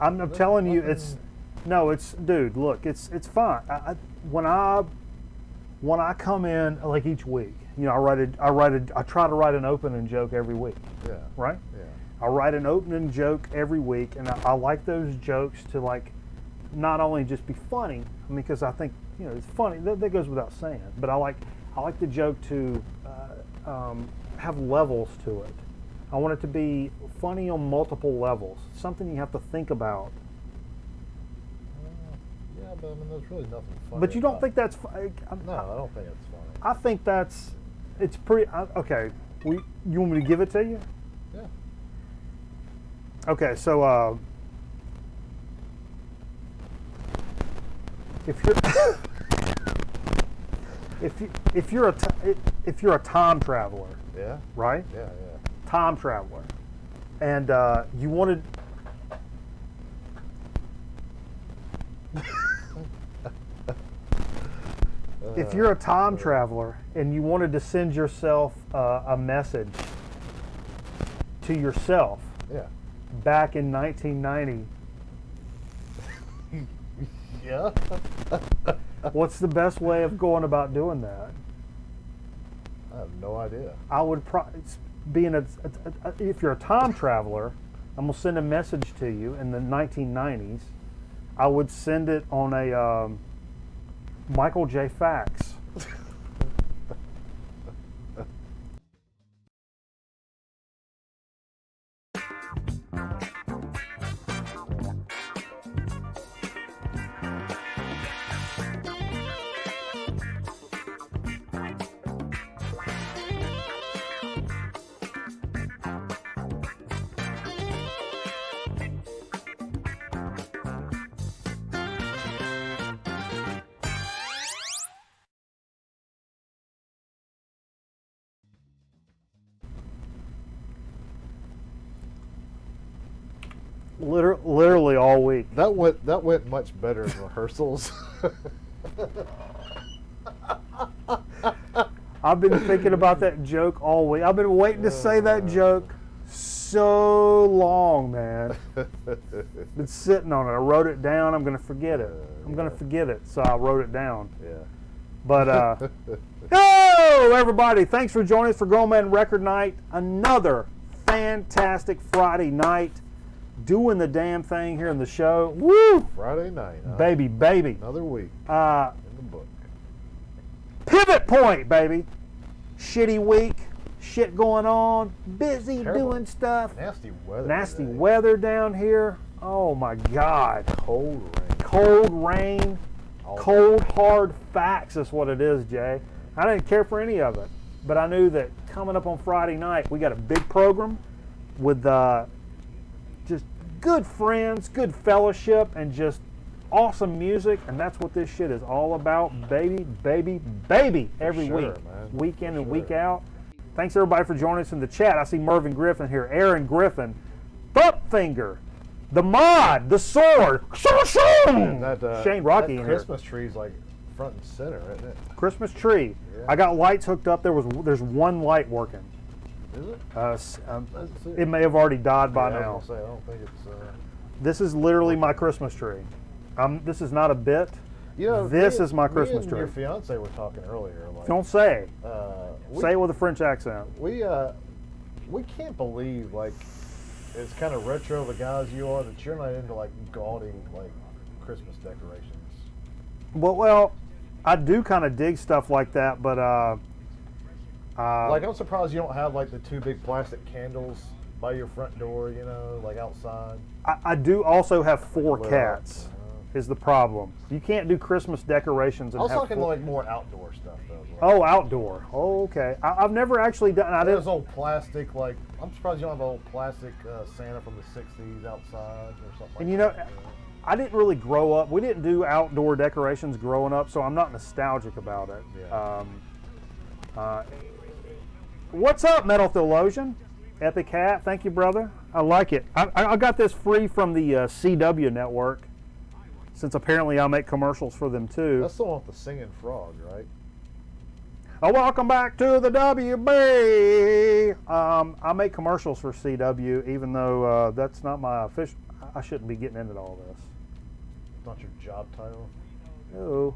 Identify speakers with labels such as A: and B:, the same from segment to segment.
A: I'm telling you, it's dude. Look, it's fine. When I come in like each week, you know, I try to write an opening joke every week.
B: Yeah.
A: Right.
B: Yeah.
A: I write an opening joke every week, and I like those jokes to like not only just be funny. I mean, because I think, you know, it's funny. That goes without saying. But I like the joke to have levels to it. I want it to be funny on multiple levels. Something you have to think about.
B: Yeah, but I mean, there's really nothing funny.
A: But you don't think that's?
B: No, I don't think it's funny.
A: I think it's pretty. Okay, you want me to give it to you?
B: Yeah.
A: Okay, so if you're a time traveler,
B: Yeah.
A: right?
B: Yeah.
A: Time traveler, and you wanted. If you're a time traveler and you wanted to send yourself a message to yourself
B: Yeah.
A: back in 1990,
B: Yeah.
A: what's the best way of going about doing that?
B: I have no idea.
A: I would if you're a time traveler, I'm gonna send a message to you in the 1990s. I would send it on a Michael J. fax. Literally all week.
B: That went much better in rehearsals.
A: I've been thinking about that joke all week. I've been waiting to say that joke so long, man. Been sitting on it. I wrote it down. I'm going to forget it. I'm going to forget it, so I wrote it down.
B: Yeah.
A: But, hello, everybody. Thanks for joining us for Grown Man Record Night. Another fantastic Friday night. Doing the damn thing here in the show. Woo!
B: Friday night. Huh?
A: Baby.
B: Another week in the book.
A: Pivot point, baby. Shitty week. Shit going on. Busy
B: Terrible.
A: doing stuff.
B: Nasty weather.
A: Nasty
B: today.
A: weather down here. Oh my God.
B: Cold rain.
A: Cold rain.
B: All
A: Cold hard facts is what it is, Jay. I didn't care for any of it. But I knew that coming up on Friday night, we got a big program with just good friends, good fellowship, and just awesome music, and that's what this shit is all about, baby, every
B: sure,
A: week,
B: man.
A: week in
B: For
A: and
B: sure.
A: week out. Thanks everybody for joining us in the chat. I see Mervyn Griffin here, Aaron Griffin, Bupfinger, the Mod, the Sword,
B: That,
A: Shane Rocky
B: that
A: in
B: Christmas tree's like front and center, isn't it?
A: here. Christmas tree.
B: Yeah.
A: I got lights hooked up. There's one light working.
B: Is it?
A: Let's
B: see.
A: It may have already died by
B: Yeah,
A: now.
B: I was gonna say, I don't think it's.
A: This is literally my Christmas tree. This is not a bit.
B: You know,
A: This
B: me
A: is my
B: and-
A: Christmas
B: me and
A: tree.
B: Your fiance were talking earlier. Like,
A: Don't say.
B: we,
A: Say it with a French accent.
B: We can't believe, like, it's kind of retro the guys you are, that you're not into like gaudy like Christmas decorations.
A: Well, I do kind of dig stuff like that, but
B: Like, I'm surprised you don't have like the two big plastic candles by your front door, you know, like outside.
A: I do also have 4
B: Lit up.
A: cats. Is the problem? You can't do Christmas decorations
B: I
A: and
B: was
A: have
B: talking
A: 4.
B: like more outdoor stuff though. Like,
A: Oh, outdoor. Oh, okay. I've never actually done. I
B: those
A: didn't.
B: old plastic, like, I'm surprised you don't have an old plastic Santa from the 60s outside or something like
A: And you know,
B: that.
A: I didn't really grow up. We didn't do outdoor decorations growing up, so I'm not nostalgic about it.
B: Yeah.
A: What's up, Metal Theologian? Epic hat. Thank you, brother. I like it. I got this free from the CW network, since apparently I make commercials for them too.
B: That's the one with the singing frog, right?
A: Oh, welcome back to the WB. I make commercials for CW, even though that's not my official. I shouldn't be getting into all this.
B: Not your job title.
A: No.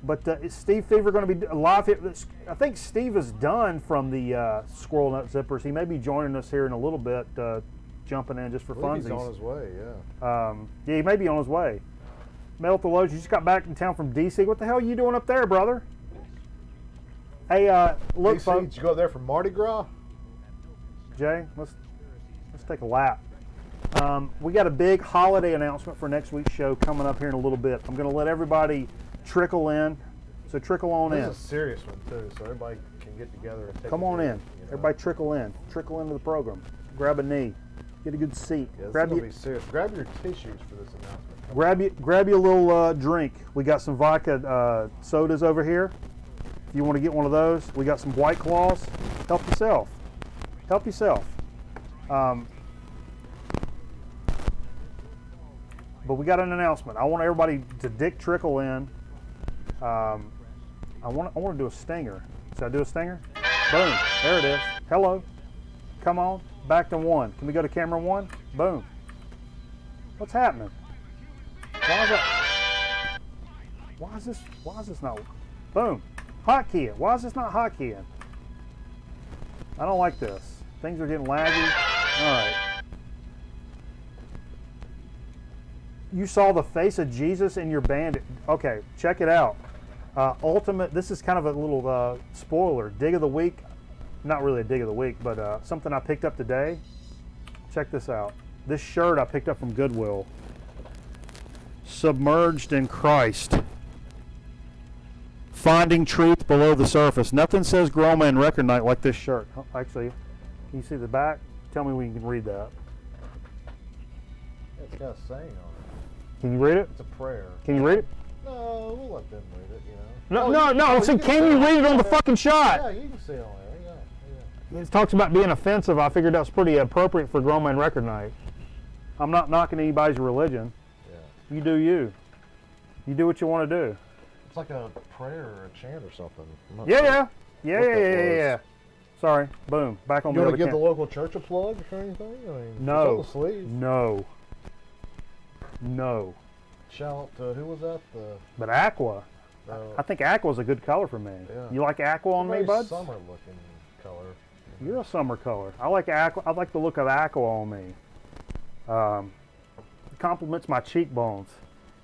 A: But is Steve Fever going to be live here? I think Steve is done from the Squirrel Nut Zippers. He may be joining us here in a little bit, jumping in just for
B: I believe
A: funsies.
B: he's on his way, yeah.
A: Yeah, he may be on his way. Mel Theologian, you just got back in town from D.C. What the hell are you doing up there, brother? Hey, look,
B: DC,
A: folks.
B: did you go there for Mardi Gras?
A: Jay, let's take a lap. We got a big holiday announcement for next week's show coming up here in a little bit. I'm going to let everybody trickle in. So trickle on in.
B: This is a serious one, too, so everybody can get together and take
A: Come
B: a
A: on
B: break,
A: in.
B: you know?
A: Everybody trickle in. Trickle into the program. Grab a knee. Get a good seat.
B: Yeah, this
A: grab
B: is going to be serious. Grab your tissues for this announcement.
A: grab you a little drink. We got some vodka sodas over here. If you want to get one of those, we got some White Claws. Help yourself. Help yourself. But we got an announcement. I want everybody to dick trickle in. I want to do a stinger. Should I do a stinger? Boom. There it is. Hello. Come on. Back to one. Can we go to camera one? Boom. What's happening? Why is that? Why is this not? Boom. Hotkey it. Why is this not hotkeying? I don't like this. Things are getting laggy. All right. You saw the face of Jesus in your band. Okay, check it out. Ultimate. This is kind of a little spoiler. Dig of the week. Not really a dig of the week, but something I picked up today. Check this out. This shirt I picked up from Goodwill. Submerged in Christ. Finding truth below the surface. Nothing says Grown Man Record Night like this shirt. Actually, can you see the back? Tell me when you can read that.
B: It's got a saying on it.
A: Can you read it?
B: It's a prayer.
A: Can you read it?
B: No, we'll let them read it, you know.
A: No. I said, can you read it on the fucking shot?
B: Yeah, you can see it on there. Yeah.
A: It talks about being offensive. I figured that was pretty appropriate for Grown Man Record Night. I'm not knocking anybody's religion.
B: Yeah.
A: You do you. You do what you want to do.
B: It's like a prayer or a chant or something. I'm not
A: Yeah.
B: sure.
A: Sorry. Boom. Back on
B: You
A: the
B: want
A: other
B: to give the
A: cam-
B: local church a plug or anything? I mean,
A: No.
B: it's on the sleeve.
A: No.
B: Shout out to, who was that?
A: But aqua. I think aqua's a good color for me.
B: Yeah.
A: You like aqua on me,
B: very
A: bud?
B: summer looking color.
A: You're a summer color. I like aqua. I like the look of aqua on me. It complements my cheekbones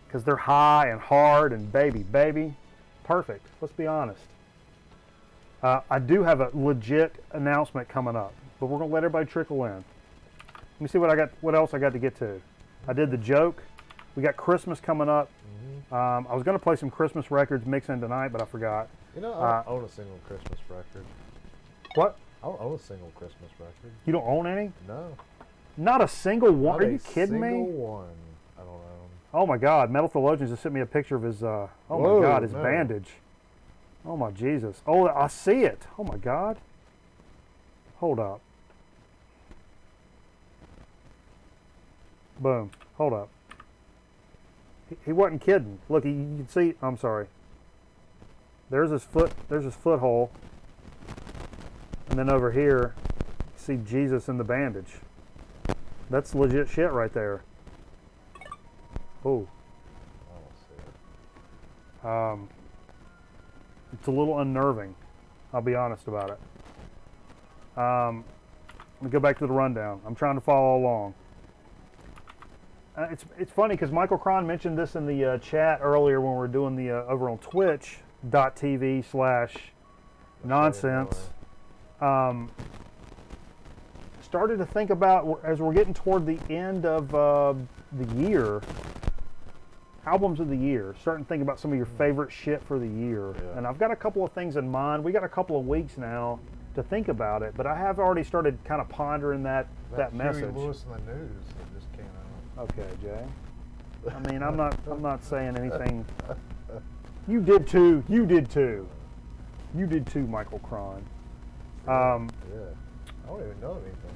A: because they're high and hard and baby. Perfect. Let's be honest. I do have a legit announcement coming up, but we're gonna let everybody trickle in. Let me see what I got. What else I got to get to? I did the joke. We got Christmas coming up. I was gonna play some Christmas records mix in tonight, but I forgot.
B: You know, I don't own a single Christmas record.
A: What?
B: I don't own a single Christmas record.
A: You don't own any?
B: No.
A: Not a single one.
B: Not
A: Are you kidding me?
B: single one. I don't own.
A: Oh my God! Metal Theologians just sent me a picture of his. Oh
B: Whoa,
A: my God! His
B: no.
A: bandage. Oh my Jesus! Oh, I see it. Oh my God! Hold up. Boom. Hold up. He wasn't kidding. Look, you can see. I'm sorry. There's his foot. There's his foot hole. And then over here, you see Jesus in the bandage. That's legit shit right there. Oh.
B: I don't see it.
A: It's a little unnerving. I'll be honest about it. Let me go back to the rundown. I'm trying to follow along. It's funny because Michael Cron mentioned this in the chat earlier when we were doing the over on twitch.tv/nonsense. Started to think about, as we're getting toward the end of the year, albums of the year, starting to think about some of your favorite shit for the year.
B: Yeah.
A: And I've got a couple of things in mind. We got a couple of weeks now to think about it, but I have already started kind of pondering that
B: Huey
A: message.
B: Lewis in the news that just came out.
A: Okay, Jay. I mean, I'm not saying anything. You did too. You did too, Michael Cron.
B: Yeah. I don't even know anything.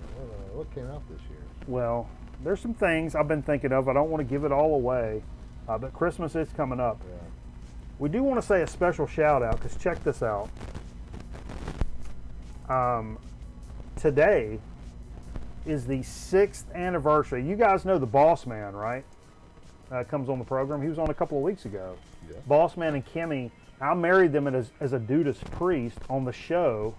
B: What came out this year?
A: Well, there's some things I've been thinking of. I don't want to give it all away, but Christmas is coming up.
B: Yeah.
A: We do want to say a special shout out because check this out. Today is the 6th anniversary. You guys know the Boss Man, right? Comes on the program. He was on a couple of weeks ago.
B: Yeah.
A: Boss Man and Kimmy. I married them as a Dudas priest on the show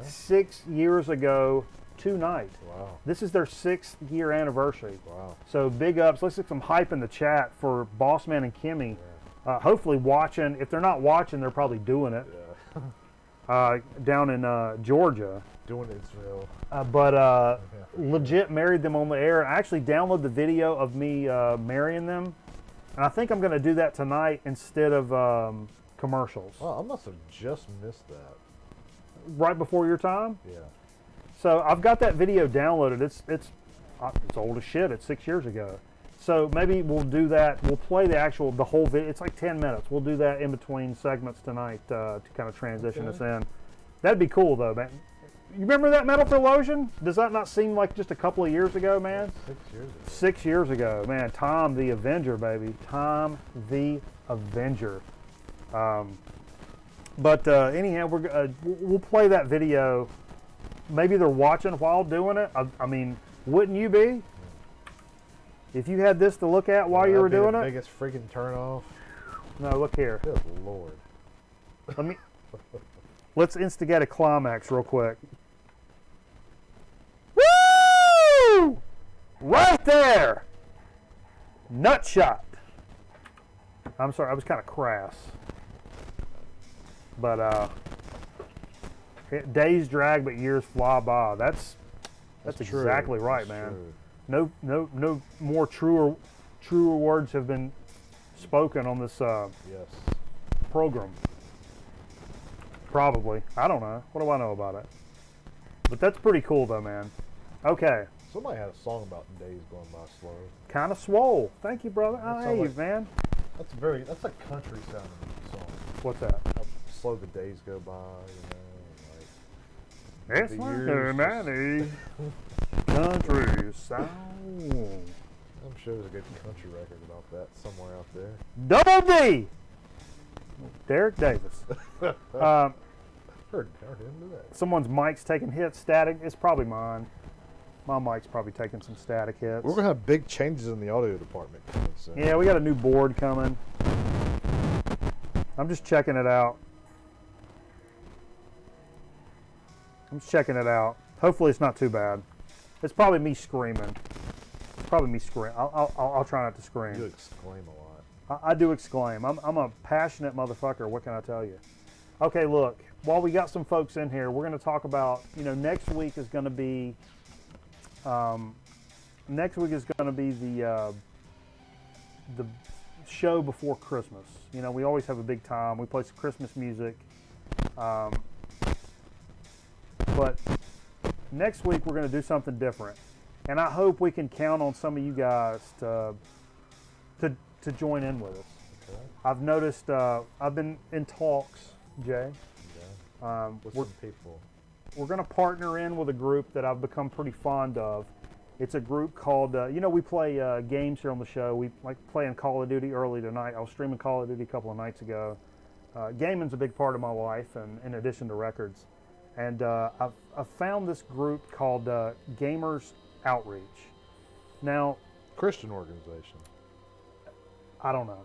A: 6 years ago tonight.
B: Wow.
A: This is their 6th year anniversary.
B: Wow.
A: So big ups. Let's get some hype in the chat for Boss Man and Kimmy. Hopefully watching. If they're not watching, they're probably doing it.
B: Yeah.
A: Down in Georgia.
B: Doing Israel.
A: But legit married them on the air. I actually downloaded the video of me marrying them. And I think I'm going to do that tonight instead of commercials.
B: Oh, I must have just missed that.
A: Right before your time?
B: Yeah.
A: So I've got that video downloaded. It's old as shit. It's 6 years ago. So maybe we'll do that. We'll play the whole video. It's like 10 minutes. We'll do that in between segments tonight to kind of transition us in. That'd be cool though, man. You remember that Metal Theologian? Does that not seem like just a couple of years ago, man?
B: 6 years ago.
A: 6 years ago, man. Tom the Avenger, baby. Tom the Avenger. But anyhow, we'll play that video. Maybe they're watching while doing it. I mean, wouldn't you be? If you had this to look at while you were doing
B: the
A: it?
B: Biggest freaking turn off.
A: No, look here.
B: Good Lord.
A: Let's instigate a climax real quick. Woo! Right there. Nut shot. I'm sorry, I was kind of crass. But days drag, but years fly by. That's
B: true.
A: exactly right,
B: That's
A: man.
B: true.
A: No more truer words have been spoken on this
B: Yes.
A: program. Probably. I don't know. What do I know about it? But that's pretty cool though, man. Okay.
B: Somebody had a song about days going by slow.
A: Kind of swole. Thank you, brother.
B: That
A: Hey,
B: sounds like-
A: man.
B: That's a country sounding song.
A: What's that?
B: How slow the days go by,
A: It's
B: the
A: like
B: years
A: a country sound.
B: I'm sure there's a good country record about that somewhere out there.
A: Double D. Derek Davis.
B: Heard him do that.
A: Someone's mic's taking hits, static. It's probably mine. My mic's probably taking some static hits.
B: We're gonna have big changes in the audio department coming soon.
A: Yeah, we got a new board coming. I'm just checking it out. Hopefully it's not too bad. It's probably me screaming. I'll try not to scream.
B: You exclaim a lot.
A: I do exclaim. I'm a passionate motherfucker. What can I tell you? Okay, look. While we got some folks in here, we're going to talk about. Next week is going to be. The show before Christmas. We always have a big time. We play some Christmas music. But next week we're going to do something different, and I hope we can count on some of you guys to join in with us.
B: Okay.
A: I've noticed. I've been in talks, Jay.
B: Yeah. With some people.
A: We're going to partner in with a group that I've become pretty fond of. It's a group called. We play games here on the show. We like playing Call of Duty early tonight. I was streaming Call of Duty a couple of nights ago. Gaming's a big part of my life, and in addition to records. And I've found this group called Gamers Outreach. Now,
B: Christian organization.
A: I don't know.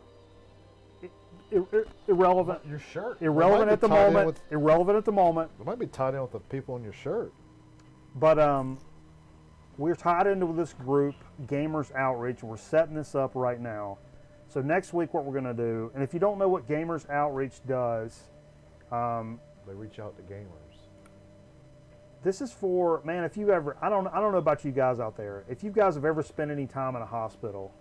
A: Irrelevant.
B: Your shirt.
A: Irrelevant at the moment. Irrelevant at the moment.
B: It might be tied in with the people on your shirt.
A: But we're tied into this group, Gamers Outreach, and we're setting this up right now. So next week, what we're going to do, and if you don't know what Gamers Outreach does,
B: they reach out to gamers.
A: This is for, man, if you ever, I don't know about you guys out there. If you guys have ever spent any time in a hospital,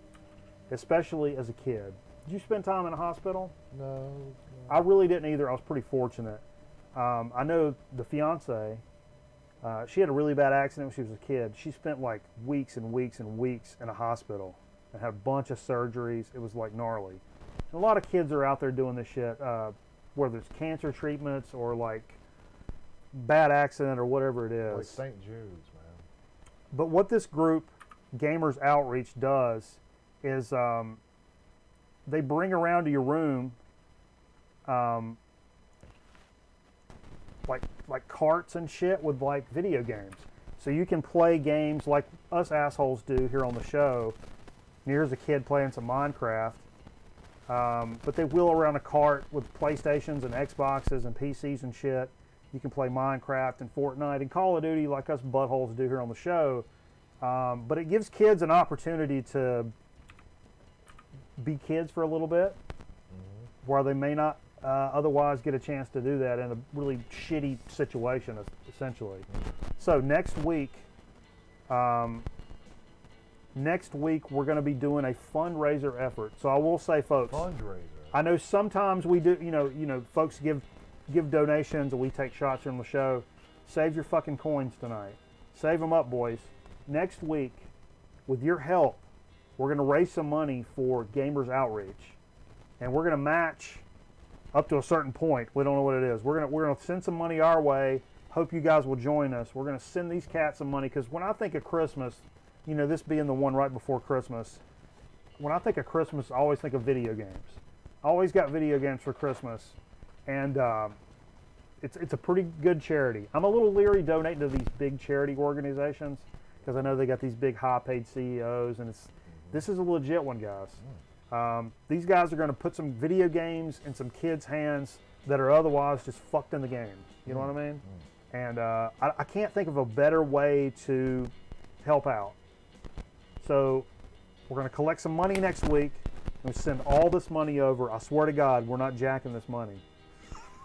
A: especially as a kid. Did you spend time in a hospital?
B: No.
A: I really didn't either. I was pretty fortunate. I know the fiance, she had a really bad accident when she was a kid. She spent like weeks and weeks and weeks in a hospital and had a bunch of surgeries. It was like gnarly. And a lot of kids are out there doing this shit, whether it's cancer treatments or like bad accident or whatever it is.
B: Like St. Jude's, man.
A: But what this group, Gamers Outreach, does is they bring around to your room like carts and shit with like video games. So you can play games like us assholes do here on the show. And here's a kid playing some Minecraft. But they wheel around a cart with PlayStations and Xboxes and PCs and shit. You can play Minecraft and Fortnite and Call of Duty like us buttholes do here on the show. But it gives kids an opportunity to be kids for a little bit, where they may not otherwise get a chance to do that in a really shitty situation, essentially. So next week we're going to be doing a fundraiser effort. So I will say, folks,
B: Fundraiser.
A: I know sometimes we do, you know, folks give donations and we take shots from the show. Save your fucking coins tonight. Save them up, boys. Next week, with your help, we're going to raise some money for Gamers Outreach, and we're going to match up to a certain point. We don't know what it is. We're going to send some money our way. Hope you guys will join us. We're going to send these cats some money, because when I think of Christmas, you know, this being the one right before Christmas, when I think of Christmas, I always think of video games. I always got video games for Christmas, and it's a pretty good charity. I'm a little leery donating to these big charity organizations, because I know they got these big high-paid CEOs, and this is a legit one, guys. These guys are going to put some video games in some kids' hands that are otherwise just fucked in the game. You know what I mean? And I can't think of a better way to help out. So we're going to collect some money next week and send all this money over. I swear to God, we're not jacking this money.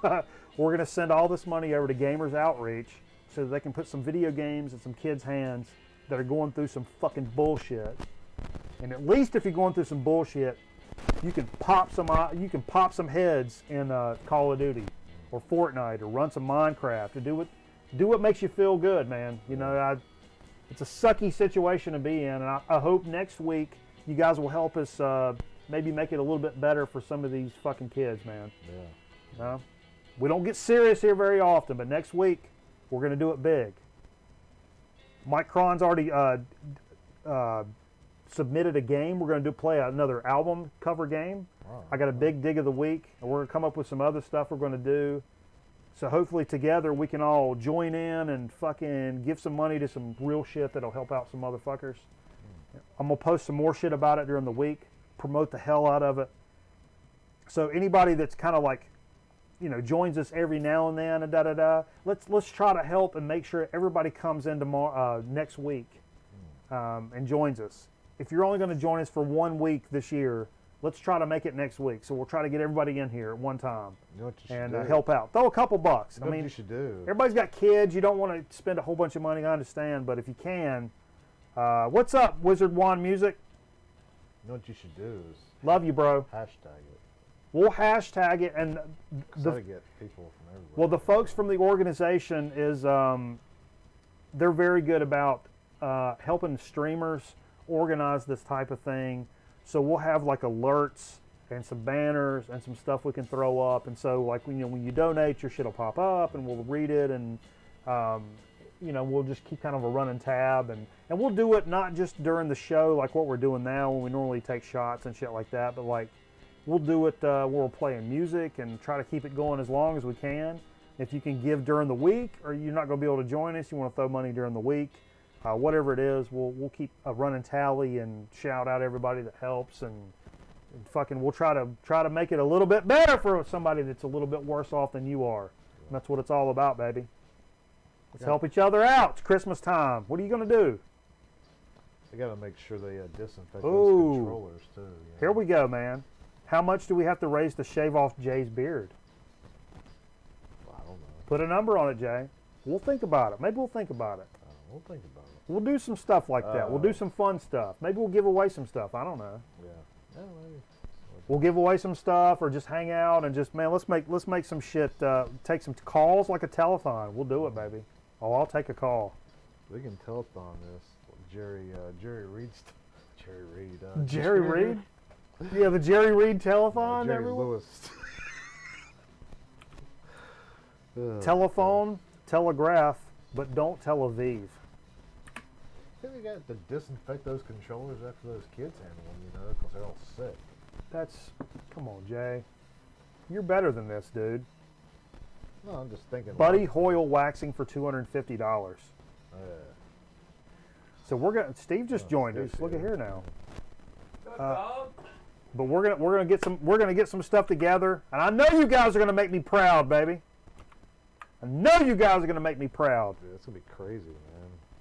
A: We're going to send all this money over to Gamers Outreach so that they can put some video games in some kids' hands that are going through some fucking bullshit. And at least if you're going through some bullshit, you can pop some heads in Call of Duty or Fortnite, or run some Minecraft, or do what makes you feel good, man. You know, it's a sucky situation to be in, and I hope next week you guys will help us maybe make it a little bit better for some of these fucking kids, man.
B: Yeah.
A: You know? We don't get serious here very often, but next week we're going to do it big. Mike Cron's already submitted a game. We're going to play another album cover game. Wow. I got a big dig of the week, and we're going to come up with some other stuff we're going to do. So hopefully together we can all join in and fucking give some money to some real shit that'll help out some motherfuckers. I'm going to post some more shit about it during the week, promote the hell out of it. So anybody that's kind of like, you know, joins us every now and then and let's try to help and make sure everybody comes in tomorrow, next week, and joins us. If you're only going to join us for 1 week this year, let's try to make it next week. So we'll try to get everybody in here at one time,
B: you know what you
A: and
B: should do?
A: help out. Throw a couple bucks.
B: You know what you should do?
A: Everybody's got kids. You don't want to spend a whole bunch of money. I understand, but if you can, what's up, Wizard Juan Music?
B: You know what you should do is
A: love you, bro.
B: hashtag it.
A: We'll hashtag it, and
B: To get people from everywhere.
A: well, the folks from the organization is they're very good about helping streamers organize this type of thing. So we'll have like alerts and some banners and some stuff we can throw up. And so like when you donate, your shit will pop up and we'll read it, and we'll just keep kind of a running tab, and we'll do it not just during the show like what we're doing now when we normally take shots and shit like that, but like we'll do it where we're playing music and try to keep it going as long as we can. If you can give during the week, or you're not going to be able to join us, you want to throw money during the week, whatever it is, we'll keep a running tally and shout out everybody that helps, and fucking we'll try to make it a little bit better for somebody that's a little bit worse off than you are. And that's what it's all about, baby. Let's help each other out. It's Christmas time. What are you going to do?
B: They got to make sure they disinfect those
A: Ooh.
B: controllers too. You know?
A: Here we go, man. How much do we have to raise to shave off Jay's beard?
B: I don't know.
A: Put a number on it, Jay. We'll think about it. Maybe we'll think about it.
B: We'll think about it.
A: We'll do some stuff like that. We'll do some fun stuff. Maybe we'll give away some stuff. I don't know.
B: Yeah. Maybe.
A: We'll give away some stuff, or just hang out and just, man, let's make some shit. Take some calls like a telethon. We'll do it, baby. Oh, I'll take a call.
B: We can telethon this. Jerry Reed's.
A: Jerry Reed? Yeah, the Jerry Reed telethon.
B: Jerry
A: everyone?
B: Lewis.
A: Telephone, telegraph, but don't Tel Aviv.
B: I think we got to disinfect those controllers after those kids handle them, because they're all sick.
A: Come on, Jay. You're better than this, dude.
B: No, I'm just thinking.
A: Buddy Hoyle waxing for $250. So Steve just joined us.
B: Steve's
A: Look at
B: here.
A: here now.
C: What's up, dog?
A: But we're gonna get some stuff together, and I know you guys are gonna make me proud, baby. I know you guys are gonna make me proud.
B: Dude, that's gonna be crazy,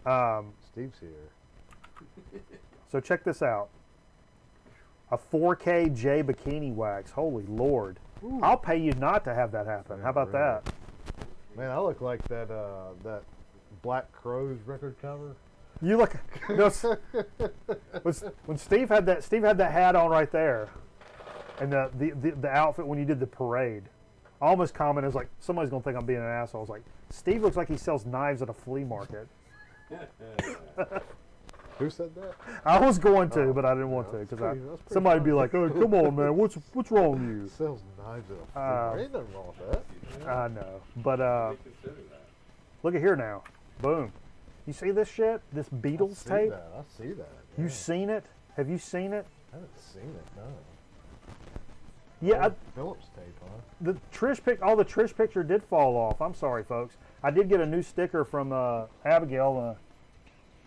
B: man. Steve's here.
A: So check this out. A 4K J bikini wax. Holy Lord.
B: Ooh.
A: I'll pay you not to have that happen. How about
B: Really?
A: that?
B: Man, I look like that Black Crowes record cover.
A: You look. You know, when Steve had that hat on right there, and the outfit when you did the parade, I almost commented, I was like, somebody's gonna think I'm being an asshole. I was like, Steve looks like he sells knives at a flea market.
B: Who said that?
A: I was going to, but I didn't want to
B: that's
A: because
B: pretty- that's pretty
A: somebody'd be
B: funny.
A: like, "Oh, come on, man, what's wrong with you?"
B: Sells knives at a flea market. Ain't nothing wrong with that.
A: I know, but
C: They consider that.
A: look at here now, boom. You see this shit? This
B: I
A: Beatles
B: see
A: tape?
B: that. I see that.
A: You
B: yeah.
A: seen it? Have you seen it?
B: I haven't seen it. No.
A: Yeah,
B: Phillips tape, huh?
A: the Trish picture did fall off. I'm sorry, folks. I did get a new sticker from Abigail,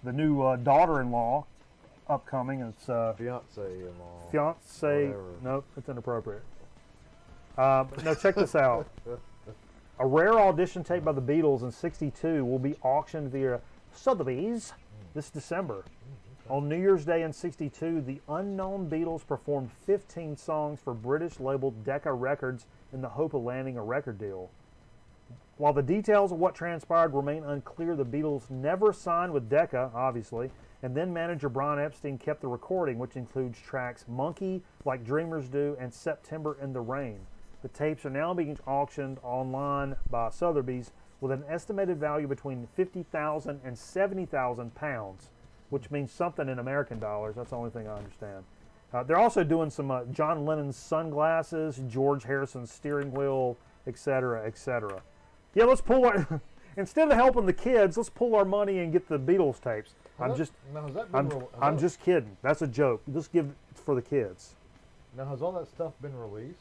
A: the new daughter-in-law, upcoming. It's
B: Fiance-in-law.
A: fiance.
B: Whatever.
A: Nope, it's inappropriate. But no, check this out. A rare audition tape by the Beatles in '62 will be auctioned via Sotheby's this December. On New Year's Day in '62, the unknown Beatles performed 15 songs for British label Decca Records in the hope of landing a record deal. While the details of what transpired remain unclear, the Beatles never signed with Decca, obviously, and then manager Brian Epstein kept the recording, which includes tracks Monkey, Like Dreamers Do, and September in the Rain. The tapes are now being auctioned online by Sotheby's with an estimated value between 50,000 and 70,000 pounds, which means something in American dollars. That's the only thing I understand. They're also doing some John Lennon's sunglasses, George Harrison's steering wheel, etc., etc. Yeah, let's pull our instead of helping the kids, let's pull our money and get the Beatles tapes.
B: Now, has that been
A: I'm just kidding. That's a joke. Just give it for the kids.
B: Now, has all that stuff been released?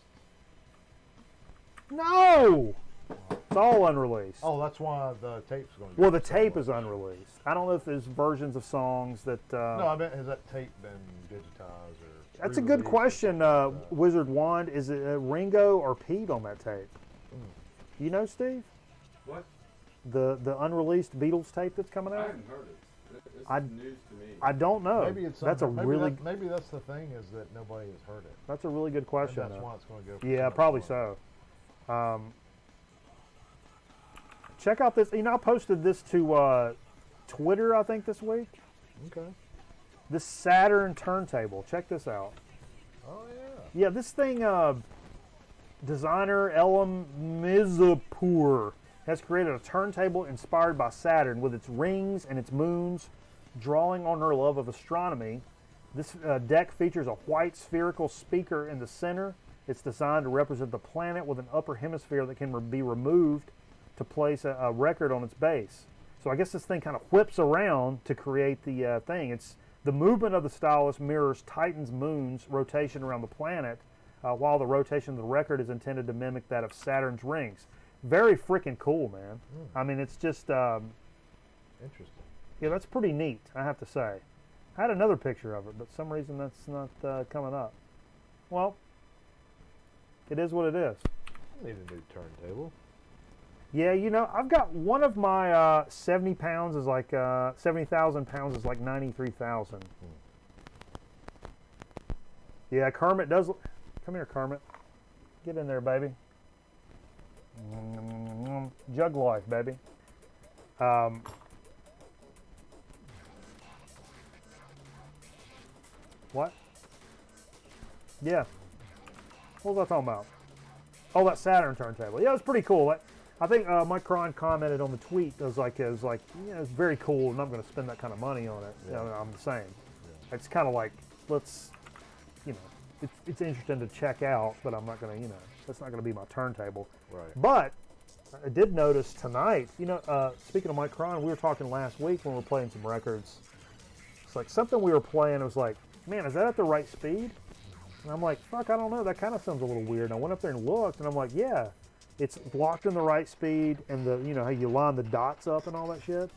A: No, it's all unreleased.
B: Oh, that's why the tape's going to
A: Well, the tape is unreleased. I don't know if there's versions of songs that.
B: No, I meant, has that tape been digitized or?
A: That's a good
B: re-released or
A: question,
B: something like that?
A: Wizard Wand. Is it Ringo or Pete on that tape? You know, Steve,
C: What?
A: the unreleased Beatles tape that's coming
C: I
A: out.
C: haven't heard it. This
A: I-
C: is news to me.
A: I don't know.
B: Maybe it's
A: that's a
B: maybe
A: really
B: maybe that's the thing is that nobody has heard it.
A: that's a really good
B: And
A: question.
B: that's why it's going to go. For
A: Yeah,
B: much
A: probably
B: money.
A: so. Check out this. You know, I posted this to Twitter, I think, this week.
B: Okay.
A: This Saturn turntable. Check this out.
B: Oh yeah.
A: Yeah, this thing, designer Elam Mizapur has created a turntable inspired by Saturn with its rings and its moons, drawing on her love of astronomy. This deck features a white spherical speaker in the center. It's designed to represent the planet with an upper hemisphere that can be removed to place a record on its base. So I guess this thing kind of whips around to create the thing. It's the movement of the stylus mirrors Titan's moon's rotation around the planet, while the rotation of the record is intended to mimic that of Saturn's rings. Very freaking cool, man. I mean, it's just,
B: Interesting.
A: yeah, that's pretty neat, I have to say. I had another picture of it, but for some reason that's not coming up. Well, it is what it is.
B: I need a new turntable.
A: Yeah, you know, I've got one of my 70 pounds is like 70,000 pounds is like 93,000. Yeah, Kermit does. Come here, Kermit. Get in there, baby. Jug life, baby. What? Yeah. What was I talking about? Oh, that Saturn turntable. Yeah, it's pretty cool. I think Mike Cron commented on the tweet. It was like, yeah, it's very cool, and I'm going to spend that kind of money on it.
B: Yeah.
A: You know, I'm the same. It's kind of like, let's, you know, it's interesting to check out, but I'm not going to, you know, that's not going to be my turntable.
B: Right.
A: But I did notice tonight, you know, speaking of Mike Cron, we were talking last week when we were playing some records. It's like something we were playing, it was like, man, is that at the right speed? And I'm like, fuck, I don't know. That kind of sounds a little weird. And I went up there and looked, and I'm like, yeah, it's locked in the right speed, and the, you know, how you line the dots up and all that shit.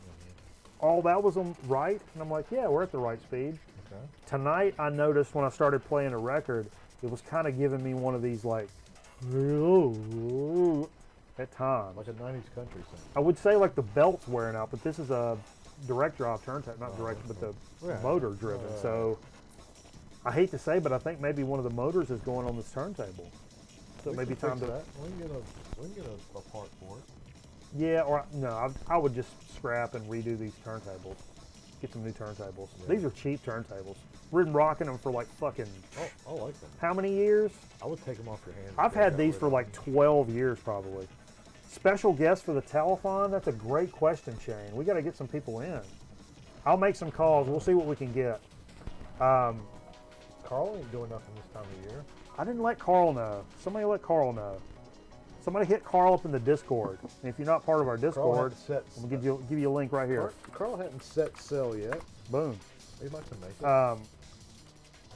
A: all that was on right, and I'm like, yeah, we're at the right speed.
B: Okay.
A: Tonight, I noticed when I started playing a record, it was kind of giving me one of these like, at times.
B: Like a 90s country song.
A: I would say like the belt's wearing out, but this is a direct drive turntable, not direct, but the
B: Yeah.
A: motor driven. So I hate to say, but I think maybe one of the motors is going on this turntable. So
B: We
A: maybe
B: can
A: time
B: fix
A: to,
B: that. We can get a part for it.
A: yeah, or no, I would just scrap and redo these turntables. Get some new turntables.
B: Yeah.
A: These are cheap turntables. We've been rocking them for like fucking
B: Oh, I like them.
A: how many years?
B: I would take them off your hands.
A: I've
B: if you
A: had
B: got
A: these
B: rid
A: for
B: of
A: like
B: them.
A: 12 years probably. Special guest for the telethon? That's a great question, Shane. We got to get some people in. I'll make some calls. We'll see what we can get.
B: Carl ain't doing nothing this time of year.
A: I didn't let Carl know. Somebody let Carl know. Somebody hit Carl up in the Discord. And if you're not part of our
B: Carl
A: Discord,
B: hadn't set.
A: I'm gonna give you a link right here.
B: Carl hadn't set sail yet.
A: Boom.
B: He might have make it.
C: I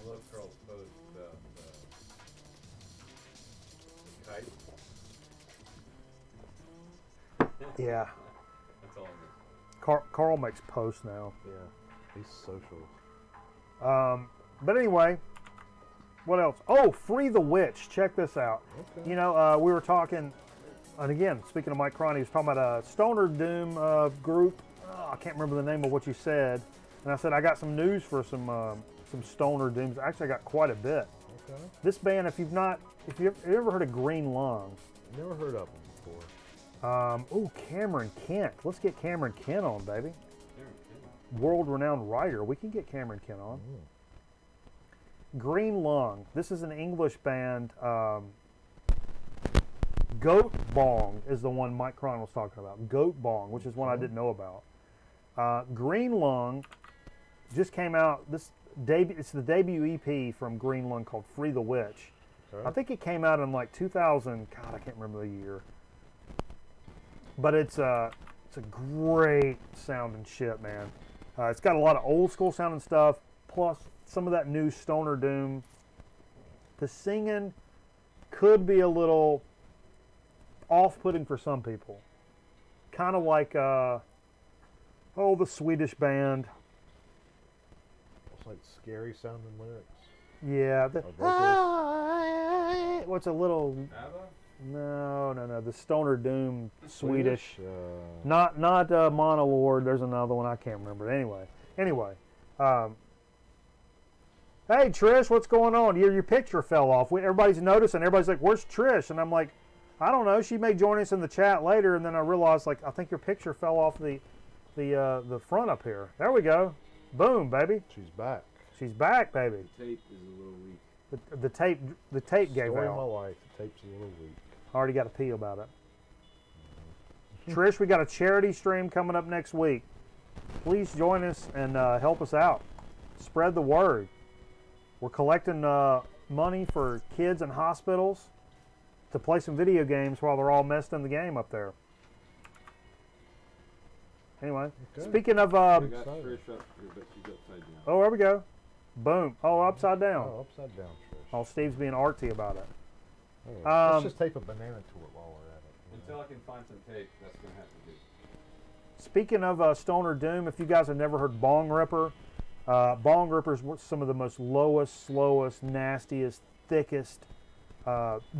C: love Carl's post about the kite.
A: Yeah.
C: That's all I miss.
A: Carl makes posts now.
B: Yeah, he's social.
A: But anyway, what else? Oh, Free the Witch. Check this out.
B: Okay.
A: You know, we were talking, and again, speaking of Mike Cron, he was talking about a Stoner Doom group. Oh, I can't remember the name of what you said. And I said, I got some news for some Stoner Dooms. Actually, I got quite a bit.
B: Okay.
A: This band, if you've ever heard of Green Lung,
B: Never heard of him before.
A: oh, Cameron Kent. Let's get Cameron Kent on, baby.
C: Yeah,
A: World-renowned writer. We can get Cameron Kent on. Green Lung. This is an English band. Goat Bong is the one Mike Cron was talking about. Goat Bong, which is one I didn't know about. Green Lung just came out. It's the debut EP from Green Lung called Free the Witch.
B: Okay.
A: I think it came out in like 2000. God, I can't remember the year. But it's a great sounding shit, man. It's got a lot of old school sounding stuff, plus some of that new Stoner Doom. The singing could be a little off-putting for some people. Kind of like, the Swedish band.
B: It's like scary sounding lyrics.
A: Yeah.
B: vocals?
A: What's a little...
C: ABBA?
A: No. The Stoner Doom Swedish.
B: Swedish?
A: Not Monolord. There's another one I can't remember. Anyway. Hey Trish, what's going on? Your picture fell off. Everybody's noticing. Everybody's like, "Where's Trish?" And I'm like, "I don't know. She may join us in the chat later." And then I realized, like, I think your picture fell off the front up here. There we go. Boom, baby.
B: She's back.
A: She's back, baby.
C: The tape is a little weak.
A: The tape gave
B: Story of my
A: out.
B: life. The tape's a little weak.
A: I already got a pee about it. Trish, we got a charity stream coming up next week. Please join us and help us out. Spread the word. We're collecting money for kids in hospitals to play some video games while they're all messed in the game up there. Anyway,
B: Okay.
A: speaking of,
C: We got
B: excited.
C: Trish up here, but she's upside down.
A: oh, there we go. Boom. Oh, upside down.
B: Oh, upside down, Trish.
A: Oh, Steve's being artsy about it.
B: Anyway,
A: Um,
B: let's just tape a banana to it while we're at it.
C: Until I can find some tape, that's going to have to do.
A: Speaking of Stoner Doom, if you guys have never heard Bong Ripper, Bong Ripper's some of the most lowest, slowest, nastiest, thickest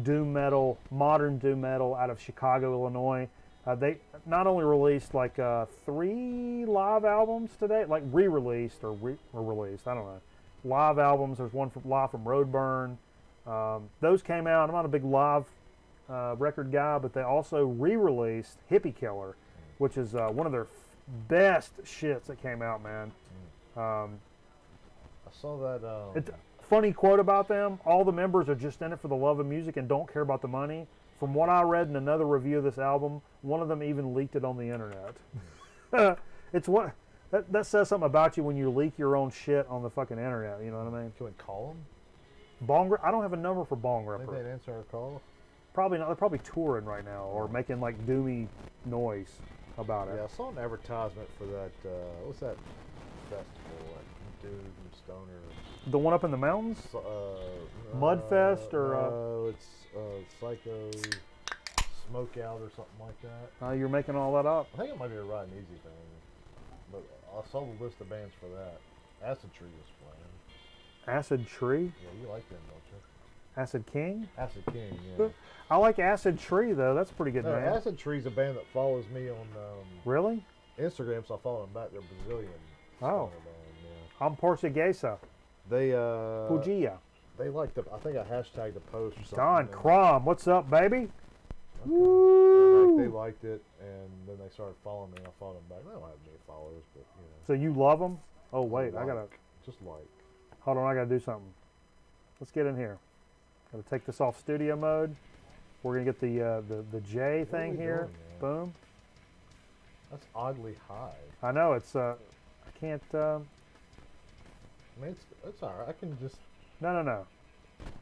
A: doom metal, modern doom metal out of Chicago, Illinois. They not only released like 3 live albums today, like re-released or released, I don't know. Live albums. There's one live from Roadburn. Those came out. I'm not a big live record guy, but they also re-released Hippie Killer, which is one of their best shits that came out, man.
B: I saw that.
A: It's funny quote about them. All the members are just in it for the love of music and don't care about the money. From what I read in another review of this album, one of them even leaked it on the internet. It's what that says something about you when you leak your own shit on the fucking internet. You know what I mean?
B: Can we call them?
A: I don't have a number for Bong
B: Think they'd
A: Ripper.
B: answer our call?
A: Probably not. They're probably touring right now or making like doomy noise about it.
B: Yeah, I saw an advertisement for that. What's that festival? Like Doom Stoner.
A: The one up in the mountains? Mudfest or,
B: No, it's Psycho Smokeout or something like that.
A: You're making all that up.
B: I think it might be a Ride and Easy thing. but I saw the list of bands for that. Acid Tree was playing.
A: Acid Tree?
B: Yeah, you like them, don't you?
A: Acid King?
B: Acid King, yeah.
A: I like Acid Tree though. That's a pretty good
B: No,
A: name.
B: Acid Tree's a band that follows me on
A: Really?
B: Instagram, so I follow them back. They're Brazilian.
A: Oh.
B: Band, yeah.
A: I'm Portuguesa.
B: They
A: Pugia.
B: They liked the. I think I hashtagged the post or something.
A: Don Crom, what's up, baby?
B: Okay.
A: Woo!
B: And, like, they liked it, and then they started following me. I followed them back. They don't have many followers, but you know.
A: So you love them? Oh wait, I gotta.
B: Just like.
A: Hold on, I gotta do something. Let's get in here. Gotta take this off studio mode. We're gonna get the J thing
B: we
A: here.
B: doing,
A: Boom.
B: That's oddly high.
A: I know it's I can't.
B: I mean, it's all right. I can just.
A: No.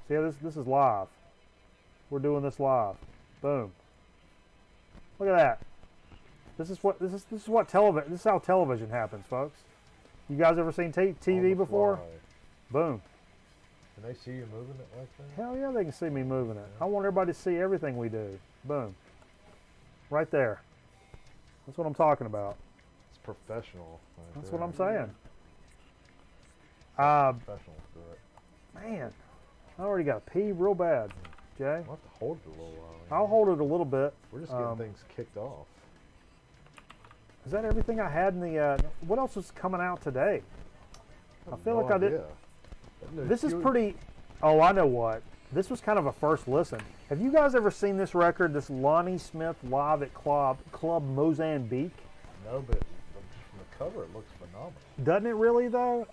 A: See, this is live. We're doing this live. Boom. Look at that. This is what television. This is how television happens, folks. You guys ever seen
B: on
A: TV
B: the
A: before?
B: fly.
A: Boom.
B: Can they see you moving it like that?
A: Hell yeah, they can see me moving it. I want everybody to see everything we do. Boom. Right there. That's what I'm talking about.
B: It's professional. Right
A: That's
B: there.
A: what I'm saying.
B: Professional for it.
A: Man, I already got to pee real bad, Jay.
B: I'll have to hold it a little while.
A: I'll hold it a little bit.
B: We're just getting things kicked off.
A: Is that everything I had in the? What else is coming out today? I feel
B: No
A: like I did.
B: idea.
A: This is pretty. Oh, I know what. This was kind of a first listen. Have you guys ever seen this record? This Lonnie Smith live at Club Mozambique.
B: No, but from the cover, it looks phenomenal.
A: Doesn't it really though?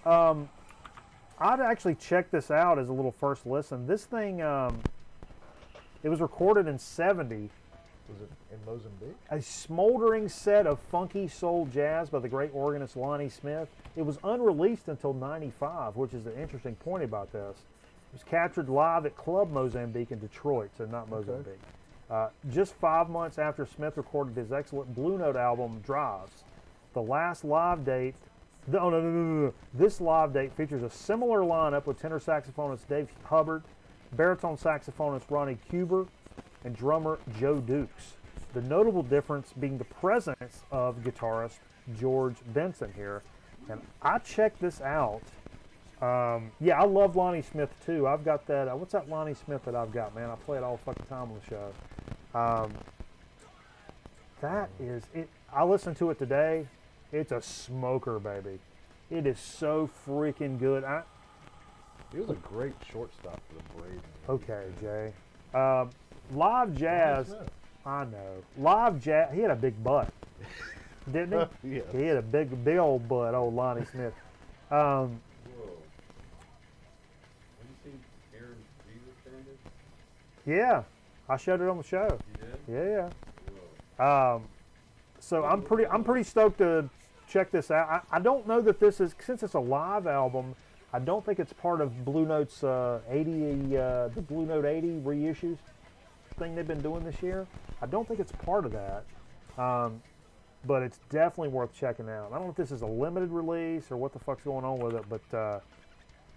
A: I'd actually check this out as a little first listen. This thing, it was recorded in '70.
B: Was it in Mozambique?
A: A smoldering set of funky soul jazz by the great organist Lonnie Smith. It was unreleased until '95, which is an interesting point about this. It was captured live at Club Mozambique in Detroit, so not Mozambique. Just 5 months after Smith recorded his excellent Blue Note album, Drives. The last live date, no. This live date features a similar lineup with tenor saxophonist Dave Hubbard, baritone saxophonist Ronnie Cuber, and drummer Joe Dukes. The notable difference being the presence of guitarist George Benson here. And I checked this out. Yeah, I love Lonnie Smith too. I've got that. What's that Lonnie Smith that I've got, man? I play it all the fucking time on the show. That is it. I listened to it today. It's a smoker, baby. It is so freaking good.
B: He was a great shortstop for the Braves.
A: Okay, Jay. Live jazz. I know. Live jazz. He had a big butt, didn't he?
B: Yes.
A: He had a big old butt, old Lonnie Smith.
C: Whoa. Have you seen Aaron Jesus banded?
A: Yeah, I showed it on the show.
C: You did?
A: Yeah.
C: Whoa.
A: So I'm pretty stoked to check this out. I don't know that this is, since it's a live album, I don't think it's part of Blue Note's 80, the Blue Note 80 reissues thing they've been doing this year. I don't think it's part of that, but it's definitely worth checking out. I don't know if this is a limited release or what the fuck's going on with it, but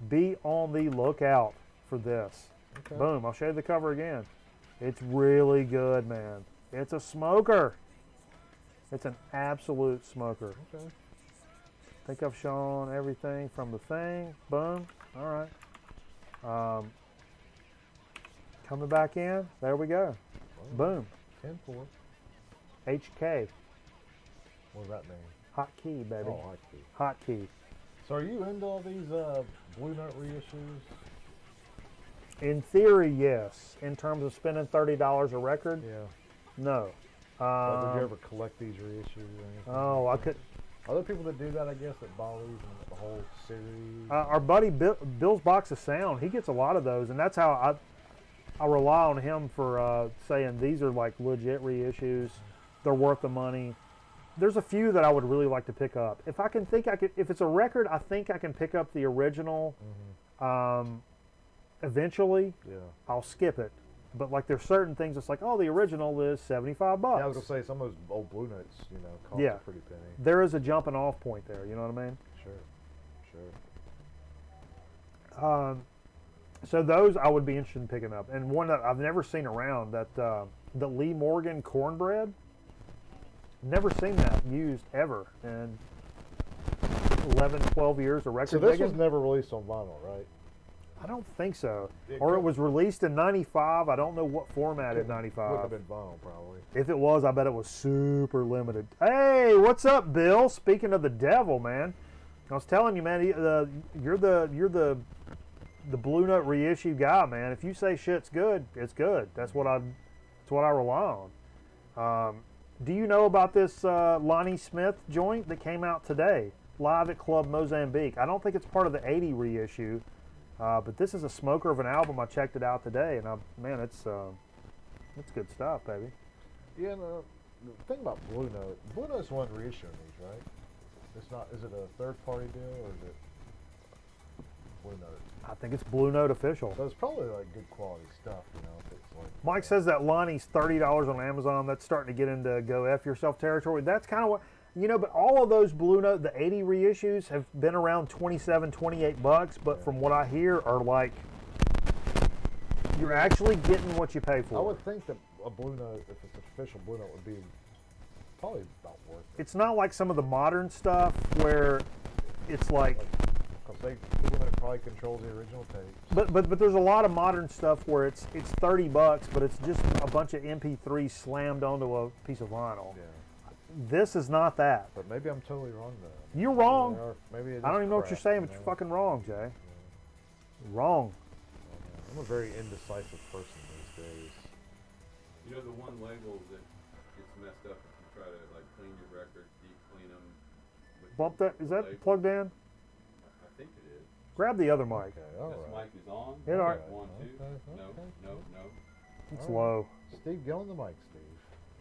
A: be on the lookout for this.
B: Okay.
A: Boom, I'll show you the cover again. It's really good, man. It's a smoker. It's an absolute smoker.
B: Okay.
A: I think I've shown everything from the thing. Boom. All right. Coming back in. There we go. Boom.
B: 10-4.
A: HK.
B: What does that mean?
A: Hot key, baby.
B: Oh, I see.
A: Hot key.
B: So are you into all these Blue Note reissues?
A: In theory, yes. In terms of spending $30 a record,
B: Yeah.
A: no.
B: Like, did you ever collect these reissues or anything?
A: Oh, I could.
B: Are there people that do that, I guess, that buy these and the whole series?
A: Our buddy Bill's Box of Sound, he gets a lot of those, and that's how I rely on him for saying these are like legit reissues. They're worth the money. There's a few that I would really like to pick up. If it's a record, I think I can pick up the original. Eventually,
B: Yeah.
A: I'll skip it. But like there's certain things that's like, oh, the original is $75.
B: Yeah, I was gonna say some of those old Blue Notes, cost
A: Yeah.
B: a pretty penny.
A: There is a jumping off point there. You know what I mean?
B: Sure.
A: So those I would be interested in picking up. And one that I've never seen around, that the Lee Morgan cornbread. Never seen that used ever. And 11, 12 years of record
B: So this
A: digging.
B: was never released on vinyl, right?
A: I don't think so.
B: It
A: Or it
B: could-
A: was released in 95. I don't know what format in
B: Wouldn't
A: 95.
B: have been vinyl, probably.
A: If it was, I bet it was super limited. Hey, what's up, Bill? Speaking of the devil, man, I was telling you, man, you're the Blue Note reissue guy, man. If you say shit's good, it's good. That's what I rely on. Do you know about this Lonnie Smith joint that came out today, live at Club Mozambique? I don't think it's part of the '80 reissue, but this is a smoker of an album. I checked it out today, and man, it's good stuff, baby.
B: Yeah, no, the thing about Blue Note's one reissuing these, right? It's not. Is it a third-party deal or is it Blue Note?
A: I think it's Blue Note official.
B: So it's probably like good quality stuff, you know. If it's like
A: Mike says that Lonnie's $30 on Amazon. That's starting to get into go F yourself territory. That's kind of what, but all of those Blue Note, the 80 reissues have been around 27, 28 bucks, but from what I hear are like, you're actually getting what you pay for.
B: I would think that a Blue Note, if it's an official Blue Note, would be probably about worth it.
A: It's not like some of the modern stuff where it's like,
B: Because Blue Note probably controls the original tape.
A: but there's a lot of modern stuff where it's 30 bucks, but it's just a bunch of MP3s slammed onto a piece of vinyl.
B: Yeah.
A: This is not that.
B: But maybe I'm totally wrong though.
A: You're wrong.
B: Or maybe it
A: I don't
B: is
A: even know what
B: crap,
A: you're saying,
B: you
A: but you're
B: know?
A: fucking wrong, Jay.
B: Yeah.
A: Wrong.
B: I'm a very indecisive person these days.
C: You know the one label that gets messed up if you try to like clean your records, deep clean them. With
A: Bump that. Is that
C: label?
A: plugged in?
C: I think it is.
A: Grab the other mic.
B: Okay, all
C: This
B: right.
C: mic is on.
A: It all right.
C: 1, 2.
B: Okay,
C: No,
B: okay.
C: no.
A: It's
B: All
A: low.
B: Steve, get on the mic, Steve.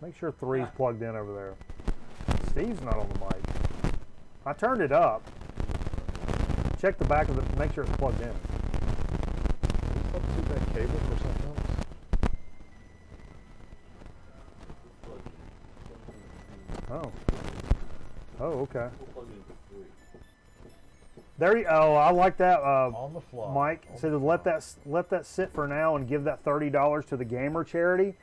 A: Make sure 3's plugged in over there. Steve's not on the mic. I turned it up. Check the back of it. Make sure it's plugged in.
B: Can you substitute that cable for something else?
A: Oh. Oh, okay.
C: We'll plug it into 3.
A: There you. Oh, I like that.
B: On the fly.
A: Mike
B: On
A: said,
B: the
A: "Let
B: fly.
A: that sit for now and give that $30 to the gamer charity,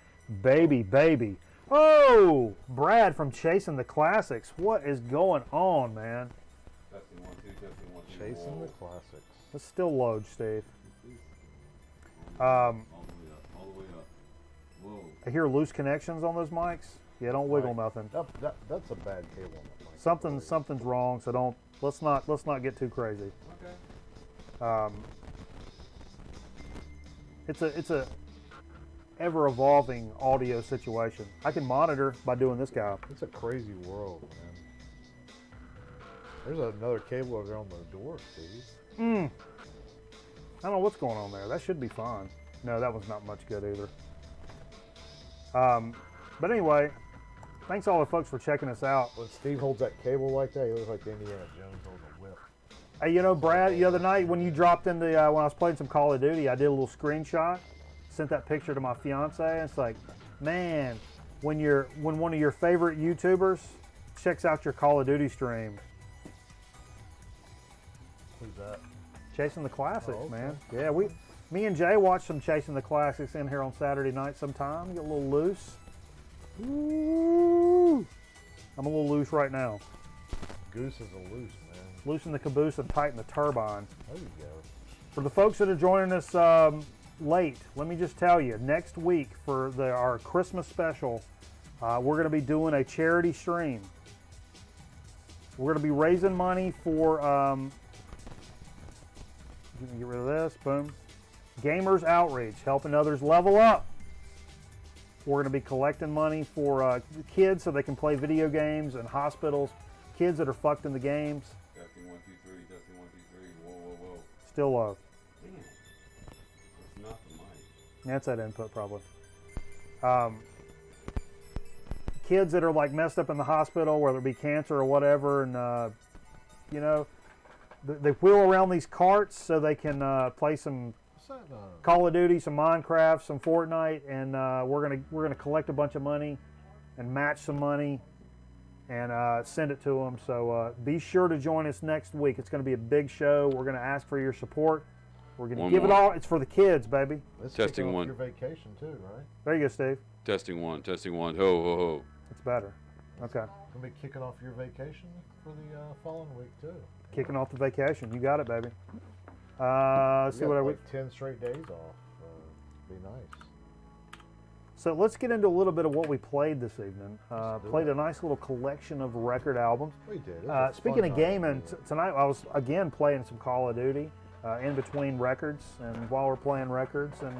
A: baby." Oh, Brad from Chasing the Classics. What is going on, man?
C: Testing 1, 2, testing 1, 2.
B: Chasing the
C: Whoa.
B: classics.
A: Let's still load, Steve.
C: All the way up, all the way up. Whoa.
A: I hear loose connections on those mics. Yeah, don't wiggle
B: Mike,
A: nothing.
B: That's a bad cable on that mic.
A: Something's wrong. So don't. Let's not get too crazy.
C: Okay.
A: It's a ever evolving audio situation. I can monitor by doing this guy.
B: It's a crazy world, man. There's another cable over there on the door, Steve.
A: I don't know what's going on there. That should be fine. No, that one's not much good either. But anyway, thanks all the folks for checking us out.
B: When Steve holds that cable like that, he looks like Indiana Jones holding a whip.
A: Hey, Brad, the other night when you dropped into when I was playing some Call of Duty, I did a little screenshot, sent that picture to my fiance, and it's like, man, when one of your favorite YouTubers checks out your Call of Duty stream.
B: Who's that?
A: Chasing the Classics,
B: Oh, okay.
A: man. Yeah, me and Jay watched some Chasing the Classics in here on Saturday night sometime. Get a little loose. Ooh. I'm a little loose right now.
B: Goose is a loose, man.
A: Loosen the caboose and tighten the turbine.
B: There you go.
A: For the folks that are joining us late, let me just tell you, next week for our Christmas special, we're going to be doing a charity stream. We're going to be raising money for, you can get rid of this, boom. Gamers Outreach, helping others level up. We're going to be collecting money for kids so they can play video games in hospitals, kids that are fucked in the games.
C: Testing 1, 2, 3, testing 1, 2, 3. Whoa.
A: Still low.
C: Damn. It's not the mic.
A: That's that input probably. Kids that are like messed up in the hospital, whether it be cancer or whatever, and they wheel around these carts so they can play some
B: What's that?
A: Call of Duty, some Minecraft, some Fortnite, and we're gonna collect a bunch of money and match some money and send it to them. So be sure to join us next week. It's going to be a big show. We're going to ask for your support. We're going to
D: One
A: give it
D: more.
A: all. It's for the kids, baby.
B: Let's
D: Testing
B: kick off
D: one.
B: your vacation too, right?
A: There you go, Steve.
D: Testing 1, testing 1. Ho, ho, ho.
A: It's better. Okay.
B: Gonna be kicking off your vacation for the following week too.
A: Kicking off the vacation. You got it, baby.
B: We
A: Let's see
B: got
A: what I
B: like 10 straight days off. Be nice.
A: So let's get into a little bit of what we played this evening.
B: Let's do
A: Played
B: it.
A: a nice little collection of record albums.
B: We did. It was a
A: Speaking
B: fun
A: of
B: night.
A: gaming, tonight I was again playing some Call of Duty in between records, and while we're playing records, and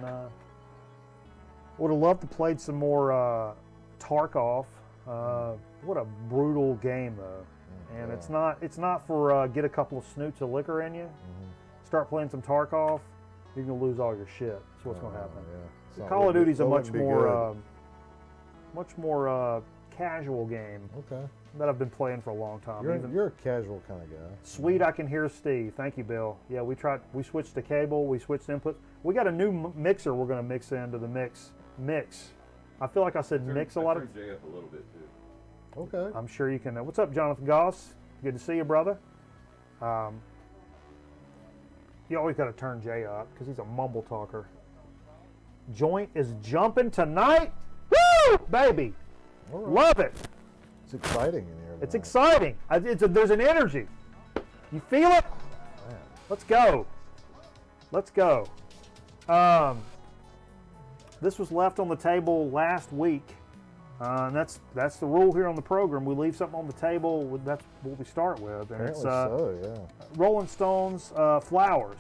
A: would have loved to play some more Tarkov. What a brutal game though, and
B: yeah.
A: it's not for get a couple of snoots of liquor in you.
B: Mhm.
A: Start playing some Tarkov, you're gonna lose all your shit. That's what's gonna happen.
B: Yeah. It's not-
A: Call of Duty's a
B: that
A: much
B: wouldn't be
A: much more casual game
B: good. Okay.
A: that I've been playing for a long time.
B: You're a casual kind of guy.
A: Sweet, I can hear Steve. Thank you, Bill. Yeah, we switched the cable, we switched input. We got a new mixer we're going to mix into the mix. I feel like I said mix a lot of.
C: Jay up a little bit too.
B: Okay.
A: I'm sure you can. What's up, Jonathan Goss? Good to see you, brother. You always got to turn Jay up because he's a mumble talker. Joint is jumping tonight. Woo, baby.
B: All right.
A: Love it.
B: It's exciting in here.
A: It's
B: tonight.
A: exciting. There's an energy. You feel it?
B: Man.
A: Let's go. Let's go. This was left on the table last week. And that's the rule here on the program. We leave something on the table. That's what we start with. And
B: Apparently
A: it's
B: so, yeah.
A: Rolling Stones Flowers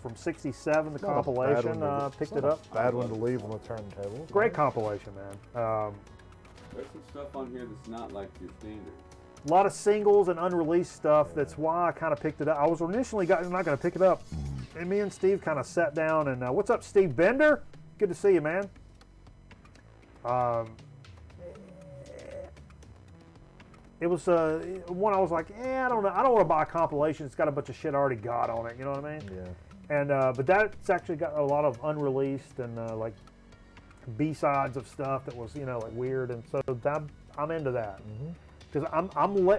A: from '67, the
B: Not a bad
A: compilation.
B: one to-
A: Picked
B: it's
A: it
B: not
A: up.
B: a bad one to leave on the turntable.
A: Great compilation, man.
C: There's some stuff on here that's not like your standard.
A: A lot of singles and unreleased stuff. That's why I kind of picked it up. I was initially not going to pick it up, and me and Steve kind of sat down and what's up, Steve Bender? Good to see you, man. It was one I was like, I don't know. I don't want to buy a compilation. It's got a bunch of shit I already got on it. You know what I mean?
B: Yeah.
A: And but that's actually got a lot of unreleased and like B-sides of stuff that was like weird, and so I'm into that. Because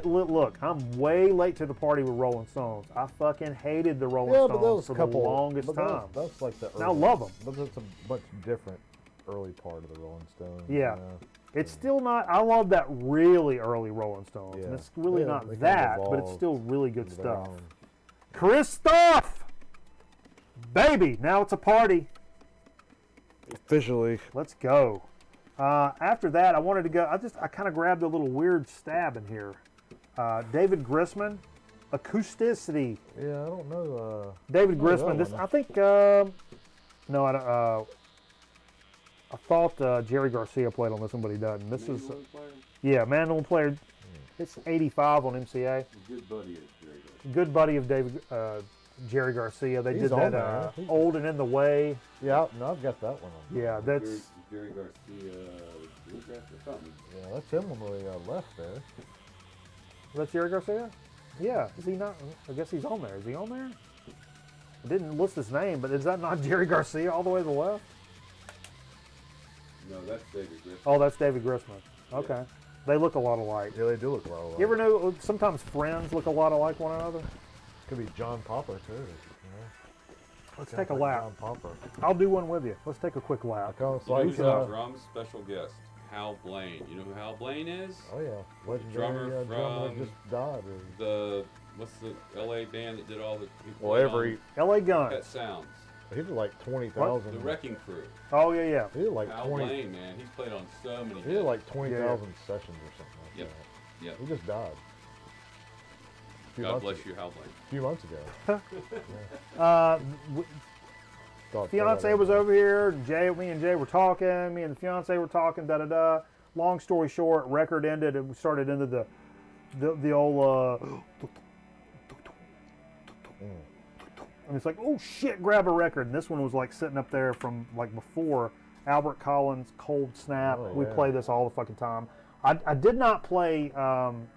A: look, I'm way late to the party with Rolling Stones. I fucking hated the Rolling
B: Yeah,
A: Stones
B: but that was
A: for
B: a couple
A: the longest
B: but
A: time.
B: That's like the early,
A: And I love 'em.
B: But that's a much different early part of the Rolling Stones.
A: Yeah.
B: you know?
A: It's still not. I love that really early Rolling Stones, and
B: Yeah.
A: it's really
B: Yeah,
A: not
B: they kind of
A: that, but it's
B: evolved
A: still really good
B: into their
A: stuff.
B: own.
A: Christoph, baby, now it's a party.
B: Officially.
A: Let's go. After that, I wanted to go. I kind of grabbed a little weird stab in here. David Grisman, Acousticity.
B: Yeah, I don't know.
A: David
B: Oh, that
A: Grisman. This
B: one.
A: I think. No, I don't. I thought Jerry Garcia played on this one, but he doesn't. This is
C: Mandolin player,
A: yeah, mandolin player. It's 85 on MCA.
C: good buddy of Jerry Garcia.
A: Good buddy of David Jerry Garcia. They
B: He's
A: did
B: on
A: that
B: there. He's-
A: Old and in the Way.
B: Yeah, no, I've got that one on.
A: Yeah, that's
C: Jerry Garcia, bluegrass or something.
B: Yeah, that's him on the left there.
A: that's Jerry Garcia. Yeah, is he not? I guess he's on there. Is he on there? I didn't list his name, but is that not Jerry Garcia all the way to the left?
C: No, that's David Griffin.
A: Oh, that's David Grisman. Okay. They look a lot alike.
B: Yeah, they do look a lot alike.
A: You ever know sometimes friends look a lot alike one another?
B: Could be John Popper too. You know?
A: Let's
B: Sounds
A: take a
B: like
A: lap.
B: John Popper.
A: I'll do one with you. Let's take a quick lap.
B: It's
C: You know
B: like,
C: who's our drums special guest? Hal Blaine. You know who Hal Blaine is?
B: oh yeah, legendary
C: Drummer
B: drummer
C: from
B: just died.
C: What's the LA band that did all the
B: Well, every
A: L.A.
C: Pet
A: Guns.
C: Sounds?
B: he did like
C: The
B: 20,000.
C: Wrecking Crew.
A: Oh yeah.
B: He did like
C: Hal
B: 20.
C: Blaine, man, he's played on so many.
B: He did
C: bands.
B: like 20,000 sessions or something like
C: Yep.
B: that.
C: Yep.
B: He just died. A few
C: God
B: months
C: bless
B: ago.
C: you, Hal Blaine.
B: A few months ago. Thought
A: Fiance
B: that
A: was over here. And me and Jay were talking. Me and the fiance were talking. Da da da. Long story short, record ended, and we started into the old. And it's like, oh shit, grab a record. And this one was like sitting up there from like before Albert Collins, Cold Snap.
B: Oh,
A: We
B: yeah.
A: play this all the fucking time. I did not play. I'm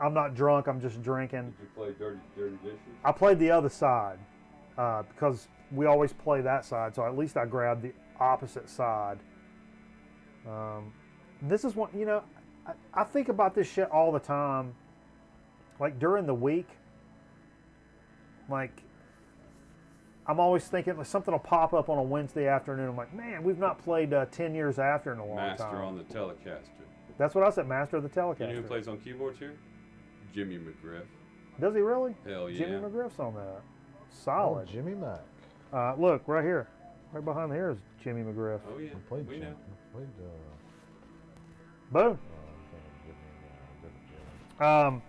A: not drunk. I'm just drinking.
C: Did you play Dirty Dishes?
A: I played the other side because we always play that side. So at least I grabbed the opposite side. This is one, I think about this shit all the time. Like during the week, like I'm always thinking like something will pop up on a Wednesday afternoon. I'm like, man, we've not played 10 years after in a long
C: Master
A: time.
C: on the Telecaster.
A: That's what I said, Master of the
C: You
A: Telecaster.
C: know who plays on keyboards here? Jimmy McGriff.
A: Does he really?
C: Hell yeah.
A: Jimmy McGriff's on that.
B: Oh,
A: Solid.
B: Jimmy Mack.
A: Look, right here. Right behind here is Jimmy McGriff.
C: Oh yeah.
B: Played
C: We
B: Jimmy.
C: know.
B: Played,
A: Boom.
B: I'm thinking Jimmy,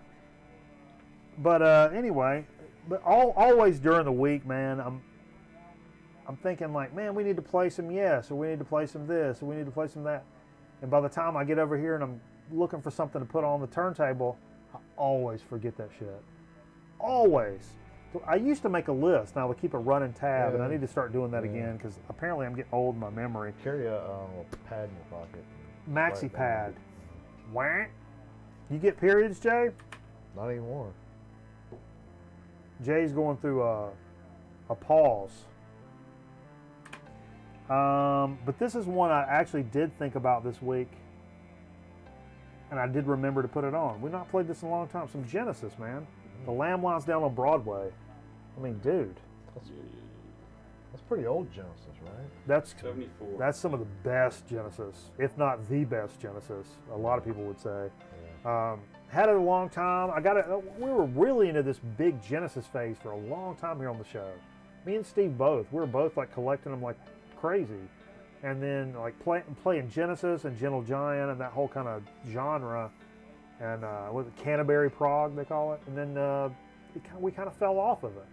A: But anyway, but always during the week, man, I'm thinking like, man, we need to play some Yes, or we need to play some this, or we need to play some that. And by the time I get over here and I'm looking for something to put on the turntable, I always forget that shit. Always. So I used to make a list, and I would keep a running tab, and I
B: Yeah.
A: need to start doing that
B: Yeah.
A: again because apparently I'm getting old in my memory.
B: Carry a little pad in your pocket.
A: Maxi
B: Right
A: pad.
B: down.
A: Wah. You get periods, Jay?
B: Not anymore.
A: Jay's going through a pause. But this is one I actually did think about this week, and I did remember to put it on. We've not played this in a long time. Some Genesis, man. The Lamb Lies Down on Broadway. I mean, dude,
B: That's pretty old Genesis, right?
A: that's
C: 74.
A: some of the best Genesis, if not the best Genesis. A lot of people would say.
B: Yeah.
A: Had it a long time. We were really into this big Genesis phase for a long time here on the show. Me and Steve both. We were both like collecting them like crazy, and then like playing Genesis and Gentle Giant and that whole kind of genre, and was it Canterbury Prague they call it, and then we kind of fell off of it.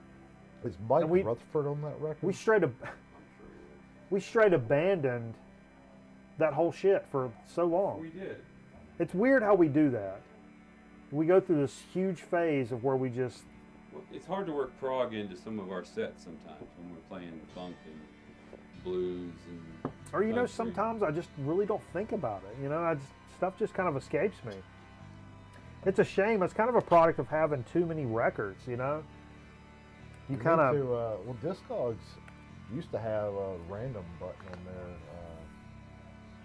B: Is Mike
A: And we-
B: Rutherford on that record?
A: We straight abandoned that whole shit for so long.
C: We did.
A: It's weird how we do that. We go through this huge phase of where we just
C: Well, it's hard to work prog into some of our sets sometimes when we're playing funk and blues and.
A: Or
C: country.
A: sometimes I just really don't think about it. Stuff just kind of escapes me. It's a shame. It's kind of a product of having too many records. You
B: need
A: kind of
B: to, well, Discogs used to have a random button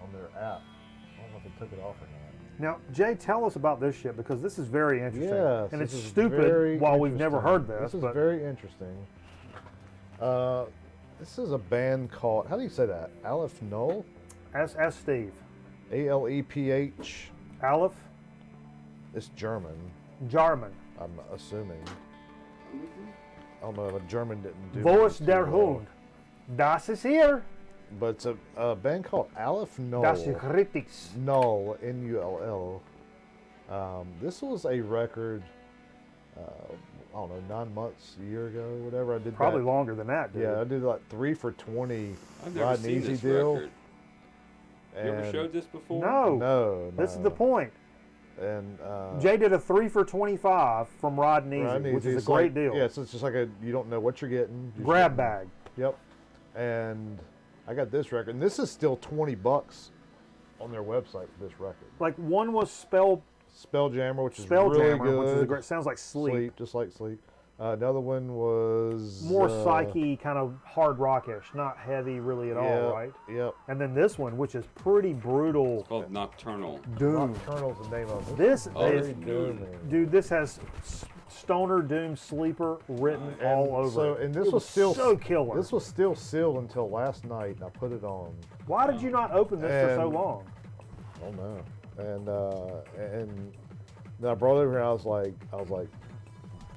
B: on their app. I don't know if they took it off or not.
A: now, Jay, tell us about this shit because this is very interesting,
B: Yes,
A: and
B: this
A: it's
B: is
A: stupid.
B: very
A: While we've never heard
B: interesting.
A: this,
B: This is
A: but
B: very interesting. This is a band called, how do you say that? Aleph Null?
A: ask Steve.
B: Aleph.
A: Aleph
B: It's German,
A: Jarman.
B: I'm assuming. I don't know, but German didn't do
A: Wo ist
B: too
A: der
B: well.
A: Hund? Das ist hier.
B: But it's a band called Aleph Null.
A: Das ist richtig.
B: Null, Null. This was a record, I don't know, 9 months, a year ago, whatever. I did
A: Probably
B: that.
A: longer than that, dude.
B: Yeah, I did like 3 for $20
C: I've never
B: Ride and
C: seen
B: Easy
C: this
B: deal.
C: record. You ever
B: And
C: showed this before?
A: No.
B: no,
A: This is the point.
B: And
A: Jay did a 3 for 25 from Rod and Easy,
B: Ride and
A: which
B: Easy,
A: is a
B: it's
A: great
B: like-
A: deal.
B: Yeah, so it's just like you don't know what you're getting. You're
A: Grab
B: just-
A: bag.
B: Yep. And I got this record, and this is still $20 on their website for this record.
A: Like one was
B: Spelljammer, which is really
A: Spelljammer,
B: good.
A: which is a great. Sounds like sleep.
B: Just like Sleep. Another one was
A: More psyche, kind of hard rockish, not heavy really at all, right?
B: Yep.
A: And then this one, which is pretty brutal.
C: It's called Nocturnal.
A: Doom.
B: Nocturnal's the name of it.
A: This
C: Oh,
A: is,
C: it's
B: Doom.
A: dude. This has Stoner Doom Sleeper written
B: And
A: all over
B: so,
A: it.
B: and this
A: It
B: was still
A: so killer.
B: This was still sealed until last night, and I put it on.
A: Why did you not open this for so
B: And-
A: long?
B: I don't know. And then I brought it over here. I was like,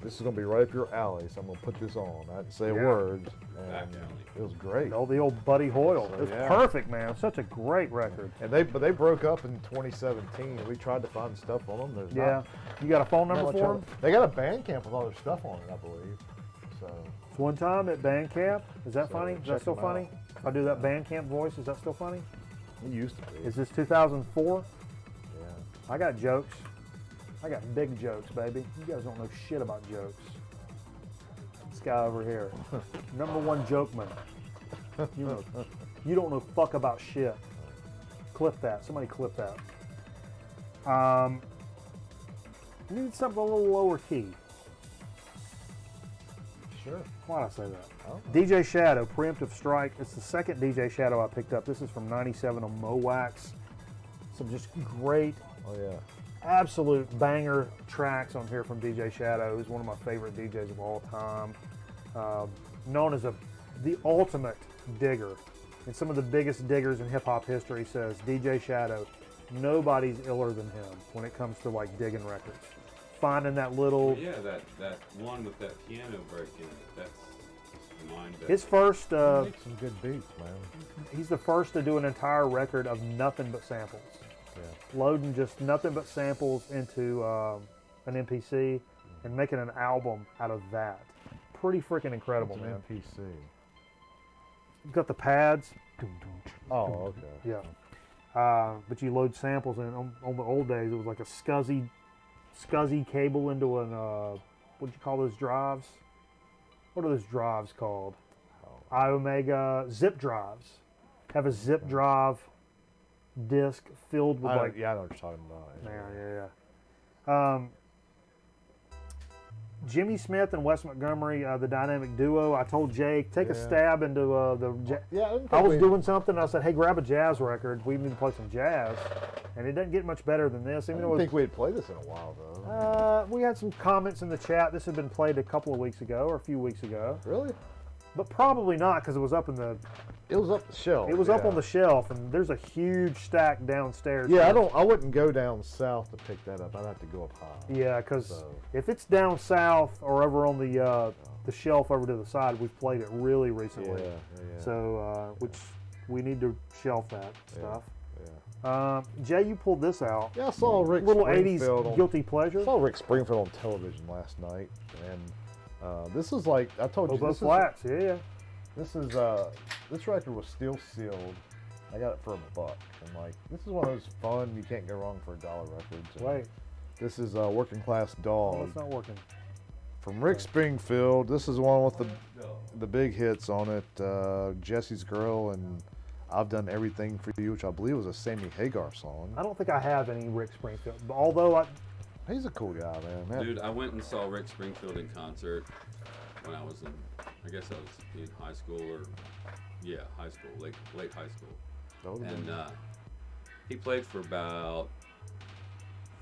B: this is gonna be right up your alley. So I'm gonna put this on. I didn't say a
A: Yeah.
B: word,
C: Back
B: and
C: alley.
B: it was great.
A: The old Buddy Hoyle.
B: So,
A: It's
B: yeah.
A: perfect, man. Such a great record.
B: And they broke up in 2017. We tried to find stuff on them. There's
A: Yeah.
B: not,
A: You got a phone
B: not
A: number
B: much
A: for
B: of
A: him?
B: it. They got a Bandcamp with all their stuff on it, I believe. So
A: It's one time at Bandcamp. Is that
B: So
A: funny? Is that
B: check
A: still
B: them
A: funny?
B: out.
A: If I do that Bandcamp voice, is that still funny?
B: it used to be.
A: Is this 2004?
B: Yeah.
A: I got jokes. I got big jokes, baby. You guys don't know shit about jokes. This guy over here, #1 joke man. You don't know fuck about shit. Clip that. Somebody clip that. Need something a little lower key.
B: Sure.
A: Why did I say that?
B: Oh.
A: DJ Shadow, Preemptive Strike. It's the second DJ Shadow I picked up. This is from '97 on Mowax. Some just great,
B: Oh yeah.
A: absolute banger tracks on here from DJ Shadow. He's one of my favorite DJs of all time. Known as a the ultimate digger, and some of the biggest diggers in hip hop history, says DJ Shadow, nobody's iller than him when it comes to like digging records. Finding that little.
C: Yeah, that one with that piano break in it. That's mind.
A: His first.
B: He makes some good beats, man.
A: He's the first to do an entire record of nothing but samples.
B: Yeah.
A: Loading just nothing but samples into an MPC and making an album out of that. Pretty freaking incredible,
B: It's
A: man.
B: an MPC.
A: You've got the pads.
B: Oh, okay.
A: Yeah. But you load samples in. On the old days, it was like a SCSI cable into an, what'd you call those drives? What are those drives called? iOmega zip drives. Have a zip drive disc filled with like.
B: Yeah, I know what you're talking about.
A: Yeah. Jimmy Smith and Wes Montgomery, the dynamic duo. I told Jake, take a
B: Yeah.
A: stab into the.
B: Yeah,
A: I was doing something. I said, "Hey, grab a jazz record. We need to play some jazz," and it doesn't get much better than this.
B: I
A: Even
B: didn't
A: though
B: think we'd play this in a while, though.
A: we had some comments in the chat. This had been played a couple of weeks ago or a few weeks ago,
B: Really?
A: but probably not because it was up in the.
B: It was up the shelf.
A: It was up on the shelf, and there's a huge stack downstairs.
B: Yeah, I wouldn't go down south to pick that up. I'd have to go up high.
A: Yeah, because
B: So-
A: if it's down south or over on the shelf over to the side, we've played it really recently.
B: Yeah.
A: So, which we need to shelf that stuff.
B: Yeah.
A: Jay, you pulled this out.
B: Yeah, I saw Rick
A: Little
B: Springfield
A: 80s
B: on,
A: guilty pleasure.
B: I saw Rick Springfield on television last night, and this is like I told you.
A: Bobo
B: This is,
A: Flats, yeah.
B: this is this record was still sealed. I got it for $1, and like this is one of those fun you can't go wrong for $1 records. And
A: Wait,
B: this is Working Class
A: oh,
B: Dog
A: it's not working.
B: from Rick Springfield. This is one with the big hits on it. Jesse's Girl and I've Done Everything for You, which I believe was a Sammy Hagar song.
A: I don't think I have any Rick Springfield, but although
B: He's a cool guy, man.
C: Dude, I went and saw Rick Springfield in concert when I was in, I guess I was in high school or, yeah, high school, late high school. And he played for about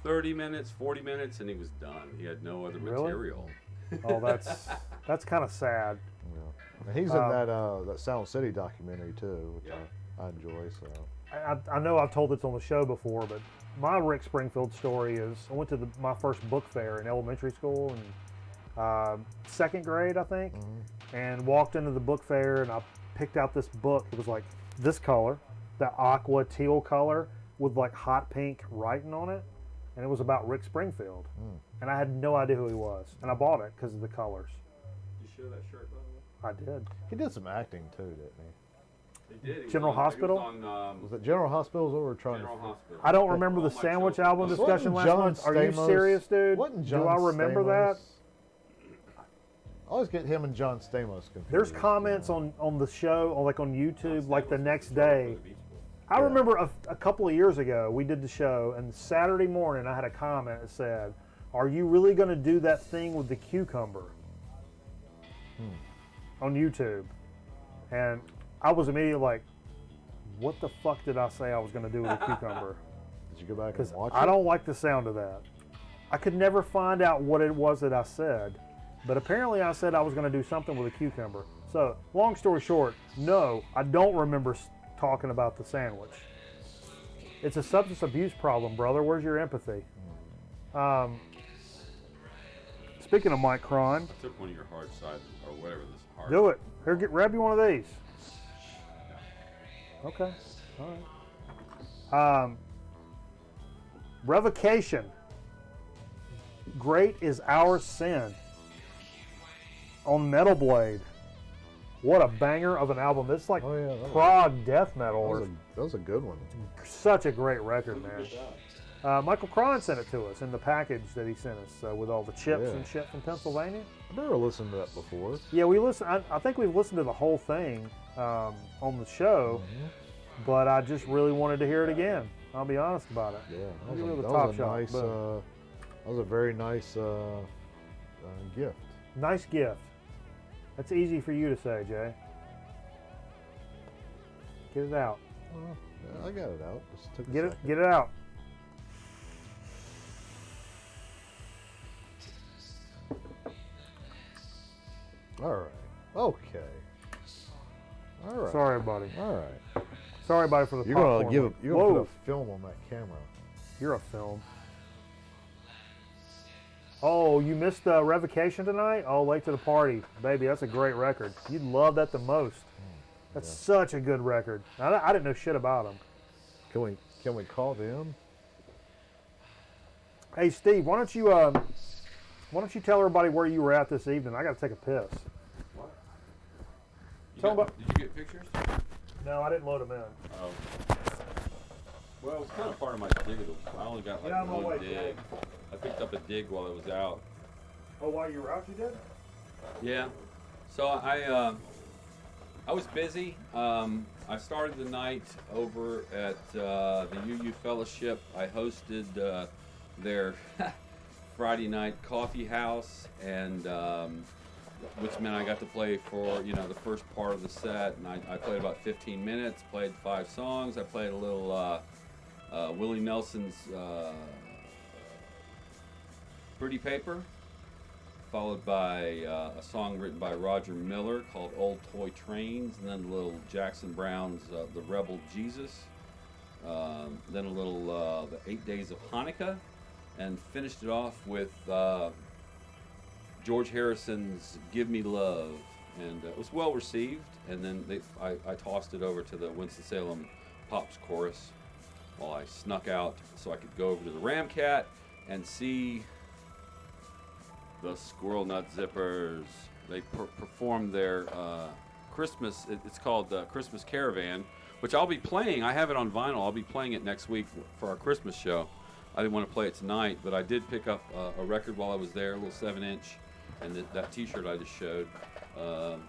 C: 30 minutes, 40 minutes, and he was done. He had no other
A: Really?
C: material.
A: oh, that's kind of sad.
B: Yeah. And he's in that Sound City documentary too, which
C: Yeah.
B: I enjoy. So
A: I know I've told this on the show before, but my Rick Springfield story is I went to my first book fair in elementary school and second grade, I think, and walked into the book fair and I picked out this book. It was like this color, that aqua teal color with like hot pink writing on it, and it was about Rick Springfield. And I had no idea who he was, and I bought it because of the colors.
C: Did you show that shirt, by the way?
A: I did.
B: he did some acting too, didn't he?
C: He did. He was
A: General
C: on- he was
A: Hospital?
C: on,
B: Was it General Hospital's what we're trying
C: General
B: to?
C: Hospital.
A: I don't remember the
C: All my
A: Sandwich
C: children-
A: album
C: Wasn't
A: discussion last
B: John
A: month. Are you
B: Stamos-
A: serious, dude?
B: Wasn't
A: Do
B: John
A: I remember that?
B: Stamos- I always get him and John Stamos confused.
A: There's comments on the show, like on YouTube, like the next
C: For
A: day.
C: the Beach Boys.
A: I remember a couple of years ago, we did the show, and Saturday morning I had a comment that said, "Are you really going to do that thing with the cucumber?" On YouTube. And I was immediately like, what the fuck did I say I was going to do with a cucumber?
B: Did you go back and
A: Because
B: watch
A: I
B: it?
A: don't like the sound of that. I could never find out what it was that I said, but apparently I said I was going to do something with a cucumber. So, long story short, no, I don't remember talking about the sandwich. It's a substance abuse problem, brother. Where's your empathy? Speaking of Mike Cron,
C: I took one of your hard sides, or whatever this hard.
A: do it. Here, grab you one of these. Okay. All right. Revocation. Great is our sin. On Metal Blade. What a banger of an album. This is like
B: Oh, yeah, that was-
A: prog death metal. Or
B: That was a good one.
A: such a great record, man. Michael Cron sent it to us in the package that he sent us with all the chips
B: Yeah.
A: and shit from Pennsylvania.
B: I've never listened to that before.
A: Yeah, we listened. I think we've listened to the whole thing on the show, but I just really wanted to hear it again. I'll be honest about it.
B: Yeah,
A: I'll
B: that
A: give
B: was
A: it
B: a,
A: a
B: that
A: top
B: was a
A: shot,
B: nice.
A: but-
B: That was a very nice gift.
A: Nice gift. That's easy for you to say, Jay. Get it out.
B: Yeah, I got it out. Just took a
A: Get it.
B: second.
A: Get it out.
B: All right. Okay. All right.
A: Sorry, buddy.
B: All right.
A: Sorry, buddy, for the
B: You're gonna
A: popcorn.
B: you're gonna put a film on that camera.
A: You're a film. Oh, you missed the revocation tonight? Oh, late to the party. Baby, that's a great record. You'd love that the most. That's such a good record. I didn't know shit about them.
B: Can we call them?
A: Hey, Steve, why don't you tell everybody where you were at this evening? I got to take a piss.
C: What?
A: Tell
C: Did
A: them
C: you get pictures?
A: No, I didn't load them in.
C: Oh. Well, it was kind of part of my dig. I only got like
A: Yeah, I'm on my
C: one
A: way,
C: dig.
A: Dave.
C: I picked up a dig while I was out.
A: Oh, while you were out, you did?
C: Yeah. So I was busy. I started the night over at the UU Fellowship. I hosted their Friday night coffee house, and which meant I got to play for the first part of the set, and I played about 15 minutes. Played 5 songs. I played a little Willie Nelson's Pretty Paper, followed by a song written by Roger Miller called Old Toy Trains, and then a little Jackson Brown's The Rebel Jesus, then a little The 8 Days of Hanukkah, and finished it off with George Harrison's Give Me Love, and it was well received, and then I tossed it over to the Winston-Salem Pops Chorus while I snuck out so I could go over to the Ramcat and see the Squirrel Nut Zippers. They performed their Christmas, it's called Christmas Caravan, which I'll be playing. I have it on vinyl. I'll be playing it next week for our Christmas show. I didn't want to play it tonight, but I did pick up a record while I was there, a little 7-inch, and that t-shirt I just showed. So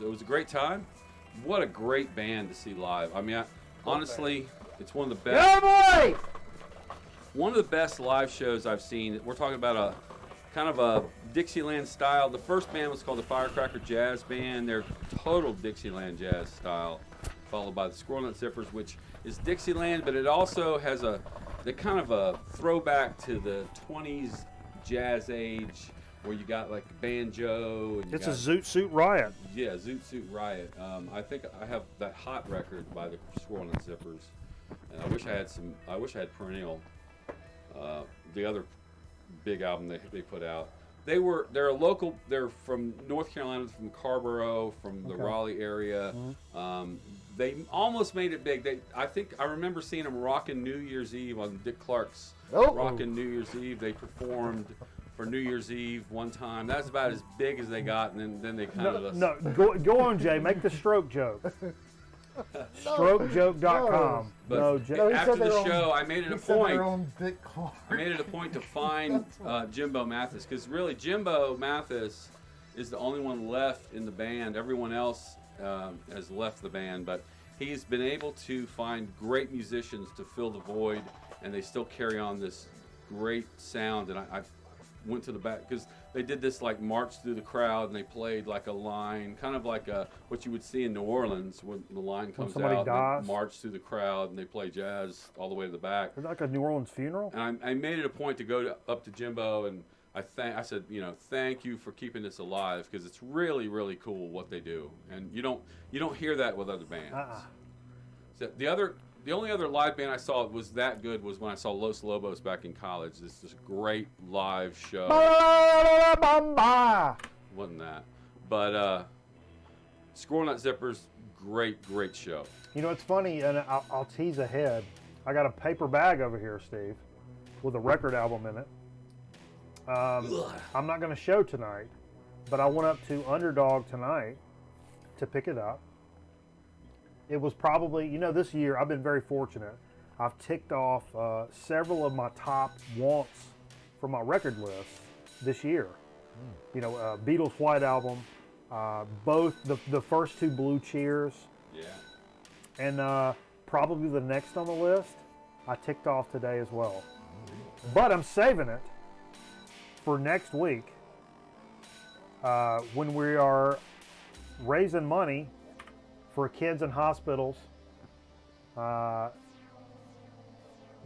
C: it was a great time. What a great band to see live. I mean, honestly, it's one of the best.
A: Yeah, boy!
C: One of the best live shows I've seen. We're talking about a kind of a Dixieland style. The first band was called the Firecracker Jazz Band. They're total Dixieland jazz style, followed by the Squirrel Nut Zippers, which is Dixieland, but it also has the kind of a throwback to the 20s jazz age, where you got like banjo. And
A: It's a Zoot Suit Riot.
C: Yeah, Zoot Suit Riot. I think I have that Hot record by the Squirrel Nut Zippers, and I wish I had Perennial, the other big album they put out. They're a local. They're from North Carolina, from Carborough, from the Raleigh area.
A: Mm-hmm.
C: They almost made it big. I think I remember seeing them rocking New Year's Eve on Dick Clark's Rockin' New Year's Eve. They performed for New Year's Eve one time. That's about as big as they got, and then they kind of
A: Go on, Jay. Make the stroke joke. Strokejoke.com.
C: But after the show, I made it a point.
B: I
C: made it a point to find Jimbo Mathis, because really Jimbo Mathis is the only one left in the band. Everyone else has left the band, but he's been able to find great musicians to fill the void, and they still carry on this great sound. And I went to the back because they did this like march through the crowd, and they played like a line, kind of like what you would see in New Orleans when the line comes out.
A: Dies.
C: They march through the crowd, and they play jazz all the way to the back.
A: It's like a New Orleans funeral.
C: And I made it a point to go up to Jimbo, and I said, thank you for keeping this alive, because it's really, really cool what they do, and you don't hear that with other bands. So the only other live band I saw was that good was when I saw Los Lobos back in college. It's this great live show. Wasn't that? But Squirrel Nut Zippers, great show.
A: It's funny, and I'll tease ahead. I got a paper bag over here, Steve, with a record album in it. I'm not going to show tonight, but I went up to Underdog tonight to pick it up. It was probably, this year I've been very fortunate. I've ticked off several of my top wants for my record list this year. Beatles White Album, both the first 2 Blue Cheers.
C: Yeah.
A: And probably the next on the list, I ticked off today as well. But I'm saving it for next week when we are raising money for kids in hospitals that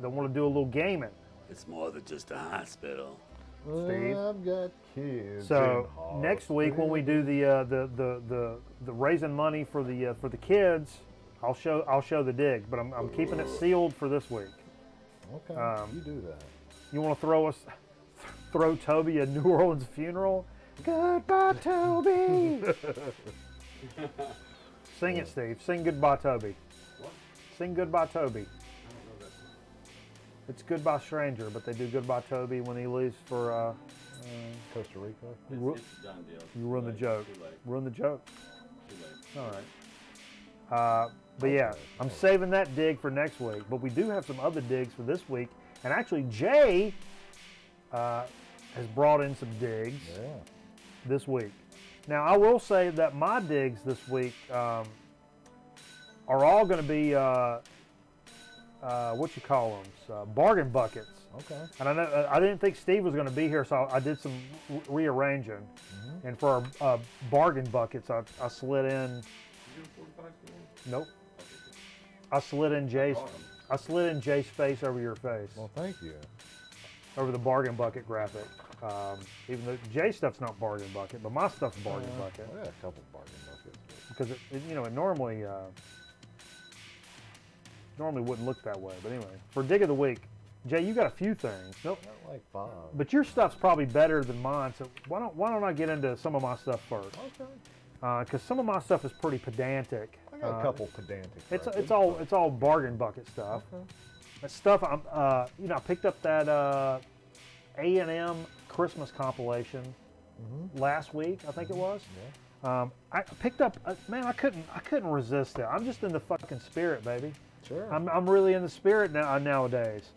A: want to do a little gaming.
C: It's more than just a hospital.
A: Steve.
B: I've got kids.
A: So
B: in
A: next week when we do the raising money for the kids, I'll show the dig, but I'm keeping it sealed for this week.
B: Okay, you do that.
A: You want to throw Toby a New Orleans funeral? Goodbye, Toby. Sing it, Steve. Sing Goodbye, Toby.
C: What?
A: Sing Goodbye, Toby.
C: I don't know that song.
A: It's Goodbye Stranger, but they do Goodbye Toby when he leaves for.
B: Costa Rica.
A: Ru-
C: It's a done deal.
A: You ruin the
C: Too
A: joke.
C: late.
A: Ruin the joke.
C: Too late.
A: All right. But yeah,
B: Okay.
A: I'm saving that dig for next week. But we do have some other digs for this week, and actually Jay has brought in some digs
B: Yeah.
A: this week. Now I will say that my digs this week are all going to be what you call them, bargain buckets.
B: Okay.
A: And I know I didn't think Steve was going to be here, so I did some rearranging.
B: Mm-hmm.
A: And for our bargain buckets, I slid in.
C: You doing 45 still?
A: Nope. I slid in Jay's.
C: Brought 'em.
A: I slid in Jay's face over your face,
B: Well, thank you.
A: over the bargain bucket graphic. Even though Jay's stuff's not bargain bucket, but my stuff's bargain bucket
B: I got a couple bargain buckets.
A: because it normally wouldn't look that way. But anyway, for dig of the week, Jay, you got a few things. Nope.
B: Got like 5.
A: But your stuff's probably better than mine, so why don't I get into some of my stuff first?
B: Okay.
A: Because some of my stuff is pretty pedantic.
B: I got a couple pedantic.
A: It's
B: records.
A: it's all bargain bucket stuff.
B: Okay.
A: That stuff I picked up that A&M Christmas compilation last week, I think it was.
B: Yeah.
A: I picked up man, I couldn't resist it. I'm just in the fucking spirit, baby.
B: Sure.
A: I'm really in the spirit nowadays.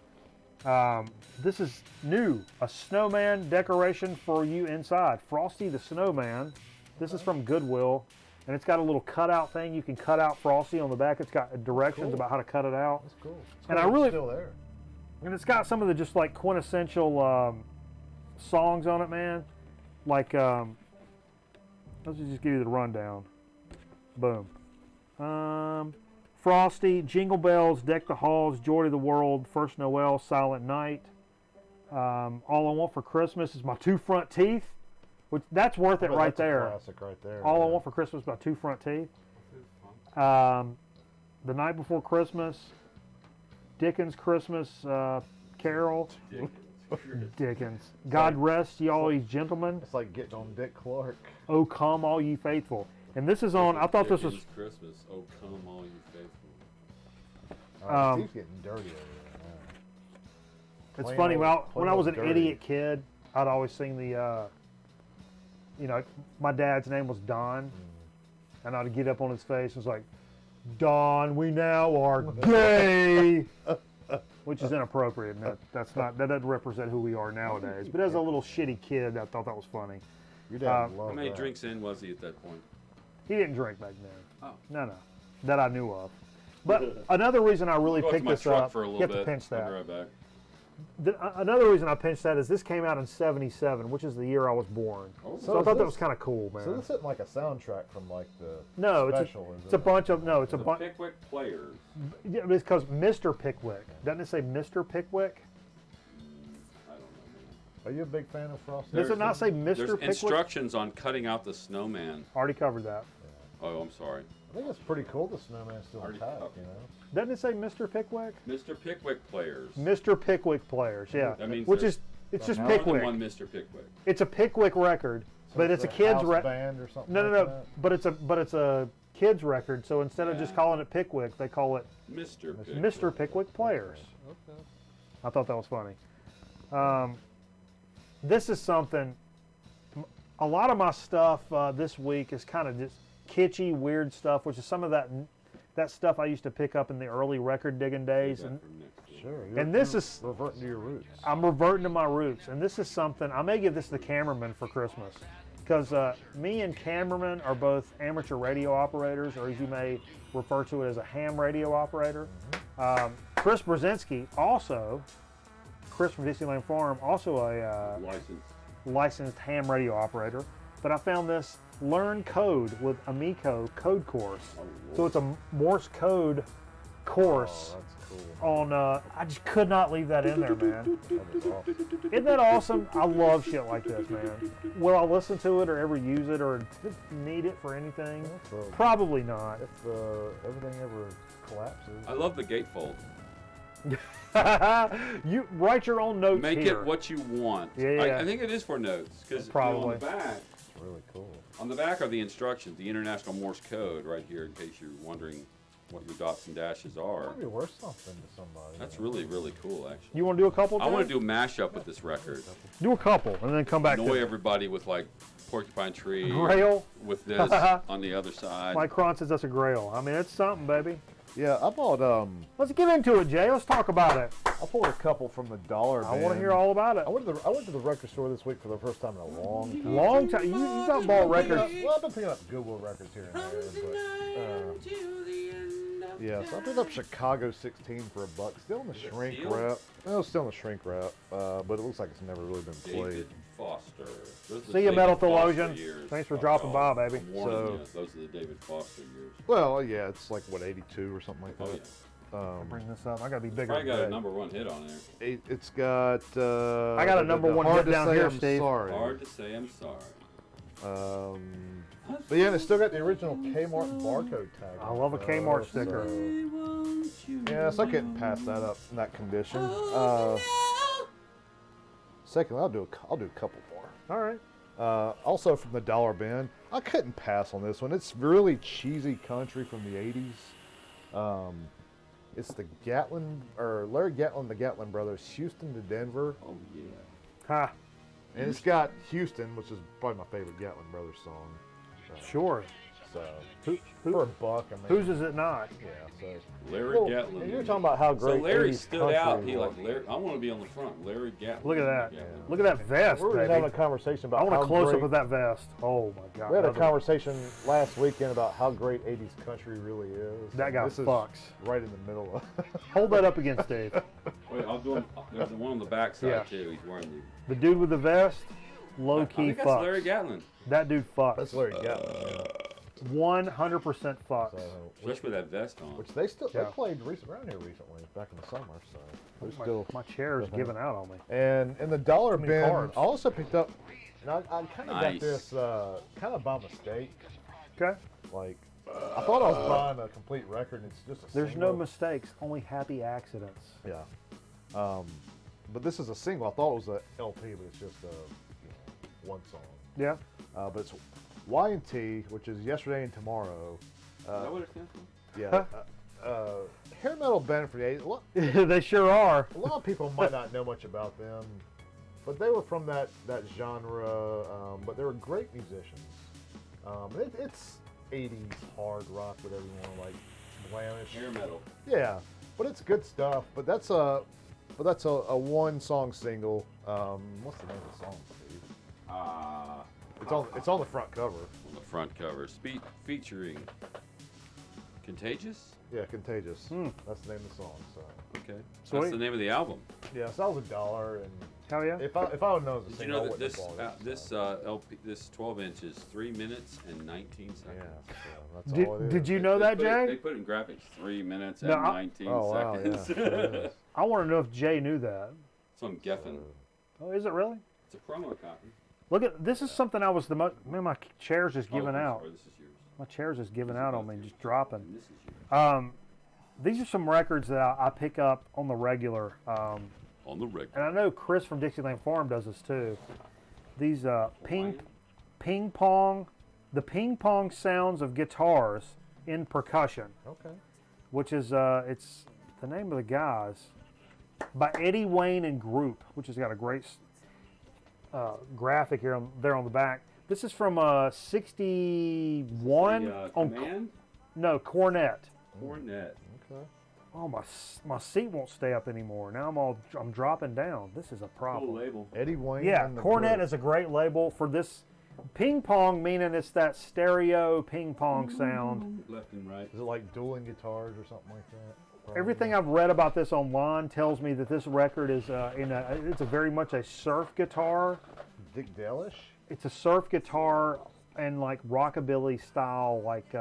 A: This is new, a snowman decoration for you inside. Frosty the Snowman. This is from Goodwill, and it's got a little cutout thing. You can cut out Frosty on the back. It's got directions
B: Cool.
A: about how to cut it out.
B: That's cool. It's
A: And
B: cool
A: I really-
B: it's still there.
A: And it's got some of the just like quintessential songs on it, man. Like, let's just give you the rundown. Boom. Frosty, Jingle Bells, Deck the Halls, Joy to the World, First Noel, Silent Night. All I Want for Christmas is My Two Front Teeth, which that's worth it
B: Well,
A: right
B: that's a
A: there.
B: classic right there.
A: All I
B: yeah.
A: Want for Christmas is My Two Front Teeth.
C: This is fun.
A: The Night Before Christmas, Dickens Christmas Carol. Dickens. God rest ye all ye gentlemen.
B: It's like getting on Dick Clark.
A: Oh, come all ye faithful. And this is on. I thought this was.
C: Dickens Christmas. Oh, come all you faithful.
B: He's getting dirty over there.
A: It's
B: Plain
A: funny.
B: old-
A: When
B: plain
A: I was an
B: old dirty.
A: idiot kid, I'd always sing the. My dad's name was Don, and I'd get up on his face and was like, "Don, we now are gay," which is inappropriate. And that doesn't represent who we are nowadays. But as a little shitty kid, I thought that was funny.
B: Your dad would
C: How
B: love
C: many
B: that.
C: drinks in was he at that point?
A: He didn't drink back then.
C: Oh.
A: No, that I knew of. But another reason I really
C: Go out to
A: picked
C: my
A: this
C: truck
A: up,
C: for a
A: you
C: little
A: have to
C: bit.
A: pinch
C: I'll
A: that.
C: be right back.
A: Another reason I pinched that is this came out in '77, which is the year I was born.
C: Oh.
A: So I
B: is
A: thought that
B: this-
A: was kind of cool, man.
B: So this isn't like a soundtrack from like the
A: No,
B: special,
A: it's a bunch of no, it's a
C: The
A: bunch.
C: Pickwick Players.
A: Yeah, it's because Mr. Pickwick. Doesn't it say Mr. Pickwick?
C: I don't know.
B: Are you a big fan of Frosty?
A: Does it not say Mr.
C: There's
A: Pickwick?
C: instructions on cutting out the snowman.
A: Already covered that.
C: Oh, I'm sorry.
B: I think it's pretty cool the snowman's still
C: Already
B: intact,
C: covered.
B: you know?
A: Doesn't it say Mr. Pickwick?
C: Mr. Pickwick Players.
A: Mr. Pickwick Players, yeah.
C: That means
A: Which
C: there's
A: is it's just
B: more
C: More
A: Pickwick.
C: than one Mr. Pickwick.
A: It's a Pickwick record,
B: So
A: but it's a
B: a
A: kid's
B: house
A: record.
B: band or something
A: No,
B: like
A: no.
B: that?
A: But it's a kids record. So instead of just
C: Yeah.
A: calling it Pickwick, they call it
C: Mr. Pickwick.
A: Mr. Pickwick Players.
B: Okay.
A: I thought that was funny. This is something. A lot of my stuff this week is kind of just kitschy, weird stuff, which is some of that stuff I used to pick up in the early record digging days.
C: That
A: And
C: from next year.
B: Sure.
A: And this
B: you're
A: is-
B: reverting to your roots.
A: I'm reverting to my roots. And this is something I may give this to the cameraman for Christmas, because me and cameraman are both amateur radio operators, or as you may refer to it as a ham radio operator. Chris Brzezinski, also Chris from Dixieland Farm, also a
C: Licensed.
A: licensed ham radio operator. But I found this Learn Code with Amico code course.
C: Oh,
A: So it's a Morse code chorus
B: Oh, that's cool.
A: on. I just could not leave that in there, man.
B: That was awesome.
A: Isn't that awesome? I love shit like this, man. Will I listen to it or ever use it or need it for anything? Probably not.
B: If everything ever collapses.
C: I love the gatefold.
A: You write your own notes
C: Make
A: here.
C: it what you want.
A: Yeah.
C: I think it is for notes because
A: Probably.
C: on the back.
B: It's really cool.
C: On the back are the instructions, the International Morse Code, right here, in case you're wondering what your dots and dashes are.
B: Maybe worth something to somebody.
C: That's really, really cool, actually.
A: You want to do a couple?
C: I want
A: Dave?
C: to do a mashup with this record.
A: Do a couple and then come back
C: Annoy
A: to
C: everybody with like Porcupine Tree.
A: Grail.
C: With this on the other side.
A: Mike Cron says that's a grail. I mean, it's something, baby.
B: Yeah, I bought
A: Let's get into it, Jay. Let's talk about it.
B: I pulled a couple from the dollar bin.
A: I want to hear all about it.
B: I went to the record store this week for the first time in a long time.
A: Long time. You got bought records.
B: Well, I've been picking up Goodwill records here and there, but yeah. So I picked up Chicago 16 for $1. Still in the shrink
C: sealed?
B: wrap. Well, it's still in the shrink wrap, but it looks like it's never really been played.
C: David Foster. Those are the
A: See you,
C: David
A: Metal
C: Foster
A: Theologian.
C: years.
A: Thanks for dropping by,
C: I'm
A: baby.
C: warning
B: So-
C: you, those are the David Foster years.
B: Well, yeah, it's like what 82 or something like
C: Oh,
B: that.
C: yeah.
A: Bring this up. I gotta be bigger.
C: Probably got a
A: than
C: #1 hit on there.
B: It's got.
A: I got a number one
B: Hard
A: hit
B: to
A: down
B: Say
A: here,
B: I'm
A: Steve.
B: Sorry.
C: Hard to say I'm sorry.
B: But yeah, and it's still got the original Kmart barcode tag.
A: I love a Kmart sticker.
B: Yeah, so I couldn't pass that up in that condition. Second, I'll do a couple more.
A: All right.
B: Also from the dollar bin, I couldn't pass on this one. It's really cheesy country from the '80s. It's the Larry Gatlin, the Gatlin Brothers, Houston to Denver,
C: Oh, yeah.
A: Ha.
B: and it's got Houston, which is probably my favorite Gatlin Brothers song.
A: Sure.
B: So
A: Who,
B: for
A: who,
B: $1, I mean,
A: whose is it not?
B: yeah. So
C: Larry
B: Well,
C: Gatlin.
B: and you're talking about how
C: So
B: great
C: Larry
B: 80s
C: stood out.
B: country
C: He
B: was.
C: like Larry. I want to be on the front. Larry Gatlin.
A: Look at that.
C: Gatlin.
A: Look at that vest,
B: we were just
A: baby.
B: having a conversation about
A: I want
B: how
A: a close
B: great,
A: up of that vest. Oh my God.
B: We had a
A: Another-
B: conversation last weekend about how great 80s country really is.
A: That guy
B: this
A: fucks.
B: is right in the middle of
A: Hold that up against Dave.
C: Wait, I'll do him. There's the one on the back side
A: Yeah.
C: too. He's wearing
A: The dude with the vest, low
C: I
A: key
C: think that's
A: fucks.
C: Larry Gatlin.
A: That dude fucks.
B: That's Larry Gatlin.
A: 100% fucks.
B: So,
C: Especially with that vest on.
B: which they
A: Yeah.
B: played around here recently, back in the summer. So they're
A: My,
B: still.
A: my chair is giving out on me.
B: And in the dollar
A: many
B: bin,
A: carbs.
B: I also picked up. And I kind of
C: Nice.
B: got this kind of by mistake.
A: Okay.
B: Like I thought I was buying a complete record, and it's just a
A: There's
B: single.
A: no mistakes, only happy accidents.
B: Yeah. But this is a single. I thought it was a LP, but it's just one song.
A: Yeah.
B: But it's Y&T, which is Yesterday and Tomorrow.
C: Is that what it stands for?
B: Yeah. Hair metal band for the 80s.
A: They sure are.
B: A lot of people might not know much about them, but they were from that genre. But they were great musicians. It's 80s hard rock, whatever you want to like, glamish.
C: Hair metal.
B: Yeah, but it's good stuff. But that's a one song single. What's the name of the song, Steve? It's on the front cover.
C: On the front cover. Featuring Contagious?
B: Yeah, Contagious. That's the name of the song. So
C: Okay.
A: Sweet.
C: That's the name of the album.
B: yeah, so that was $1, and
A: Hell yeah.
B: if I would know it was a
C: Did you
B: single,
C: know
B: I
C: that
B: wouldn't
C: this
B: have bought it,
C: this
B: so.
C: LP, this 12 inch is 3 minutes and 19 seconds?
B: Yeah, so that's all it is.
A: Did you know
C: They
A: that,
C: put it- They
A: Jay?
C: put it in graphics 3 minutes
A: No,
C: and
A: I-
C: 19
B: Oh wow, yeah.
C: seconds.
B: It is.
A: I want to know if Jay knew that.
C: It's on Geffen.
A: Oh, is it really?
C: It's a promo copy.
A: Look at this. Is something I was the most. Man, my chair's just giving
C: Oh, I'm
A: out.
C: sorry, this is yours.
A: My chair's just giving out on me, just dropping.
C: And this is yours.
A: These are some records that I pick up on the regular.
C: On the record.
A: And I know Chris from Dixieland Farm does this too. These ping
C: Hawaiian?
A: pong, the ping pong sounds of guitars in percussion,
B: Okay.
A: which is it's the name of the guys by Eddie Wayne and Group, which has got a great graphic here there on the back. This is from '61
C: The,
A: on
C: Command?
A: no Cornet.
C: Cornet.
B: Okay.
A: Oh, my seat won't stay up anymore. Now I'm dropping down. This is a problem.
C: Cool label.
B: Eddie Wayne.
A: Yeah,
B: and the
A: Cornet
B: Group.
A: is a great label for this. Ping pong, meaning it's that stereo ping pong sound.
C: Left and right.
B: Is it like dueling guitars or something like that? Probably.
A: Everything I've read about this online tells me that this record is it's a very much a surf guitar.
B: Dick Dale-ish?
A: It's a surf guitar and like rockabilly style, like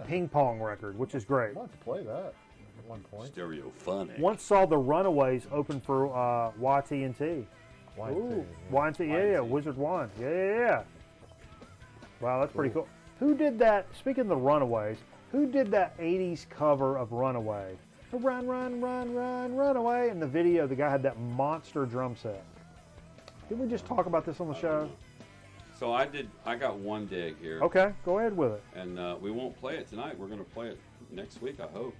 A: ping pong record, which is great.
B: I wanted to play that at one point.
C: Stereophonic.
A: Once saw the Runaways open for YT&T. Ooh, YT, yeah, Wizard One. Yeah. Wow, that's pretty cool. Who did that? Speaking of the Runaways, who did that 80s cover of Runaway? Run, run, run, run, run away. In the video, the guy had that monster drum set. Didn't we just talk about this on the show?
C: So I got one dig here.
A: Okay, go ahead with it.
C: And we won't play it tonight. We're going to play it next week, I hope.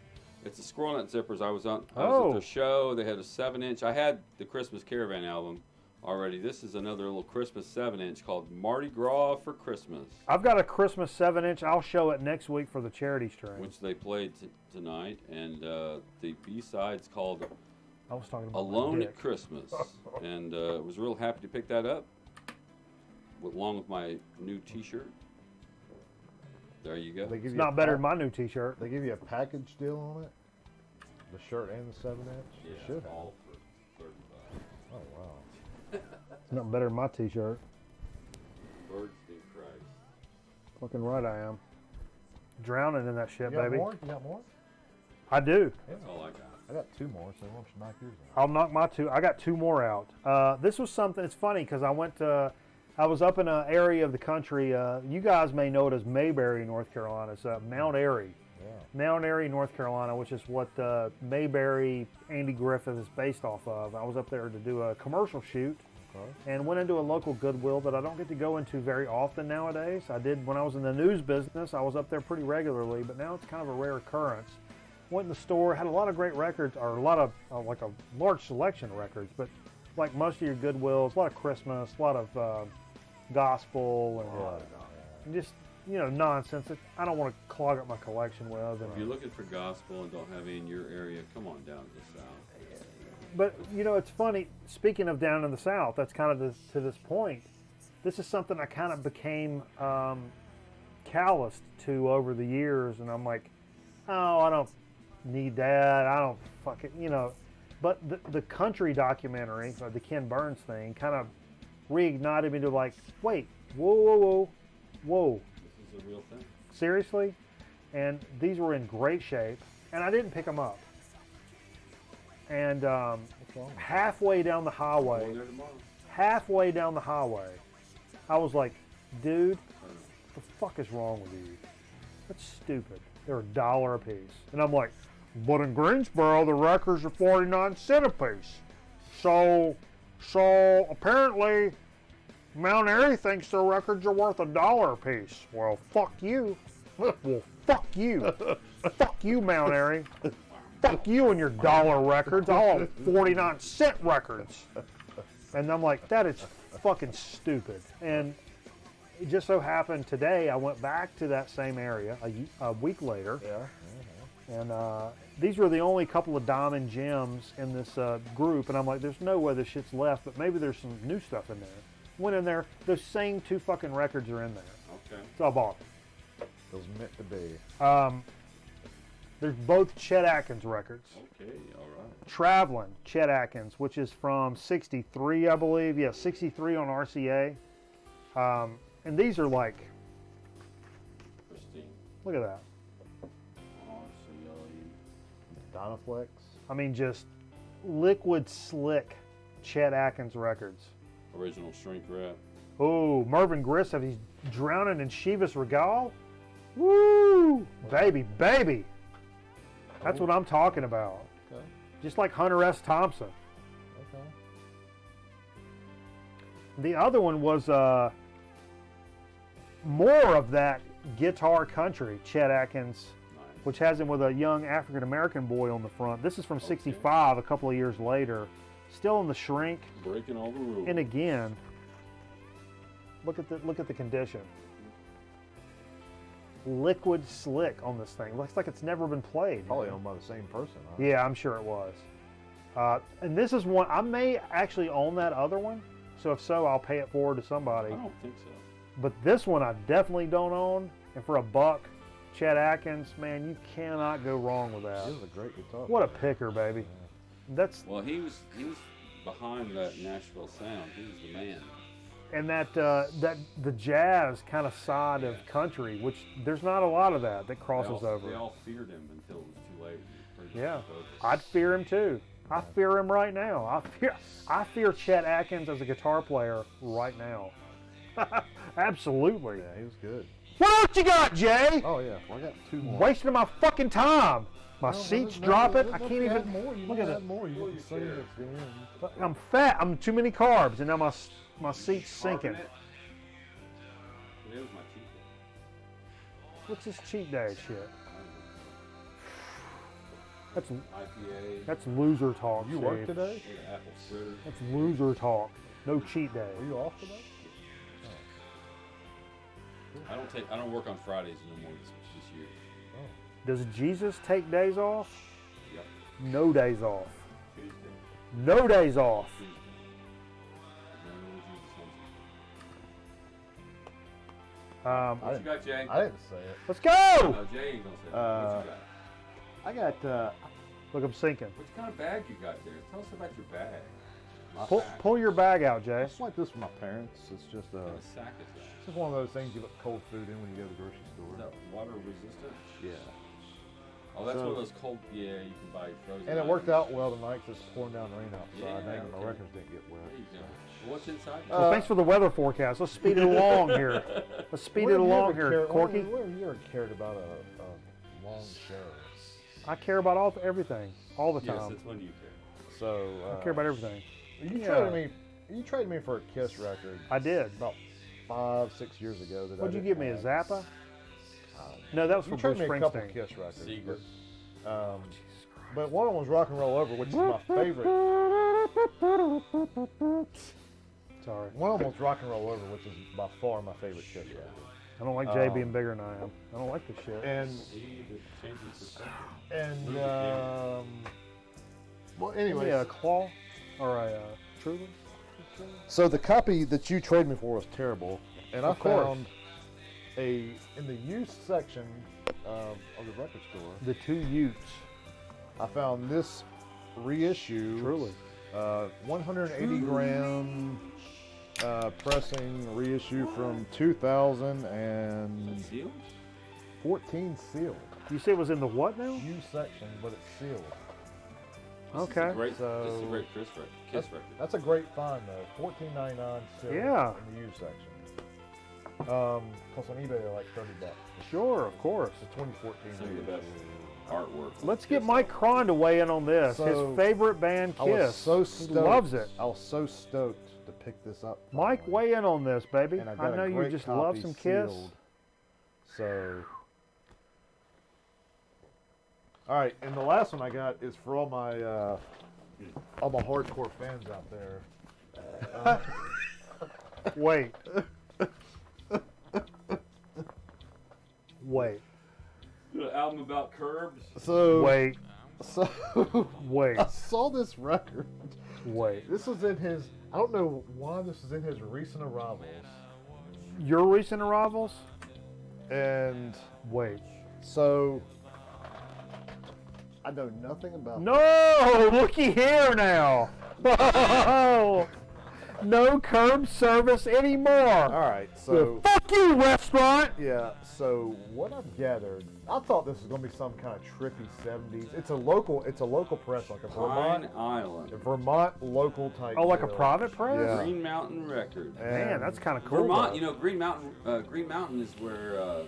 C: It's the Squirrel Nut Zippers. I was at their show. They had a 7-inch. I had the Christmas Caravan album already. This is another little Christmas 7-inch called Mardi Gras for Christmas.
A: I've got a Christmas 7-inch. I'll show it next week for the charity stream.
C: Which they played tonight. And the B-side's called
A: I was talking about
C: Alone at Christmas. And was real happy to pick that up along with my new T-shirt. There you go.
A: It's not better than my new T-shirt.
B: They give you a package deal on it? The shirt and the 7-inch?
C: Yeah,
B: They should
C: all
B: have.
C: for $35.
B: Oh, wow.
A: It's not better than my T-shirt.
C: Birds do Christ.
A: Fucking right I am. Drowning in that shit,
B: You got
A: baby.
B: more? You got more?
A: I do.
C: That's all I got.
B: I got 2 more, so why don't you knock yours out?
A: I'll knock my 2. I got 2 more out. This was something. It's funny because I was up in an area of the country. You guys may know it as Mayberry, North Carolina. It's Mount Airy.
B: Yeah.
A: Mount Airy, North Carolina, which is what Mayberry Andy Griffith is based off of. I was up there to do a commercial shoot and went into a local Goodwill that I don't get to go into very often nowadays. I did when I was in the news business. I was up there pretty regularly, but now it's kind of a rare occurrence. Went in the store, had a lot of great records, or a lot of, like a large selection of records, but like most of your Goodwills, a lot of Christmas, a lot of gospel, and just, nonsense that I don't want to clog up my collection with. And,
C: If you're looking for gospel and don't have any in your area, come on down to the south.
A: but, it's funny, speaking of down in the South, that's kind of to this point, this is something I kind of became calloused to over the years, and I'm like, oh, I don't need that. I don't fucking, But the country documentary, or the Ken Burns thing, kind of reignited me to like, wait, whoa.
C: This is a real thing.
A: Seriously? And these were in great shape, and I didn't pick them up. And halfway down the highway, I was like, dude, what the fuck is wrong with you? That's stupid. They're $1 a piece. And I'm like, but in Greensboro, the records are 49 cents a piece. So apparently, Mount Airy thinks their records are worth $1 a piece. Well, fuck you. Well, fuck you. Fuck you, Mount Airy. Fuck you and your dollar records. I want 49-cent records. And I'm like, that is fucking stupid. And it just so happened today I went back to that same area a week later.
B: Yeah.
A: And these were the only couple of diamond gems in this group. And I'm like, there's no way this shit's left, but maybe there's some new stuff in there. Went in there, those same 2 fucking records are in there.
C: Okay.
A: So I bought them.
B: It was meant to be.
A: There's both Chet Atkins records.
C: Okay, all right.
A: Traveling, Chet Atkins, which is from 63, I believe. Yeah, 63 on RCA. And these are like,
C: Pristine.
A: look at that.
B: Dynaflex.
A: I mean, just liquid slick Chet Atkins records.
C: Original shrink wrap.
A: Oh, Mervyn Grissom, he's drowning in Chivas Regal. Woo! Baby. That's what I'm talking about.
B: Okay.
A: Just like Hunter S. Thompson.
B: Okay.
A: The other one was more of that guitar country, Chet Atkins,
C: Nice.
A: which has him with a young African-American boy on the front. This is from 65, a couple of years later. Still in the shrink.
C: Breaking all the rules.
A: And again, look at the condition. Liquid slick on this thing. Looks like it's never been played.
B: Probably owned by the same person, huh?
A: Yeah, I'm sure it was. And this is one, I may actually own that other one. So if so, I'll pay it forward to somebody.
C: I don't think so.
A: But this one I definitely don't own. And for $1, Chet Atkins, man, you cannot go wrong with that.
B: This is a great guitar.
A: What a picker, baby. That's
C: Well, he was behind that Nashville sound. He was the man.
A: and that the jazz kind of side of country, which there's not a lot of that crosses over.
C: They all feared him until it was too late.
A: Yeah, I'd fear him too. I fear him right now. I fear Chet Atkins as a guitar player right now. Absolutely.
B: Yeah, he was good.
A: What else you got, Jay?
B: Oh yeah, well, I got 2 more.
A: Wasting my fucking time. My seat's dropping. I can't even.
B: Look at that. More. You can say it.
A: I'm fat. I'm too many carbs, and now my seat's sinking.
C: It was my cheat day.
A: What's this cheat day shit?
C: IPA.
A: That's loser talk.
B: You work
A: Steve.
B: today?
C: Apple cider.
A: That's loser talk. No cheat day.
B: Are you off today?
C: I don't work on Fridays no more this year.
B: Oh.
A: Does Jesus take days off?
C: Yep.
A: No days off.
C: Tuesday.
A: No days off.
C: Tuesday. What you got, Jay?
B: I didn't say it.
A: Let's go.
C: No, Jay ain't gonna say it. What you got?
B: I got.
A: Look, I'm sinking.
C: What kind of bag you got there? Tell us about your bag.
A: Pull your bag out, Jay.
B: It's like this for my parents. It's just
C: What kind of sack is that?
B: it's just one of those things you put cold food in when you go to the grocery
C: Is
B: store.
C: that water resistant?
B: Yeah.
C: Oh, that's
B: So-
C: one of those cold. Yeah, you can buy frozen.
B: And it worked
C: items.
B: out well tonight because it's pouring down rain outside.
C: Yeah,
B: Dang, my
C: okay.
B: records didn't get wet.
C: There you go. Well, what's inside?
A: Well, thanks for the weather forecast. Let's speed it along here. Let's speed it along here, Corky.
B: When have you ever cared about a long show?
A: I care about everything, all the
C: Yes,
A: time.
C: that's when you care.
B: So
A: I care about everything.
B: You
A: Yeah.
B: traded me. You traded me for a Kiss record.
A: I did.
B: About 5-6 years ago. That
A: What'd you
B: I
A: give me,
B: didn't
A: a
B: have.
A: Zappa? No, that was
B: You
A: for
B: traded
A: Bruce
B: me a couple
A: Springsteen.
B: Kiss records.
C: Secret.
B: But one of them was Rock and Roll Over, which is my favorite.
A: Sorry.
B: One of them was Rock and Roll Over, which is by far my favorite Kiss record.
A: I don't like Jay being bigger than I am. I don't like this shit.
B: And
C: You need to change your perspective.
B: well, anyway.
A: Yeah, a claw or a truly.
B: So the copy that you traded me for was terrible, and I
A: Of course.
B: found in the used section of the record store,
A: The 2 Utes.
B: I found this reissue.
A: Truly.
B: 180 gram pressing reissue from 2014
C: Seals?
B: sealed.
A: You say it was in the what now?
B: Used section, but it's sealed.
A: Okay.
C: This is a
B: So-
C: great Kiss record.
B: That's a great find though. $14.99 sealed
A: Yeah.
B: in the used section. Plus on eBay they're like $30.
A: Sure, of course.
B: It's a 2014
C: Some of the
B: reissue.
C: best artwork.
A: Let's get Mike Cron to weigh in on this.
B: So,
A: His favorite band,
B: I was
A: Kiss.
B: so
A: He
B: stoked.
A: loves it.
B: I was so stoked to pick this up.
A: Mike,
B: finally.
A: weigh in on this, baby.
B: And I got
A: know
B: a
A: you
B: great
A: just love
B: copy
A: some Kiss.
B: sealed. So, all right, and the last one I got is for all my hardcore fans out there.
A: Wait. Wait.
C: The album about curbs.
B: So,
A: Wait.
B: So,
A: Wait.
B: I saw this record.
A: Wait.
B: This was in his. I don't know why this is in his recent arrivals.
A: Your recent arrivals?
B: And
A: Wait.
B: so, I know nothing about.
A: No! Looky here now. Oh, no curb service anymore.
B: All right, so
A: Fuck you, restaurant.
B: yeah, so what I've gathered, I thought this was gonna be some kind of trippy '70s. It's a local press, like a
C: Pine Island.
B: Vermont local type.
A: Oh, like a
B: deal.
A: private press?
B: Yeah.
C: Green Mountain Record.
A: Man,
B: And
A: that's kind of cool.
C: Vermont,
A: though.
C: you know, Green Mountain is where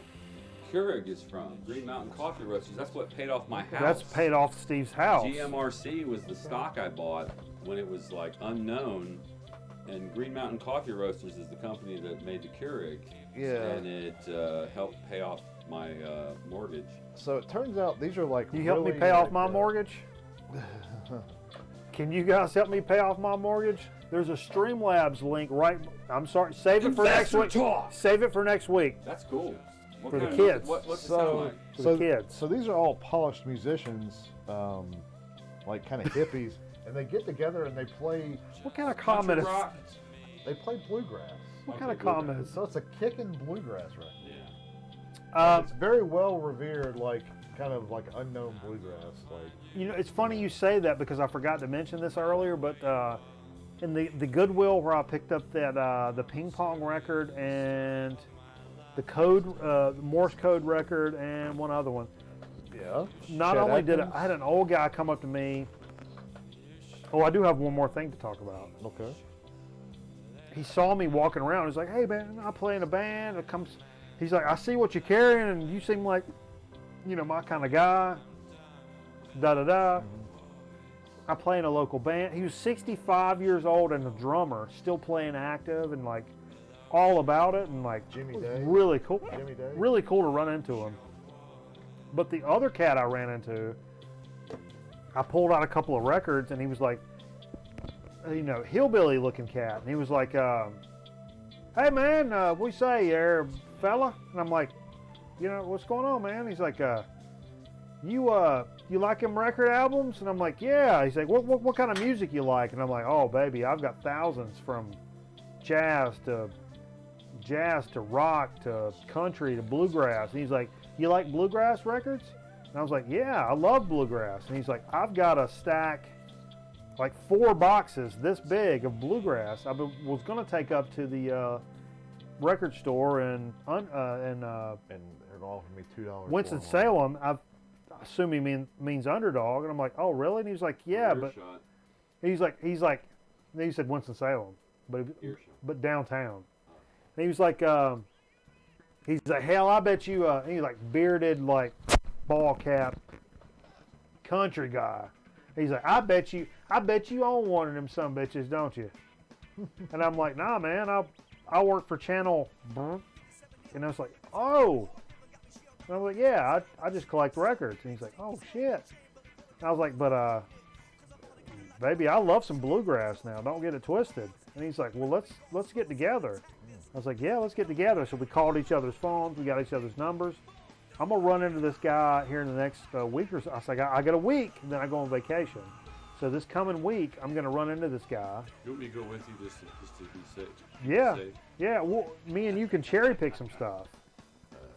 C: Keurig is from. Green Mountain Coffee Roasters. That's what paid off my house.
A: That's paid off Steve's house.
C: GMRC was the stock I bought when it was like unknown, and Green Mountain Coffee Roasters is the company that made the Keurig.
B: Yeah.
C: And it helped pay off my mortgage.
B: So it turns out these are like.
A: You help me
B: really
A: pay off
B: like,
A: my mortgage? Can you guys help me pay off my mortgage? There's a Streamlabs link right. I'm sorry. Save it for next
C: Investor
A: week.
C: talk.
A: Save it for next week.
C: That's cool. What
A: For the
C: kind of-
A: kids.
C: What's it
B: So,
C: sound like?
A: For the kids.
B: So these are all polished musicians, like kind of hippies, and they get together and they play.
A: What kind of
C: Country
A: comment is?
C: rock?
B: They play bluegrass.
A: What kind of
C: Okay,
A: comment is?
B: So it's a kicking bluegrass record.
C: Yeah.
B: It's very well revered, like kind of like unknown bluegrass. Like
A: You know, it's funny you say that because I forgot to mention this earlier, but in the Goodwill where I picked up that the ping pong record and the Morse code record and one other one.
B: Yeah.
A: Not
B: Chet
A: only did
B: Atkins?
A: I had an old guy come up to me. Oh, I do have one more thing to talk about.
B: Okay.
A: He saw me walking around. He's like, "Hey man, I play in a band." He's like, "I see what you're carrying, and you seem like, my kind of guy." Da da da. I play in a local band. He was 65 years old and a drummer, still playing active and like all about it, and like
B: Jimmy
A: it was
B: Day?
A: really cool.
B: Jimmy Day?
A: Really cool to run into him. But the other cat I ran into, I pulled out a couple of records, and he was like, hillbilly looking cat, and he was like, "Hey man, what you say there, fella?" And I'm like, "What's going on, man?" He's like, you like them record albums?" And I'm like, "Yeah." He's like, what kind of music you like?" And I'm like, "Oh baby, I've got thousands, from jazz to rock to country to bluegrass." And he's like, "You like bluegrass records?" And I was like, "Yeah, I love bluegrass." And he's like, "I've got a stack, like 4 boxes this big of bluegrass. I was going to take up to the record store and
B: they're going to offer me $2.
A: Winston-Salem." I assume he means Underdog. And I'm like, "Oh really?" And he's like, "Yeah, but..."
C: Earshot.
A: He's like, he said Winston-Salem,
C: Earshot.
A: but downtown. And he was like, he's like, "Hell, I bet you," he's like bearded, like ball cap country guy. He's like, I bet you own one of them some bitches, don't you?" And I'm like, "Nah, man, I work for Channel," and I was like, "Oh." And I was like, "Yeah, I just collect records." And he's like, "Oh shit." And I was like, "But baby, I love some bluegrass now. Don't get it twisted." And he's like, "Well, let's get together." I was like, "Yeah, let's get together." So we called each other's phones. We got each other's numbers. I'm gonna run into this guy here in the next week or so. I was like, I got a week, and then I go on vacation. So this coming week, I'm gonna run into this guy.
C: You want me to go with you just to be safe?
A: Yeah,
C: Safe?
A: yeah. Well, me and you can cherry pick some stuff.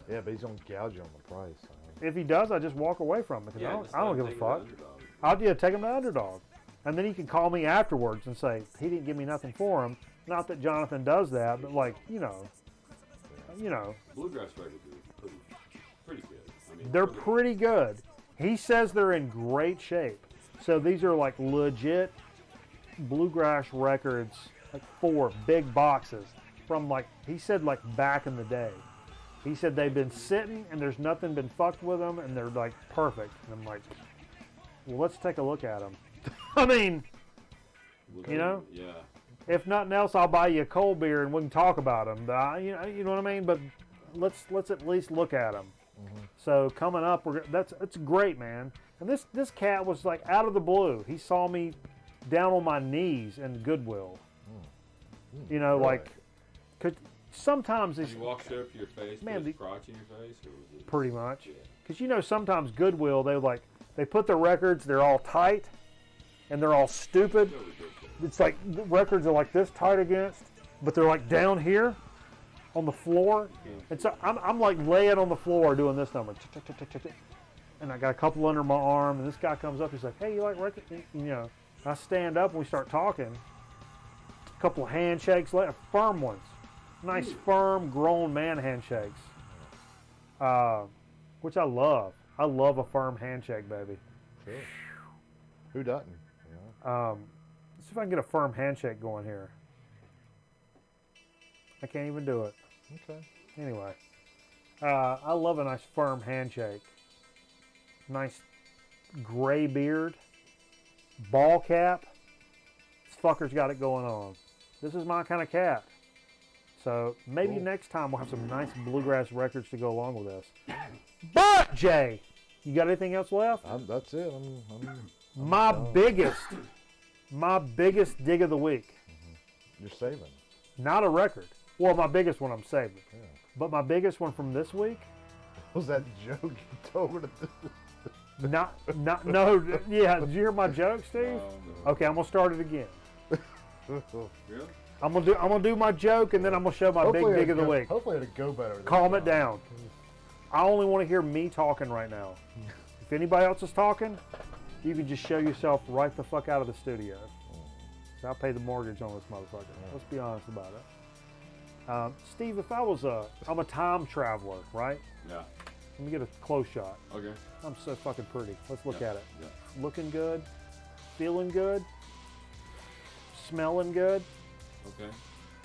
B: Yeah, but he's going to gouge you on the price.
A: If he does, I just walk away from it because
C: Yeah,
A: I don't give a fuck. I'll take him to Underdog, and then he can call me afterwards and say he didn't give me nothing for him. Not that Jonathan does that, but like
C: Bluegrass records are pretty good. I mean,
A: they're
C: really-
A: pretty good. He says they're in great shape. So these are like legit bluegrass records, like 4 big boxes from like, he said like back in the day. He said they've been sitting and there's nothing been fucked with them and they're like perfect. And I'm like, well, let's take a look at them. I mean,
C: Yeah.
A: if nothing else, I'll buy you a cold beer and we can talk about them. But you know what I mean? But let's at least look at them.
B: Mm-hmm.
A: So coming up, it's great, man. And this cat was like out of the blue. He saw me down on my knees in Goodwill.
B: Really?
A: Like, cause sometimes
C: Did
A: it's
C: you walk straight up to your face,
A: Man,
C: put his
A: the-
C: crotch in your face, or was it
A: pretty much.
C: Yeah.
A: Because sometimes Goodwill, they put the records, they're all tight, and they're all stupid.
C: So ridiculous.
A: It's like the records are like this tight against, but they're like down here on the floor. And so I'm like laying on the floor doing this number. And I got a couple under my arm, and this guy comes up, he's like, "Hey, you like records?" I stand up and we start talking. A couple of handshakes later, firm ones. Nice, firm, grown man handshakes. Which I love. I love a firm handshake, baby.
B: Sure. Who doesn't?
A: Let's see if I can get a firm handshake going here. I can't even do it.
B: Okay.
A: Anyway, I love a nice firm handshake. Nice gray beard, ball cap. This fucker's got it going on. This is my kind of cat. So maybe
B: Cool.
A: next time we'll have some nice bluegrass records to go along with this. But Jay, you got anything else left?
B: That's it. I'm
A: My
B: done.
A: biggest dig of the week.
B: You're saving.
A: Not a record. Well, my biggest one I'm saving.
B: Yeah.
A: But my biggest one from this week,
B: Was that joke you told her to do?
A: no, yeah, did you hear my joke, Steve?
C: No.
A: Okay, I'm gonna start it again.
C: Really?
A: I'm gonna do my joke and then I'm gonna show my big dig of the week.
B: Hopefully it'll go better. this
A: Calm it
B: time.
A: down. I only want to hear me talking right now. If anybody else is talking, you can just show yourself right the fuck out of the studio. I'll pay the mortgage on this motherfucker. Let's be honest about it. Steve, if I'm a time traveler, right?
C: Yeah.
A: Let me get a close shot.
C: Okay.
A: I'm so fucking pretty. Let's look at it.
C: Yeah.
A: Looking good, feeling good, smelling good.
C: Okay.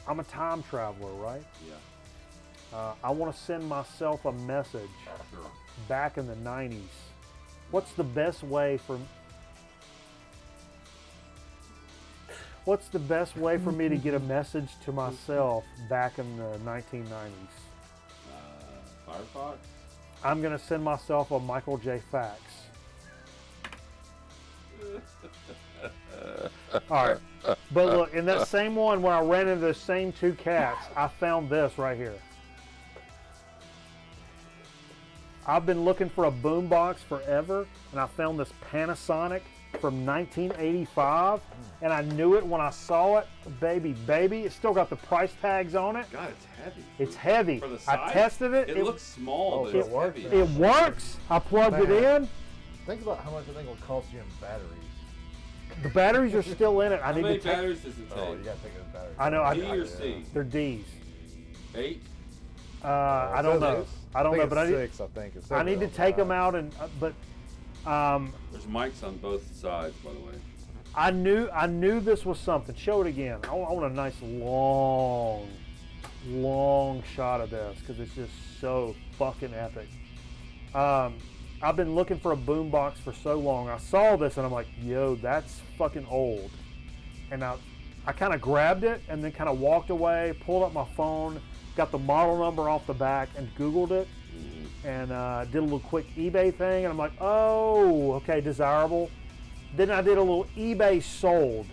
A: I'm a time traveler, right?
C: Yeah.
A: I want to send myself a message
C: Sure.
A: back in the 90s. What's the best way for me to get a message to myself back in the 1990s?
C: Firefox.
A: I'm going to send myself a Michael J. fax. All right. But look, in that same one where I ran into those same two cats, I found this right here. I've been looking for a boombox forever, and I found this Panasonic from 1985, and I knew it when I saw it. Baby, it's still got the price tags on it.
C: God, it's heavy.
A: It's heavy.
C: For the size,
A: I tested it.
C: It looks small, but it's heavy.
A: It works. I plugged it in.
B: Think about how much I think it'll cost you in batteries.
A: The batteries are still in it.
C: How many batteries does it take?
B: Oh, you gotta think of the batteries.
A: I know.
C: D or C?
A: They're D's.
C: 8?
A: I don't know. I don't know, but I
B: six. I think it's
A: I need to take them out and but
C: There's mics on both sides, by the way.
A: I knew this was something. Show it again. I want a nice long shot of this because it's just so fucking epic. I've been looking for a boombox for so long. I saw this and I'm like, yo, that's fucking old. And I kind of grabbed it and then kind of walked away, pulled up my phone, got the model number off the back and Googled it and did a little quick eBay thing. And I'm like, oh, okay, desirable. Then I did a little eBay sold.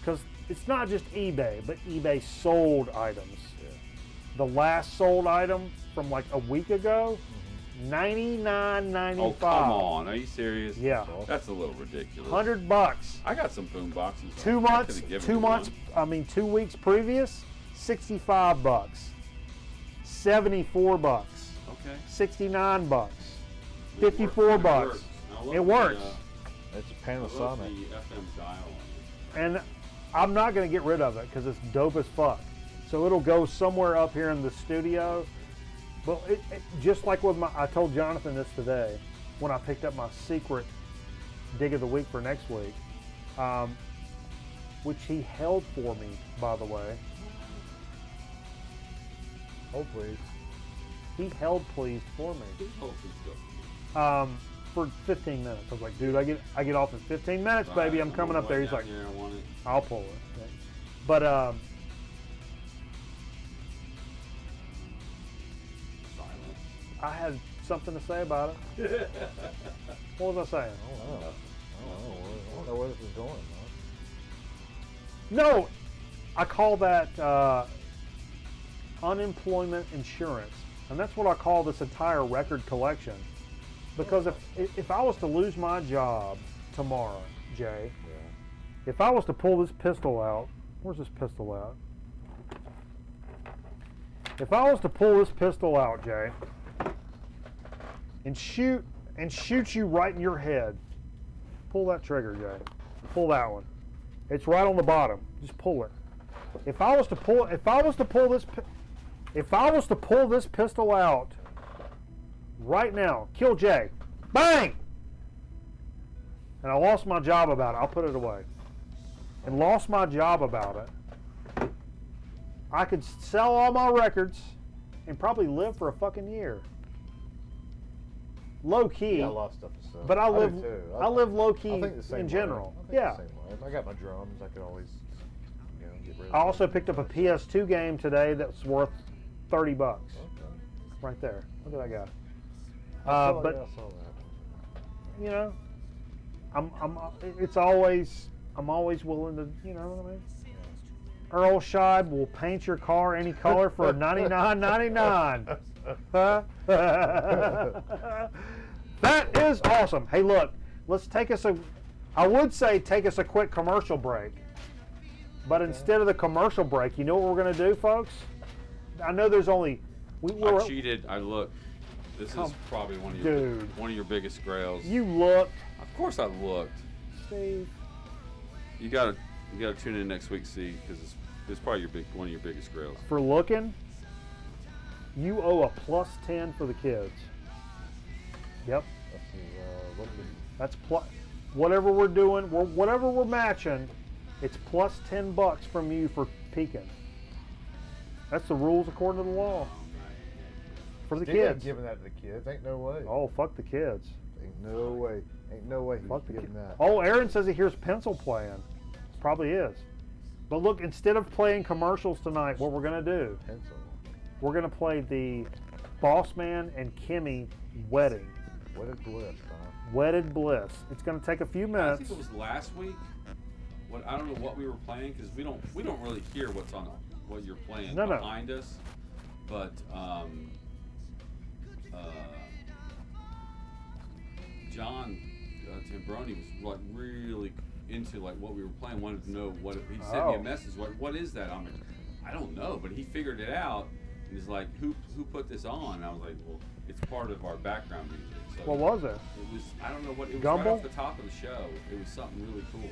A: Because it's not just eBay, but eBay sold items.
B: Yeah.
A: The last sold item from like a week ago, $99.95.
C: Oh, come on. Are you serious?
A: Yeah.
C: That's a little ridiculous.
A: $100.
C: I got some boom boxes.
A: 2 months, 2 weeks previous, $65. $74.
C: Okay.
A: $69. $54. It works.
B: It's a
C: I love
B: Panasonic.
C: the FM dial on it.
A: And I'm not going to get rid of it because it's dope as fuck. So it'll go somewhere up here in the studio. But it just like with I told Jonathan this today when I picked up my secret dig of the week for next week, which he held for me, by the way.
B: Oh, please.
A: He held pleased for me.
C: Who's holding stuff?
A: For 15 minutes. I was like, dude, I get off in 15 minutes, baby. I'm coming up there. He's like,
C: Here, I want it.
A: I'll pull it. Yeah. But
C: Silence.
A: I had something to say about it. What was I saying?
B: I don't know. I don't know where this is going, man.
A: No, I call that unemployment insurance, and that's what I call this entire record collection. Because if I was to lose my job tomorrow, Jay, if I was to pull this pistol out, where's this pistol out? If I was to pull this pistol out, Jay, and shoot you right in your head, pull that trigger, Jay. Pull that one. It's right on the bottom. Just pull it. If I was to pull this pistol out right now, kill Jay, bang! And I lost my job about it. I'll put it away. And lost my job about it. I could sell all my records and probably live for a fucking year. Low key.
B: Yeah, a lot of stuff to sell.
A: But I live
B: do too.
A: I live low key
B: I think the same
A: in
B: way.
A: general.
B: I think
A: Yeah.
B: the same way. I got my drums. I could always, get rid of
A: I
B: them.
A: also picked up a PS2 game today that's worth $30.
B: Okay.
A: Right there. Look at that guy.
B: I
A: But
B: saw that.
A: you know, I'm always willing to, you know what I mean? Earl Scheib will paint your car any color for $99.99. Huh? That is awesome. Hey, look, let's take us I would say take us a quick commercial break. But instead of the commercial break, you know what we're going to do, folks? I know there's only...
C: I cheated. I looked. This is probably one of your biggest grails.
A: You looked.
C: Of course I looked.
A: Steve.
C: You got You got to tune in next week, see, because it's probably one of your biggest grails.
A: For looking, you owe a +10 for the kids. Yep. That's whatever we're doing, whatever we're matching, it's +10 from you for peeking. That's the rules according to the law. For the kids.
B: Giving that to the kids. Ain't no way.
A: Oh, fuck the kids.
B: Ain't no way. Ain't no way
A: Fuck the
B: he's giving that.
A: Oh, Aaron says he hears pencil playing. Probably is. But look, instead of playing commercials tonight, what we're going to do,
B: Pencil.
A: we're going to play the Boss Man and Kimmy wedding.
B: Wedded Bliss, huh?
A: Wedded Bliss. It's going to take a few
C: I
A: minutes.
C: think it was last week. I don't know what we were playing because we don't really hear what's on what you're playing behind us. But John Tambroni was like really into like what we were playing. Wanted to know what he sent me a message. What is that? I'm like, I don't know, but he figured it out and he's like, who put this on? And I was like, well, it's part of our background music. So
A: What was it?
C: It was, I don't know what it was.
A: Gumble?
C: Right off the top of the show. It was something really cool.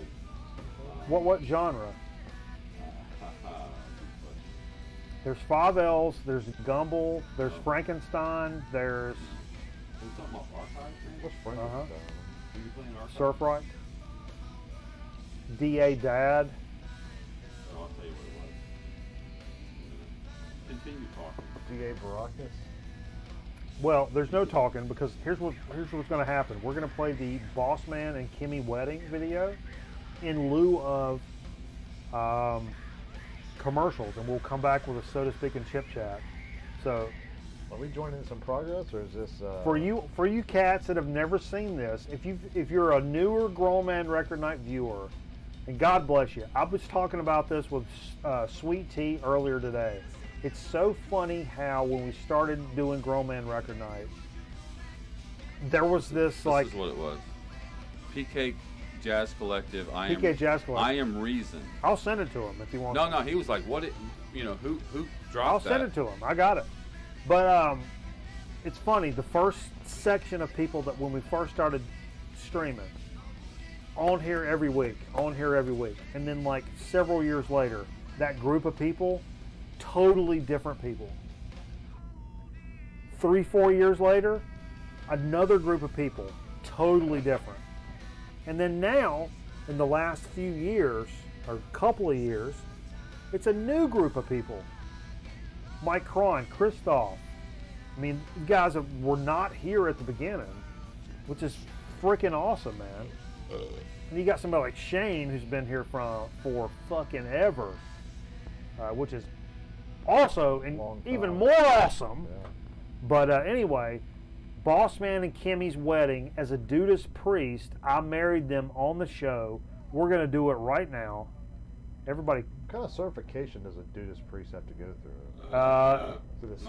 A: What genre? There's 5 L's, there's Gumble, there's Frankenstein, there's
C: Are you talking about Archive?
B: What's Frankenstein?
C: Were you playing Archive?
A: Surf Right, D.A. Dad.
C: Oh, I'll tell you what it was. Continue talking.
B: D.A. Baracus?
A: Well, there's no talking because here's what's going to happen. We're going to play the Boss Man and Kimmy wedding video in lieu of commercials, and we'll come back with a So to Speak and Chip Chat. So,
B: Are we joining some progress, or is this
A: for you cats that have never seen this, if you're a newer Grown Man Record Night viewer, and God bless you, I was talking about this with Sweet Tea earlier today. It's so funny how when we started doing Grown Man Record Night, there was this
C: This is what it was. PK Jazz Collective.
A: PK Jazz Collective.
C: I Am Reason.
A: I'll send it to him if you want.
C: No, he was like, what? Who dropped
A: I'll
C: that?
A: send it to him. I got it. But it's funny. The first section of people that when we first started streaming, on here every week, and then like several years later, that group of people, totally different people. 3-4 years later, another group of people, totally different. And then now, in the last few years, or couple of years, it's a new group of people. Mike Cron, Christoph. I mean, you guys were not here at the beginning, which is freaking awesome, man. And you got somebody like Shane, who's been here for fucking ever, which is also even more awesome.
B: Yeah.
A: But anyway, Boss Man and Kimmy's wedding, as a Dudas priest, I married them on the show. We're going to do it right now. Everybody.
B: What kind of certification does a Dudas priest have to go through? Is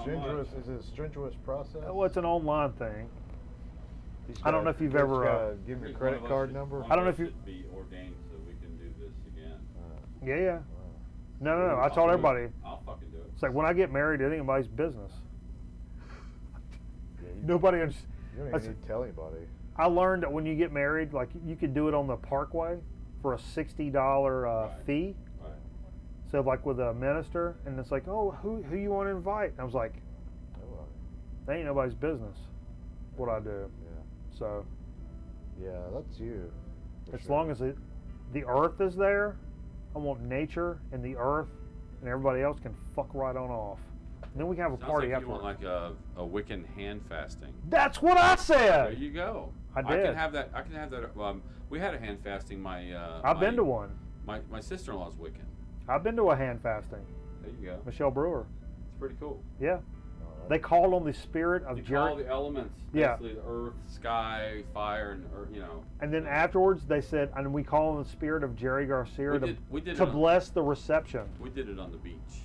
B: it a strenuous process?
A: Well, it's an online thing. I don't know if you've ever.
B: Give me your credit card number.
A: I don't know if you.
C: Be ordained so we can do this again.
A: Yeah. No. I told everybody.
C: I'll fucking do it.
A: It's like when I get married, it ain't anybody's business.
B: Yeah,
A: Nobody.
B: You don't even need to tell anybody.
A: I learned that when you get married, like you could do it on the Parkway for a $60 fee.
C: Right.
A: So like with a minister, and it's like, oh, who you want to invite? And I was like, that ain't nobody's business. What I do.
B: Yeah.
A: So.
B: Yeah, that's you.
A: As long as the earth is there, I want nature and the earth, and everybody else can fuck right on off. And then we can have a
C: Sounds
A: party
C: like
A: after.
C: you want like a Wiccan hand fasting.
A: That's what I
C: There
A: said.
C: you go.
A: I did.
C: I can have that. We had a hand fasting.
A: I've been to one.
C: My sister-in-law's Wiccan.
A: I've been to a hand fasting.
C: There you go.
A: Michelle Brewer.
C: It's pretty cool.
A: Yeah. They called on the spirit of
C: You
A: Jerry.
C: call the elements,
A: Yeah.
C: basically the earth, sky, fire, and earth,
A: And then afterwards, they said, and we call on the spirit of Jerry Garcia
C: We did
A: to
C: it on-
A: bless the reception.
C: We did it on the beach.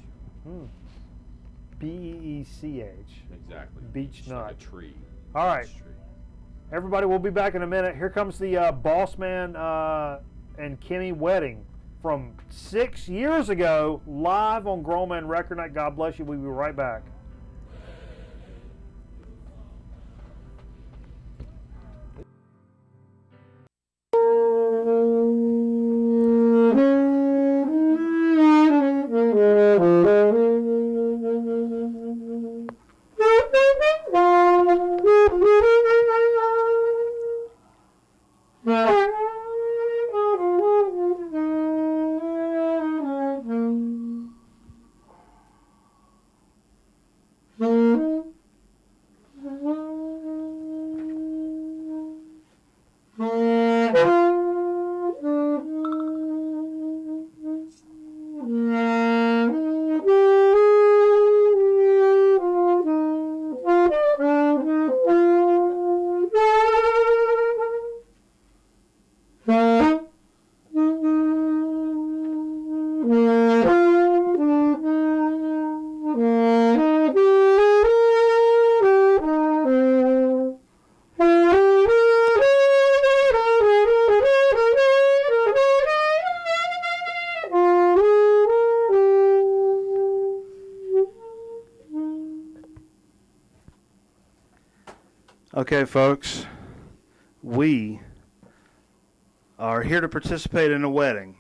A: BEECH.
C: Exactly.
A: Beach
C: Like
A: nut.
C: a tree.
A: All right.
C: Beach tree.
A: Everybody, we'll be back in a minute. Here comes the Boss Man and Kimmy wedding from 6 years ago, live on Grown Man Record Night. God bless you. We'll be right back. Okay, folks, we are here to participate in a wedding,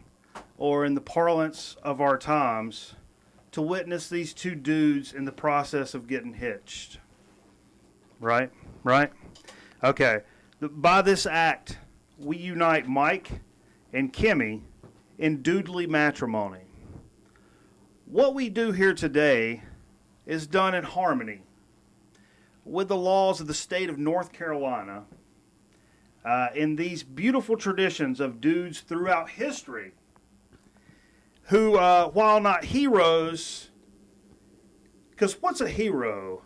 A: or in the parlance of our times, to witness these two dudes in the process of getting hitched. Right? Right? Okay. By this act, we unite Mike and Kimmy in doodly matrimony. What we do here today is done in harmony with the laws of the state of North Carolina, in these beautiful traditions of dudes throughout history who, while not heroes, because what's a hero?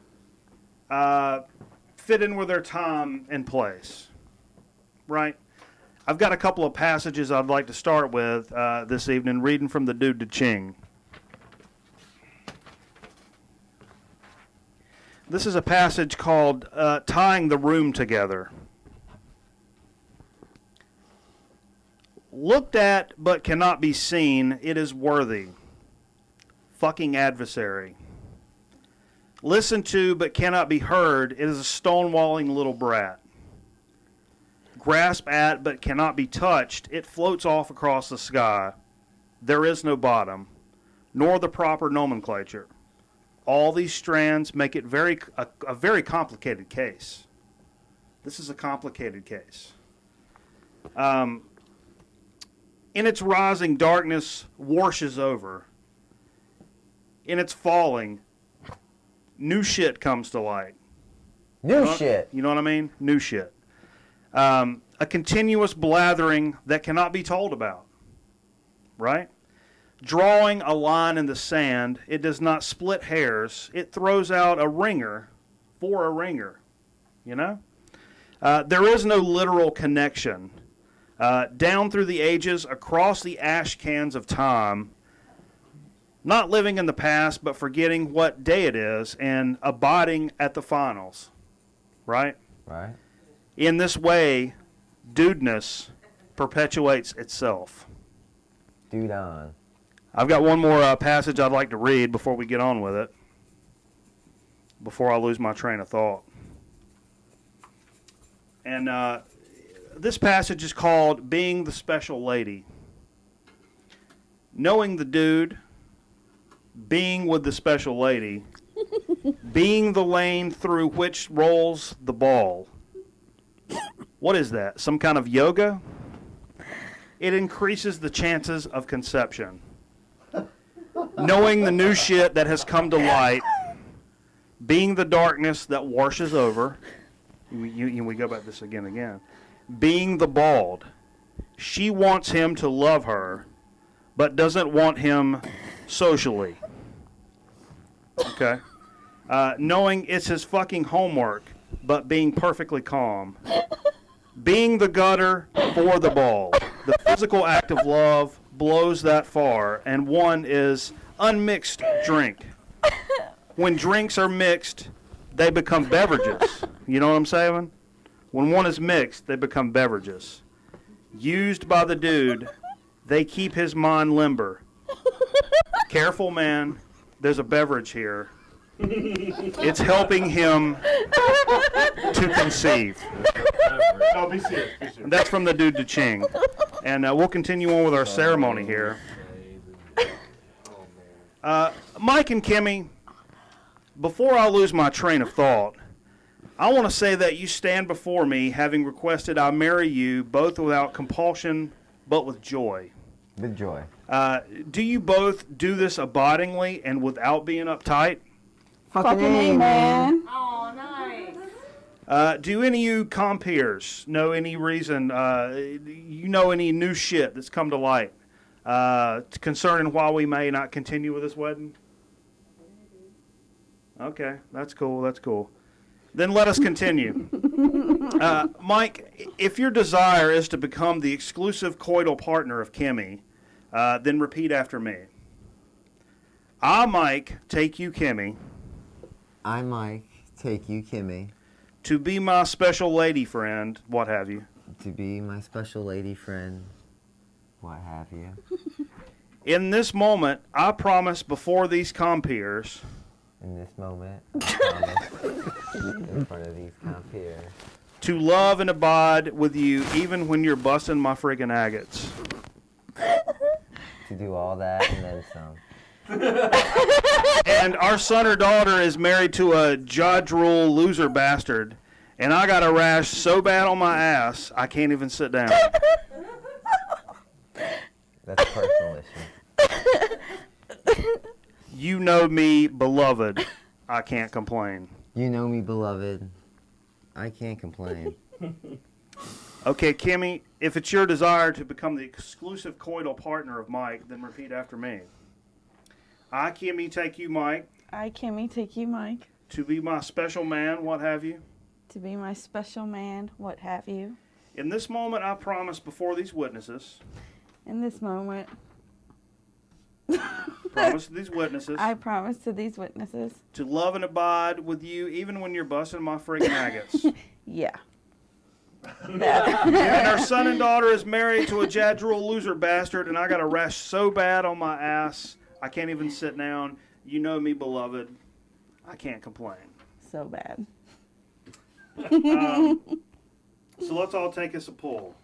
A: Fit in with their time and place, right? I've got a couple of passages I'd like to start with this evening, reading from the Dude to Ching. This is a passage called Tying the Room Together. Looked at but cannot be seen, it is worthy. Fucking adversary. Listened to but cannot be heard, it is a stonewalling little brat. Grasp at but cannot be touched, it floats off across the sky. There is no bottom, nor the proper nomenclature. All these strands make it a very complicated case. This is a complicated case. In its rising, darkness washes over. In its falling, new shit comes to light.
D: New shit.
A: You know what I mean? New shit. A continuous blathering that cannot be told about. Right? Drawing a line in the sand, it does not split hairs. It throws out a ringer for a ringer. You know? There is no literal connection. Down through the ages, across the ash cans of time, not living in the past, but forgetting what day it is and abiding at the finals. Right?
D: Right.
A: In this way, dudeness perpetuates itself.
D: Dude on.
A: I've got one more passage I'd like to read before we get on with it, before I lose my train of thought. And this passage is called Being the Special Lady. Knowing the dude, being with the special lady, being the lane through which rolls the ball. What is that? Some kind of yoga? It increases the chances of conception. Knowing the new shit that has come to light, being the darkness that washes over, we go back this again, being the bald, she wants him to love her, but doesn't want him socially. Okay? Knowing it's his fucking homework, but being perfectly calm. Being the gutter for the ball. The physical act of love blows that far, and one is unmixed drink. When drinks are mixed, they become beverages. You know what I'm saying? When one is mixed, they become beverages. Used by the dude, they keep his mind limber. Careful, man. There's a beverage here. It's helping him to conceive.
B: No, be serious.
A: And that's from the Dude to Ching. And we'll continue on with our ceremony here. Mike and Kimmy, before I lose my train of thought, I want to say that you stand before me having requested I marry you both without compulsion but with joy.
D: With joy.
A: Do you both do this abidingly and without being uptight?
E: Fucking A, man.
F: Oh, nice.
A: Do any of you compeers know any reason, you know any new shit that's come to light concerning why we may not continue with this wedding? Okay, that's cool, that's cool. Then let us continue. Mike, if your desire is to become the exclusive coital partner of Kimmy, Then repeat after me. I, Mike, take you, Kimmy,
D: I, Mike, take you, Kimmy,
A: to be my special lady friend, what have you.
D: to be my special lady friend, what have you.
A: In this moment, I promise before these compeers
D: In this moment, I promise, in front of these compeers,
A: to love and abide with you even when you're busting my friggin' agates.
D: to do all that and then some.
A: And our son or daughter is married to a jaw drool loser bastard, and I got a rash so bad on my ass I can't even sit down.
D: That's a personal issue.
A: You know me, beloved. I can't complain.
D: You know me, beloved. I can't complain.
A: Okay, Kimmy, if it's your desire to become the exclusive coital partner of Mike, then repeat after me. I, Kimmy, take you, Mike,
E: I, Kimmy, take you, Mike,
A: to be my special man, what have you.
E: to be my special man, what have you.
A: In this moment, I promise before these witnesses,
E: In this moment,
A: promise to these witnesses,
E: I promise to these witnesses.
A: to love and abide with you even when you're busting my friggin' agates.
E: Yeah.
A: And our son and daughter is married to a jadrul loser bastard, and I got a rash so bad on my ass I can't even sit down. You know me, beloved. I can't complain.
E: So bad.
A: So let's all take us a pull.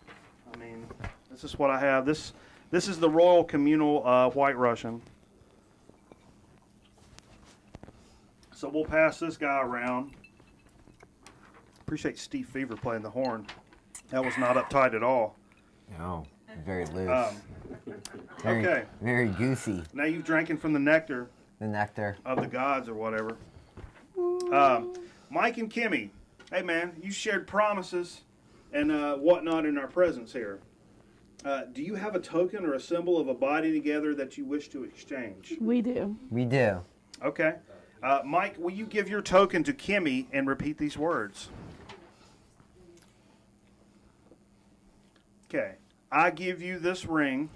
A: I mean, this is what I have. This is the Royal Communal White Russian. So we'll pass this guy around. Appreciate Steve Fever playing the horn. That was not uptight at all.
D: No, very loose. Very,
A: Okay.
D: Very goosey.
A: Now you've drinking from the nectar
D: The nectar.
A: of the gods or whatever. Mike and Kimmy, hey man, you shared promises and whatnot in our presence here. Do you have a token or a symbol of abiding together that you wish to exchange?
E: We do.
D: We do.
A: Okay. Mike, will you give your token to Kimmy and repeat these words? Okay. I give you this ring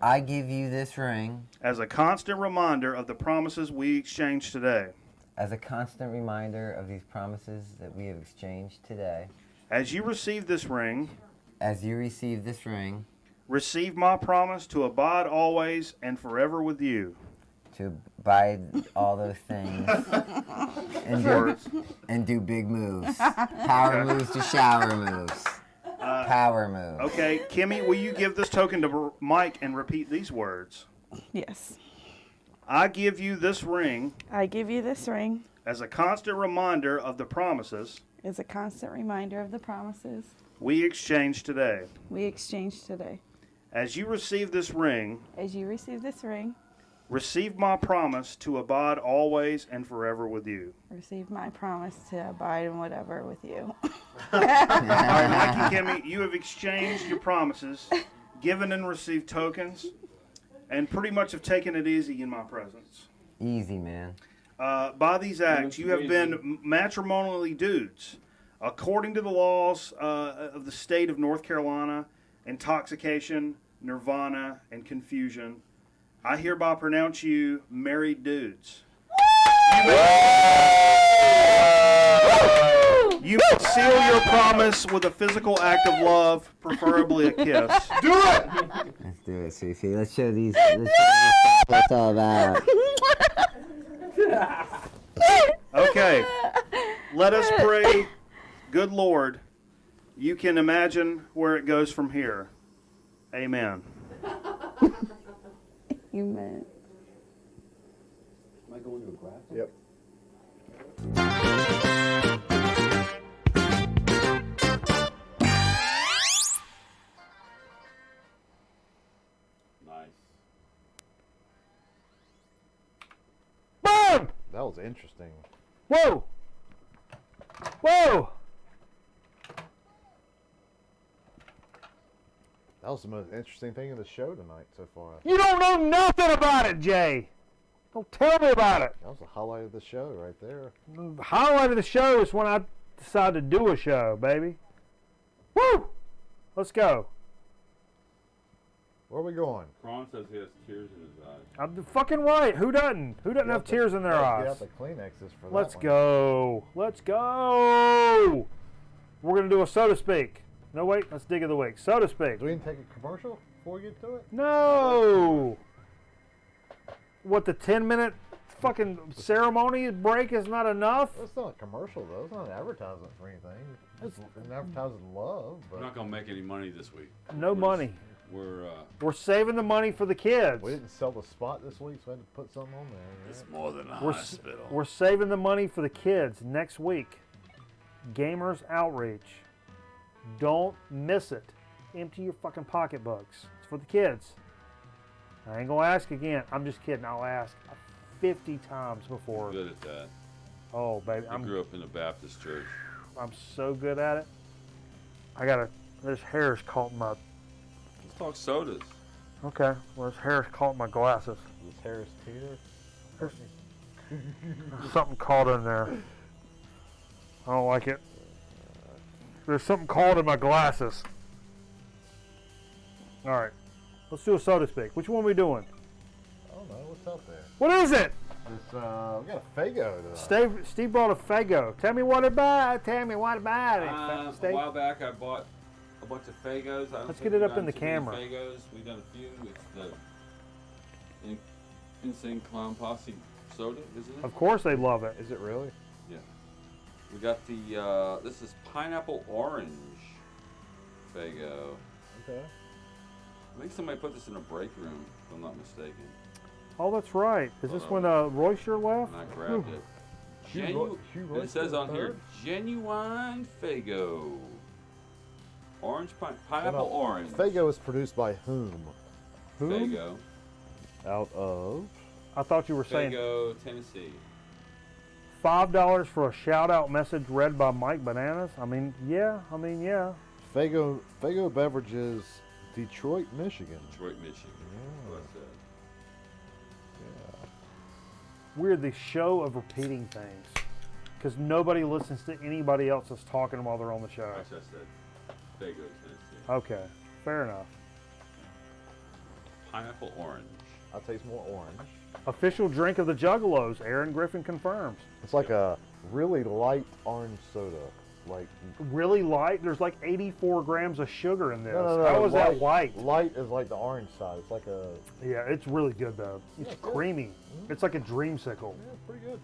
D: I give you this ring
A: as a constant reminder of the promises we exchanged today.
D: as a constant reminder of these promises that we have exchanged today.
A: As you receive this ring,
D: As you receive this ring,
A: receive my promise to abide always and forever with you.
D: to abide all those things and
A: Words.
D: do big moves. Power moves to shower moves. Power moves.
A: Okay, Kimmy, will you give this token to Mike and repeat these words?
E: Yes.
A: I give you this ring
E: I give you this ring
A: as a constant reminder of the promises
E: as a constant reminder of the promises
A: we exchanged today.
E: we exchanged today.
A: As you receive this ring,
E: As you receive this ring,
A: receive my promise to abide always and forever with you.
E: receive my promise to abide in whatever with you.
A: All right, Mike and Kimmy, you have exchanged your promises, given and received tokens, and pretty much have taken it easy in my presence.
D: Easy, man.
A: By these acts, you have been matrimonially dudes. According to the laws of the state of North Carolina, intoxication, nirvana, and confusion, I hereby pronounce you married dudes. You may seal your promise with a physical act of love, preferably a kiss. Do it!
D: Let's do it, Susie. Let's show these what it's all about.
A: Okay. Let us pray. Good Lord, you can imagine where it goes from here. Amen.
E: Amen.
C: Am I going to a graph?
B: Yep.
C: Nice.
A: Boom!
B: That was interesting.
A: Whoa! Whoa!
B: That was the most interesting thing in the show tonight so far.
A: You don't know nothing about it, Jay. Don't tell me about it.
B: That was the highlight of the show right there.
A: The highlight of the show is when I decide to do a show, baby. Woo! Let's go.
B: Where are we going?
C: Ron says he has tears in his eyes.
A: I'm fucking right. Who doesn't? Who doesn't have tears in their
B: Get
A: eyes?
B: out the Kleenexes for that
A: Let's
B: one.
A: go. Let's go. We're going to do a so to speak. No, wait. Let's dig of the week. So to speak.
B: Do we even take a commercial before we get to it?
A: No. What, the 10-minute fucking ceremony break is not enough?
B: That's not a commercial, though. It's not an advertisement for anything. It's an advertising love.
C: We're
B: But
C: not gonna make any money this week.
A: No money.
C: We're
A: saving the money for the kids.
B: we didn't sell the spot this week, so I had to put something on there.
C: it's
B: Right?
C: more than a
A: We're,
C: hospital.
A: we're saving the money for the kids next week. Gamers Outreach. Don't miss it. Empty your fucking pocketbooks. It's for the kids. I ain't gonna ask again. I'm just kidding. I'll ask 50 times before.
C: Good at that.
A: Oh, baby.
C: I grew up in a Baptist church.
A: I'm so good at it. This hair's caught in my.
C: Let's talk sodas.
A: Okay. Well, this hair's caught in my glasses.
B: This Harris Teeter.
A: There's something caught in there. I don't like it. There's something caught in my glasses. All right. Let's do a so to speak. Which one are we doing?
B: I don't know. What's out there?
A: What is it?
B: This, we got a Fago tonight.
A: Steve brought a Fago. Tell me what about it. Tell me what about it.
C: A
A: Steve.
C: while back, I bought a bunch of Fagos. I don't
A: Let's
C: think
A: get it
C: we've
A: up in
C: done
A: the
C: too many
A: camera.
C: Fagos. We've done a few. It's the Insane Clown Posse soda, isn't it?
A: Of course they love it.
B: Is it really?
C: Yeah. We got the, this is pineapple orange Fago.
B: Okay.
C: I think somebody put this in a break room, if I'm not mistaken.
A: Oh, that's right. Is this when Royster left?
C: And I grabbed it.
B: Hugh
C: It says
B: Royster
C: on here,
B: III?
C: genuine Fago. Orange, pineapple orange.
B: Fago is produced by whom?
C: Fago.
B: Out of.
A: I thought you were saying
C: Fago, Tennessee.
A: $5 for a shout out message read by Mike Bananas. I mean, yeah.
B: Fago Beverages, Detroit, Michigan.
C: Detroit, Michigan.
B: Yeah.
C: That's it.
A: We're the show of repeating things because nobody listens to anybody else that's talking while they're on the show.
C: Actually, I said Fago, Tennessee.
A: Okay, fair enough.
C: Pineapple orange.
B: I taste more orange.
A: Official drink of the Juggalos, Aaron Griffin confirms.
B: It's like a really light orange soda. Like
A: Really light. There's like 84 grams of sugar in this.
B: no,
A: How is that light?
B: Light is like the orange side. It's like a
A: Yeah, it's really good though. It's
B: Yeah, good.
A: creamy. It's like a dreamsicle.
B: yeah, it's pretty good.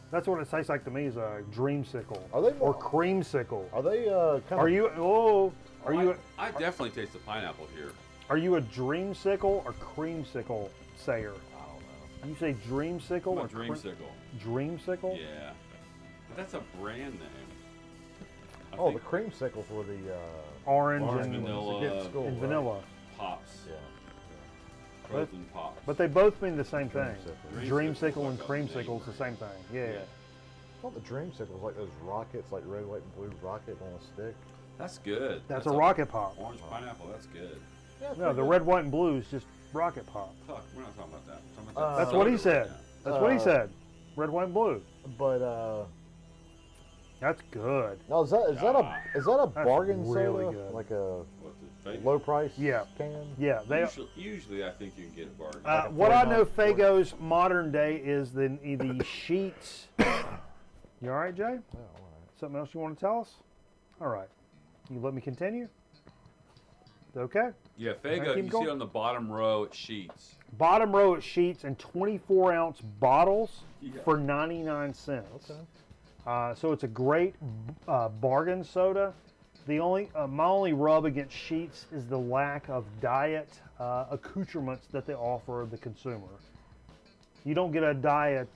A: That's what it tastes like to me is a dreamsicle.
B: Are they
A: or
B: more-
A: creamsicle?
B: Are they kind
A: Are
B: of?
A: you? Oh, are you?
C: I definitely taste the pineapple here.
A: Are you a dreamsicle or creamsicle sayer?
B: I don't know.
A: You say dreamsicle
C: I'm
A: or
C: a dreamsicle.
A: dreamsicle?
C: Yeah. But that's a brand name. I
B: Oh, the
C: think
B: creamsicles were the
A: Orange,
C: Orange,
A: and
C: vanilla,
B: to get in school,
A: and
B: right?
A: vanilla.
C: Pops.
B: Yeah.
C: Frozen Pops.
A: But they both mean the same thing.
B: Dreamsicle.
A: Dreamsicle and
C: Dreamsicle,
A: creamsicle is the same thing. Yeah.
C: Yeah.
B: Not the dreamsicles, like those rockets, like red, white, and blue rocket on a stick.
C: That's good.
A: That's a rocket pop.
C: Orange pineapple, that's good.
B: Yeah,
A: No, the red, white, and blue is just rocket pop.
C: We're not talking about that. We're talking about
A: That's
C: that
A: what he
C: soda right
A: said.
C: now.
A: That's what he said. Red, white, and blue.
B: But
A: That's good.
B: no, is that a bargain
A: really
B: soda?
A: good.
B: Like a
C: What, the Fago?
B: low price
A: Yeah.
B: can?
A: Yeah, they.
C: Usually I think you can get a bargain.
A: What I know,
B: 49,
A: Fago's modern day is the sheets. You all right, Jay?
B: Yeah, all right.
A: Something else you want to tell us? All right. You let me continue? Okay.
C: Yeah,
A: Can I
C: Fago,
A: keep
C: you see
A: going?
C: it on the bottom row at Sheets.
A: Bottom row at sheets and 24-ounce bottles
C: Yeah.
A: for 99 cents.
B: Okay.
A: So it's a great bargain soda. My only rub against Sheets is the lack of diet accoutrements that they offer the consumer. You don't get a diet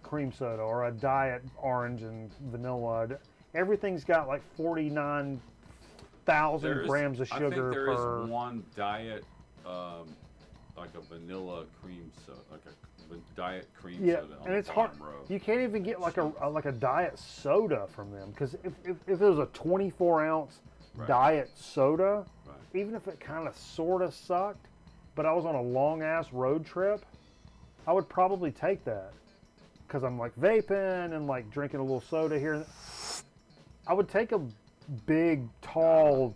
A: cream soda or a diet orange and vanilla. Everything's got like 49,000 grams of sugar
C: I think there
A: per.
C: is one diet, like a vanilla cream soda, like a diet cream
A: Yeah,
C: soda on
A: and
C: the
A: it's hard.
C: bottom row.
A: You can't even get like a diet soda from them because if it was a 24-ounce
C: Right.
A: diet soda,
C: Right.
A: even if it kind of sort of sucked, but I was on a long ass road trip, I would probably take that because I'm like vaping and like drinking a little soda here. I would take a big, tall,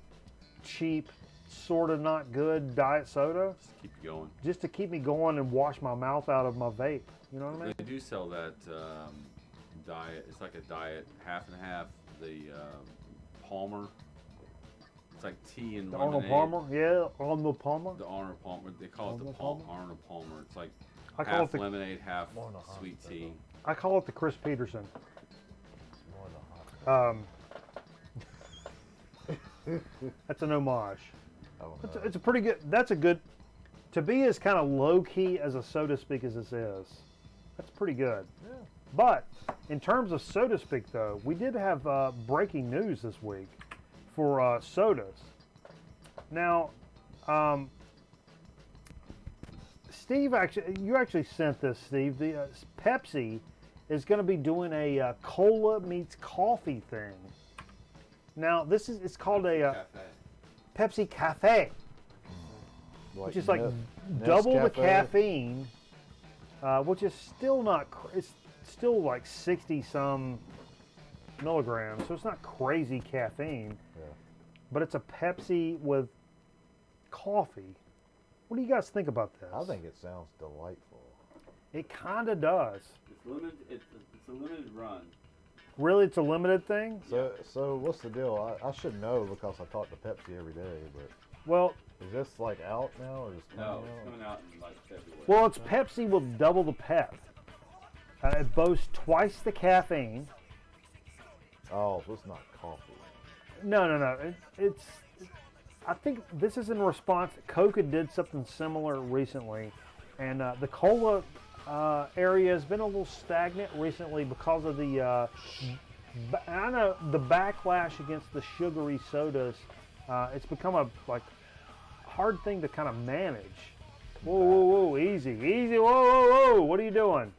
A: cheap sort of not good diet soda,
C: Just keep you going.
A: just to keep me going and wash my mouth out of my vape. You know what I mean?
C: They do sell that diet. It's like a diet, half and half. The Palmer. It's like tea and
A: The
C: lemonade.
A: Arnold Palmer, yeah, Arnold Palmer.
C: The Arnold Palmer. They call it the
A: Arnold Palmer?
C: Arnold Palmer. It's like
A: I call
C: half
A: it the
C: lemonade, half
B: More than a hot
C: sweet
B: soda.
C: tea.
A: I call it the Chris Peterson.
B: More than hot.
A: That's an homage.
B: Oh,
A: It's a pretty good. That's a good. To be as kind of low key as a soda speak as this is, that's pretty good.
B: Yeah.
A: But in terms of soda speak, though, we did have breaking news this week for sodas. Now, Steve, you actually sent this, Steve. The Pepsi is going to be doing a cola meets coffee thing. Now, it's called a Pepsi Cafe, which is like double the caffeine, which is still not. It's still like 60 some milligrams, so it's not crazy caffeine.
B: Yeah.
A: But it's a Pepsi with coffee. What do you guys think about this?
B: I think it sounds delightful.
A: It kind of does.
C: It's limited. It's a limited run.
A: Really, it's a limited thing.
B: So what's the deal? I should know because I talk to Pepsi every day. But
A: Well,
B: is this like out now or is it coming
C: No,
B: out?
C: it's coming out in like February.
A: well, it's Pepsi with double the pep. It boasts twice the caffeine.
B: Oh, so it's not coffee.
A: No. It's. I think this is in response. Coke did something similar recently, and the cola area has been a little stagnant recently because of the. I know the backlash against the sugary sodas. It's become a hard thing to kind of manage. Whoa, easy, whoa, what are you doing?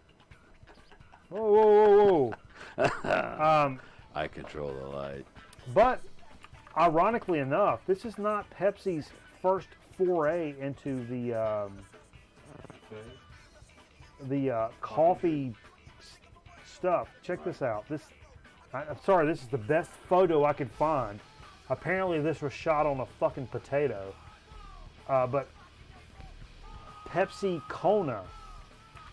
A: Whoa.
C: I control the light.
A: But ironically enough, this is not Pepsi's first foray into the coffee stuff. Check this out. I'm sorry, this is the best photo I could find. Apparently, this was shot on a fucking potato. But Pepsi Kona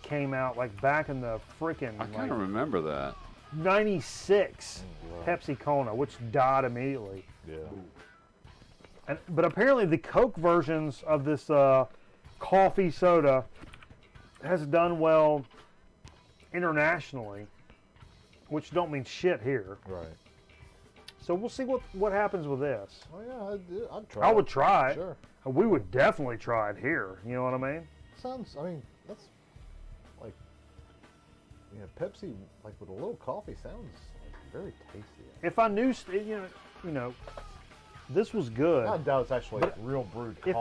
A: came out like back in the freaking
C: I kind of remember that.
A: 96
B: Wow.
A: Pepsi Kona, which died immediately.
B: Yeah.
A: But apparently the Coke versions of this coffee soda has done well internationally, which don't mean shit here.
B: Right.
A: So we'll see what happens with this.
B: Oh yeah, I'd try.
A: I would try it.
B: Sure.
A: We would definitely try it here. You know what I mean?
B: Sounds. I mean, that's like. Pepsi like with a little coffee sounds like very tasty.
A: If I knew, this was good.
B: I doubt it's actually real brewed coffee.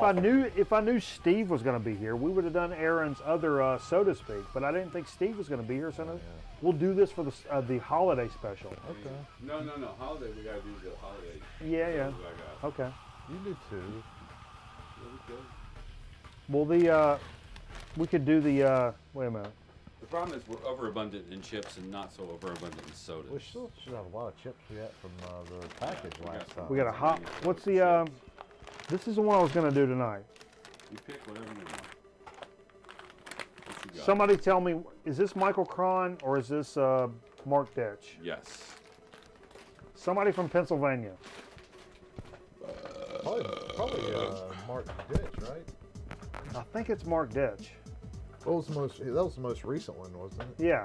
A: If I knew Steve was going to be here, we would have done Aaron's other soda speak. But I didn't think Steve was going to be here, so we'll do this for the holiday special.
B: Okay.
C: No. Holiday, we gotta do the holiday.
A: Yeah.
C: That's what I got.
A: Okay.
B: You do too.
A: Well, we could do the. Wait a minute.
C: The problem is we're overabundant in chips and not so overabundant in sodas.
B: We still should have a lot of chips we got from the package last time.
A: We got a hot. What's the? This is the one I was going to do tonight.
C: You pick whatever you want. What you got?
A: Somebody tell me, is this Michael Cron or is this Mark Ditch?
C: Yes.
A: Somebody from Pennsylvania.
B: Probably Mark Ditch, right?
A: I think it's Mark Ditch.
B: That was the most recent one, wasn't it?
A: Yeah.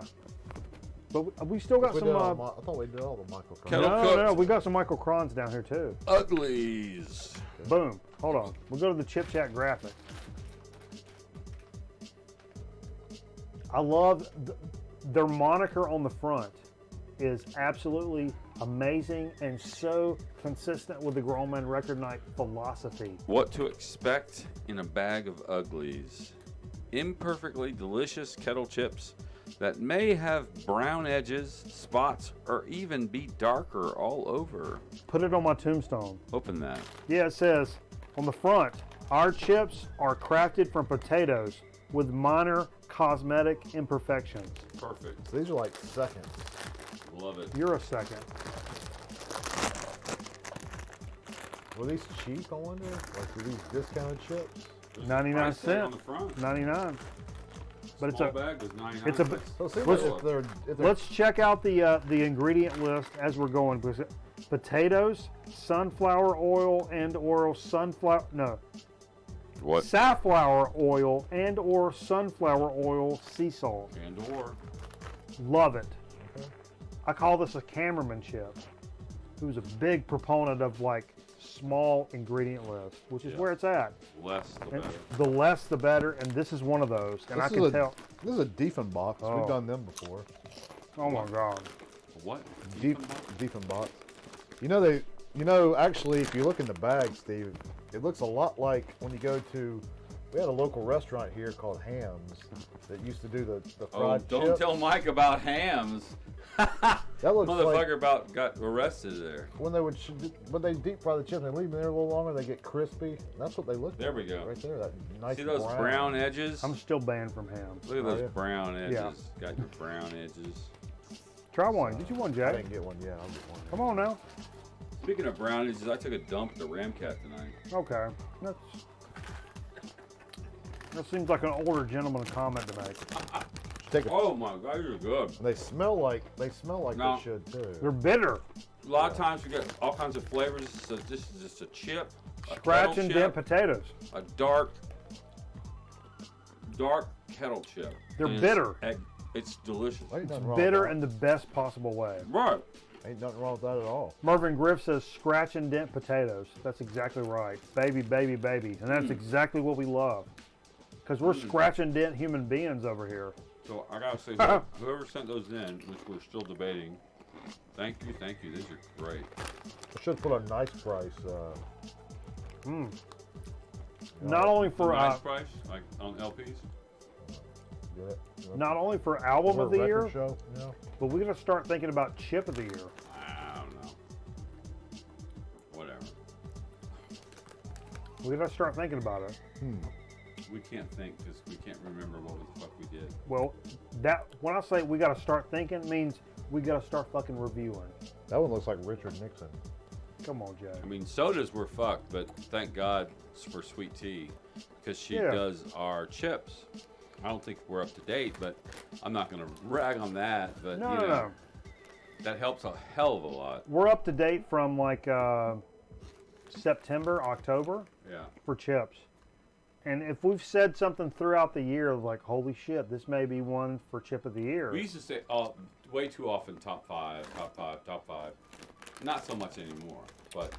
A: But we still got
B: We
A: some.
B: did all I thought we did all the Michael Crown.
C: Kettle
A: No,
C: cooked.
A: we got some Michael Crons down here too.
C: Uglies.
A: Boom. Hold on. We'll go to the Chip Chat graphic. I love their moniker on the front is absolutely amazing and so consistent with the Grown Man Record Night philosophy.
C: What to expect in a bag of uglies. Imperfectly delicious kettle chips that may have brown edges, spots, or even be darker all over.
A: Put it on my tombstone.
C: Open that.
A: Yeah, it says on the front, our chips are crafted from potatoes with minor cosmetic imperfections.
C: Perfect.
B: So these are like seconds.
C: Love it.
A: You're a second.
B: Were these cheap, I wonder? Like, were these discounted chips?
C: There's a
A: 99
C: price tag on
A: cents.
C: the front.
A: 99. But
C: Small bag was 99
A: it's a-
C: cents.
B: So it seems
A: Let's-
B: like if they're
A: Let's check out the ingredient list as we're going. Because potatoes, sunflower oil and/or
C: What?
A: safflower oil and/or sunflower oil, sea salt.
C: And or.
A: Love it.
B: Okay.
A: I call this a cameraman chip. Who's a big proponent of like small ingredient list, which is
C: Yeah.
A: where it's at.
C: Less the
A: And
C: better.
A: the less, the better. And this is one of those. And I
B: This is
A: can
B: a-
A: tell.
B: This is a Diefenbach.
A: Oh.
B: We've done them before.
A: Oh my God.
C: What?
B: Diefenbach. Actually, if you look in the bag, Steve, it looks a lot like when you go to. We had a local restaurant here called Hams that used to do the
C: Oh,
B: fried
C: don't
B: chips.
C: tell Mike about hams.
B: That looks
C: Motherfucker
B: like
C: got arrested there.
B: when they deep fry the chips and leave them there a little longer, they get crispy. That's what they look
C: There
B: like.
C: we go.
B: Right there, that nice
C: See those brown edges?
A: I'm still banned from hams.
C: Look at
B: Oh,
C: those
B: yeah.
C: brown edges.
A: Yeah.
C: Got your brown edges.
A: Try one. Get you one,
B: I
A: Jack.
B: didn't get one yet. I'll get one.
A: Come on now.
C: Speaking of brown edges, I took a dump at the Ramcat tonight.
A: Okay. That seems like an older gentleman comment to make.
B: Take a,
C: Oh my God, you're good.
B: They smell like
C: No.
B: they should too.
A: They're bitter.
C: A lot of times we get all kinds of flavors. So this is just a chip, a
A: Scratch
C: kettle
A: and
C: chip,
A: dent potatoes.
C: a dark kettle chip.
A: They're
C: And
A: bitter.
C: It's delicious.
B: Ain't nothing wrong
A: Bitter
B: with
A: in the best possible way.
C: Right.
B: that. Ain't nothing wrong with that at all.
A: Mervyn Griff says scratch and dent potatoes. That's exactly right. Baby, baby, baby. And that's exactly what we love. Because we're scratch and dent human beings over here.
C: So I gotta say, whoever sent those in, which we're still debating, thank you. These are great.
B: I should put a nice price.
A: Not only for
C: Nice price, like on LPs.
B: Get it?
A: not only for album
B: For a
A: of the
B: record
A: year,
B: show, you know?
A: but we're gonna start thinking about chip of the year.
C: I don't know. Whatever.
A: We're gonna start thinking about it.
C: We can't think because we can't remember what the fuck we did.
A: Well, that when I say we gotta start thinking means we gotta start fucking reviewing.
B: That one looks like Richard Nixon.
A: Come on, Jay.
C: I mean, sodas were fucked, but thank God for Sweet Tea because she
A: Yeah.
C: does our chips. I don't think we're up to date, but I'm not gonna brag on that. But
A: No,
C: you
A: no,
C: know,
A: no.
C: that helps a hell of a lot.
A: We're up to date from like September, October
C: Yeah.
A: for chips. And if we've said something throughout the year like, holy shit, this may be one for chip of the year.
C: We used to say way too often top five. Not so much anymore, but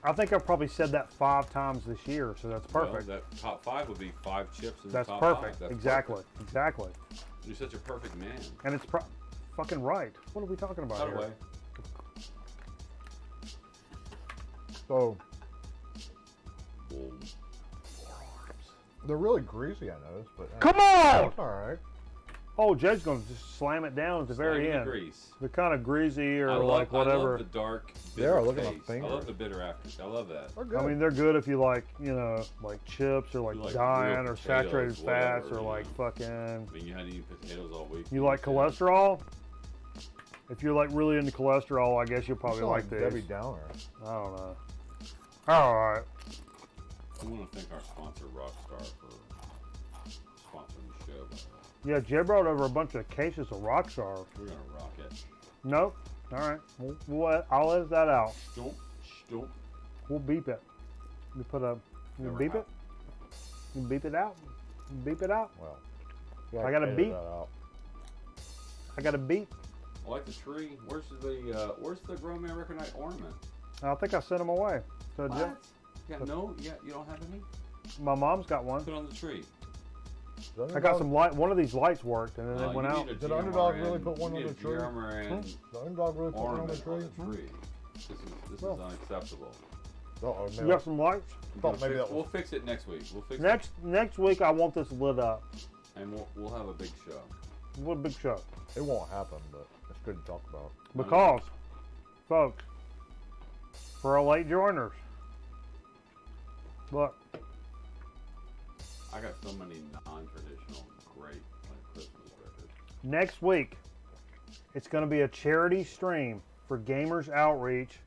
A: I think I've probably said that 5 times this year, so that's perfect.
C: Well, that top 5 would be 5 chips in
A: That's
C: the top
A: perfect.
C: 5. That's
A: Exactly.
C: perfect.
A: Exactly.
C: You're such a perfect man.
A: And it's fucking right. What are we talking about
C: By the
A: here?
C: way,
B: So
C: boom.
B: they're really greasy, I noticed, but
A: Come on!
B: it's all right.
A: Oh, Jay's going to just slam it down at the very
C: Slimy
A: end.
C: grease.
A: They're kind of greasy or
C: I
A: like
C: love
A: whatever.
C: the dark
B: They are,
C: bitter
B: look at my
C: taste.
B: finger.
C: I love the bitter aftertaste. I love that.
B: They're good.
A: I mean, they're good if you like, you know, like chips or like,
C: You like
A: dying
C: real
A: or saturated
C: potatoes,
A: fats
C: whatever,
A: or like
C: yeah.
A: fucking.
C: I mean, you hadn't eaten potatoes all week.
A: You like cholesterol? If you're like really into cholesterol, I guess you'll probably
B: Sound
A: like this.
B: Debbie Downer.
A: I don't know. All right.
C: I want to thank our sponsor, Rockstar, for sponsoring the show.
A: Yeah, Jay brought over a bunch of cases of Rockstar.
C: We're gonna rock it.
A: Nope. All right. I'll edit that out.
C: Stomp, stomp.
A: We'll beep it. You put a. You
C: Never
A: beep it.
C: happened.
A: You beep it out. You beep it out.
B: Well,
A: I got a
B: edit
A: beat.
B: that out.
A: I got a beep.
C: I like the tree. Where's the Grown Man Recognize ornament?
A: I think I sent them away. So Jay,
C: You got no? You don't have any?
A: my mom's got one.
C: Put it on the tree.
B: Does
A: I got
B: Underdog-
A: some light. One of these lights worked, and then it went
C: You
A: out.
C: need a
B: Did
C: GMRN.
B: Underdog really put one
C: You
B: on
C: need
B: the
C: a
B: tree?
C: GMRN
B: The Underdog really put one on the
C: ornament
B: tree?
C: on the tree. This is
B: Well.
C: unacceptable.
B: Uh-oh,
A: You
B: man.
A: got some lights?
B: Thought maybe that was-
C: We'll fix it next week. We'll fix
A: Next week, I want this lit up.
C: it, and we'll have a big show.
A: What a big show!
B: It won't happen, but it's good to talk about.
A: Because, folks, for our late joiners, look,
C: I got so many non-traditional, great Christmas records.
A: next week, it's going to be a charity stream for Gamers Outreach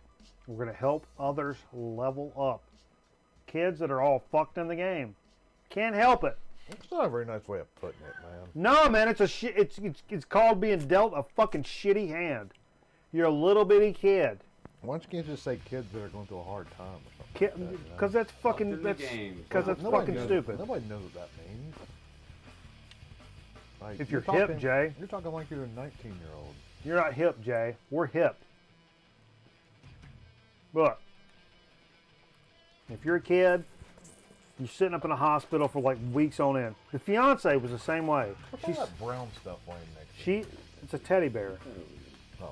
A: We're going to help others level up. Kids that are all fucked in the game. Can't help it.
B: It's not a very nice way of putting it, man.
A: No, man, it's called being dealt a fucking shitty hand. You're a little bitty kid.
B: Why don't you just say kids that are going through a hard time or something?
A: Because that's fucking fucking stupid.
B: Nobody knows what that means. Like,
A: If you're hip,
B: talking,
A: Jay.
B: You're talking like you're a 19-year-old.
A: You're not hip, Jay. We're hip. Look, if you're a kid, you're sitting up in a hospital for like weeks on end. The fiance was the same way.
B: What's all that brown stuff laying next to you?
A: It's a teddy bear.
B: Oh.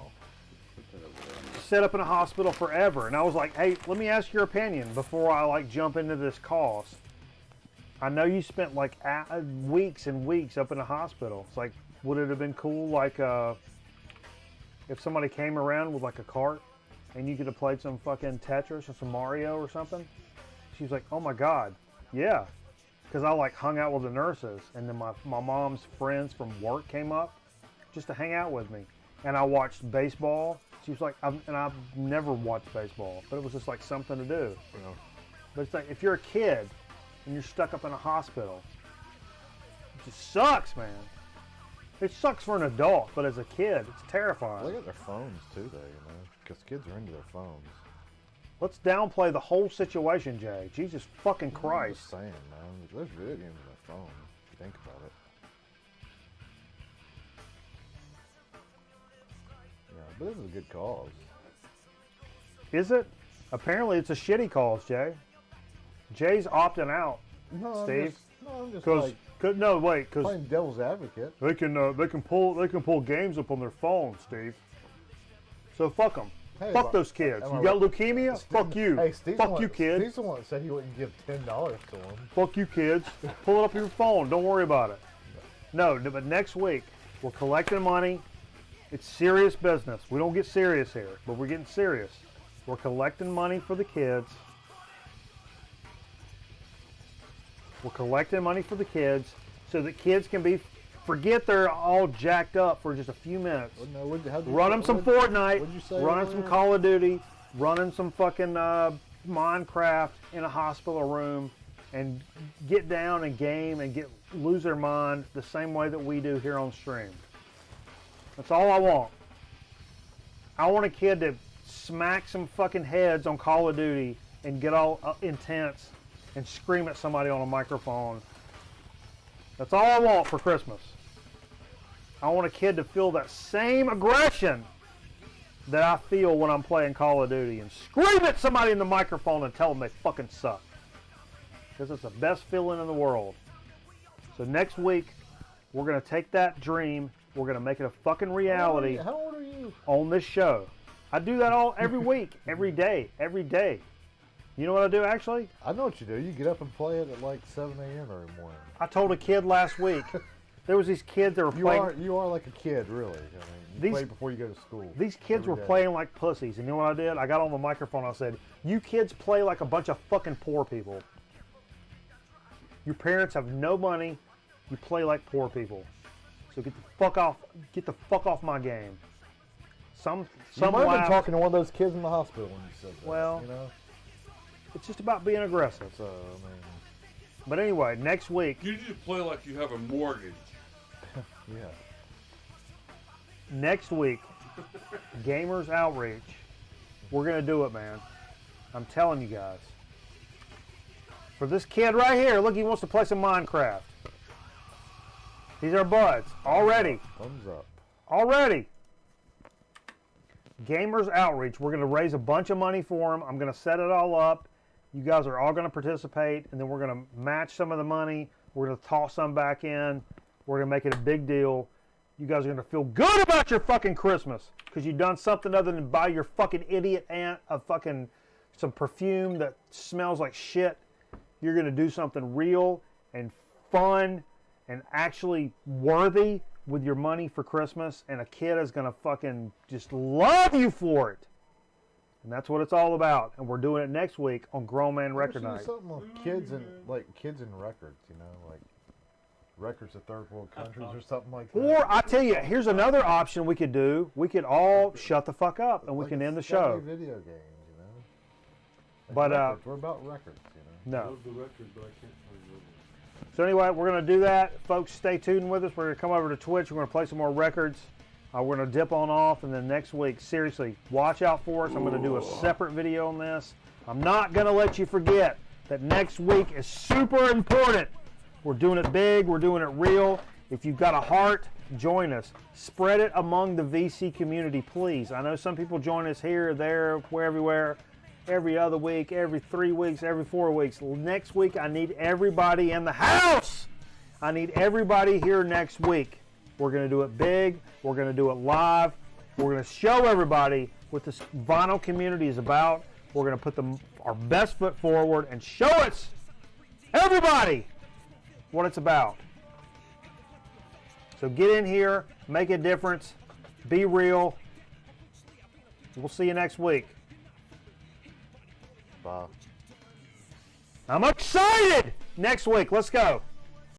A: Set up in a hospital forever, and I was like, hey, let me ask your opinion before I like jump into this cost. I know you spent like weeks and weeks up in a hospital. It's like, would it have been cool like if somebody came around with like a cart and you could have played some fucking Tetris or some Mario or something? She was like, oh my God, yeah. Because I like hung out with the nurses, and then my mom's friends from work came up just to hang out with me. And I watched baseball. She was like, I've never watched baseball, but it was just like something to do.
B: You know.
A: But it's like, if you're a kid and you're stuck up in a hospital, it just sucks, man. It sucks for an adult, but as a kid, it's terrifying.
B: Look at their phones too, though, you know, because kids are into their phones.
A: Let's downplay the whole situation, Jay. Jesus fucking
B: I'm
A: Christ.
B: just saying, man. There's video games on their phone, if you think about it. Yeah, but this is a good cause.
A: Is it? Apparently it's a shitty cause, Jay. Jay's opting out,
B: No,
A: Steve.
B: I'm just
A: Because
B: like playing devil's advocate.
A: they can pull games up on their phone, Steve. So fuck them.
B: Hey,
A: Fuck those kids.
B: am I
A: You got
B: right?
A: leukemia?
B: Steve-
A: Fuck you.
B: Hey, Steve's
A: Fuck
B: the one,
A: you, kid.
B: Steve's the one that said he wouldn't give $10 to him.
A: Fuck you, kids. Pull it up on your phone. Don't worry about it. No, but next week, we're collecting money. It's serious business. We don't get serious here, but we're getting serious. We're collecting money for the kids. We're collecting money for the kids so that kids can forget they're all jacked up for just a few minutes.
B: No, how'd you
A: Run
B: say-
A: them some
B: what'd
A: Fortnite,
B: you say
A: run them some
B: earlier?
A: Call of Duty, run them some fucking Minecraft in a hospital room, and get down and game and lose their mind the same way that we do here on stream. That's all I want. I want a kid to smack some fucking heads on Call of Duty and get all intense and scream at somebody on a microphone. That's all I want for Christmas. I want a kid to feel that same aggression that I feel when I'm playing Call of Duty and scream at somebody in the microphone and tell them they fucking suck. Because it's the best feeling in the world. So next week, we're going to take that dream, we're going to make it a fucking reality
B: How old are you?
A: on this show. I do that every week, every day. You know what I do actually?
B: I know what you do. You get up and play it at like 7 a.m. every morning.
A: I told a kid last week, there was these kids that were playing.
B: You are like a kid, really. I mean, you play before you go to school.
A: These kids
B: every
A: were
B: day.
A: playing like pussies, and you know what I did? I got on the microphone. I said, "You kids play like a bunch of fucking poor people. Your parents have no money. You play like poor people. So get the fuck off. Get the fuck off my game." Some
B: You might have
A: laughed.
B: been talking to one of those kids in the hospital when you said that.
A: Well,
B: you know.
A: It's just about being aggressive.
B: So I mean,
A: But anyway, next week,
C: You need to play like you have a mortgage.
B: yeah.
A: Gamers Outreach, we're gonna do it, man. I'm telling you guys. For this kid right here, look, he wants to play some Minecraft. He's our buds already.
B: Thumbs up.
A: Already. Gamers Outreach. We're going to raise a bunch of money for him. I'm going to set it all up. You guys are all going to participate, and then we're going to match some of the money. We're going to toss some back in. We're going to make it a big deal. You guys are going to feel good about your fucking Christmas because you've done something other than buy your fucking idiot aunt some perfume that smells like shit. You're going to do something real and fun and actually worthy with your money for Christmas, and a kid is going to fucking just love you for it. And that's what it's all about. And we're doing it next week on Grown Man Record Night.
B: Something with kids and records, you know, like records of third world countries or something like that.
A: Or I tell you, here's another option we could do. We could all shut the fuck up and we
B: Like
A: can
B: it's
A: end the
B: gotta
A: show.
B: be video games, you know.
A: But
B: records. We're about records, you know.
A: no.
F: Love the record, but I can't find the other
A: So anyway, we're going to do that. Folks, stay tuned with us. We're going to come over to Twitch. We're going to play some more records. We're going to dip on off, and then next week, seriously, watch out for us. I'm going to do a separate video on this. I'm not going to let you forget that next week is super important. We're doing it big. We're doing it real. If you've got a heart, join us. Spread it among the VC community, please. I know some people join us here, there, where, everywhere, every other week, every 3 weeks, every 4 weeks. Next week, I need everybody in the house. I need everybody here next week. We're going to do it big. We're going to do it live. We're going to show everybody what this vinyl community is about. We're going to put our best foot forward and show us, everybody, what it's about. So get in here, make a difference, be real. We'll see you next week.
B: Bye.
A: I'm excited! Next week, let's go.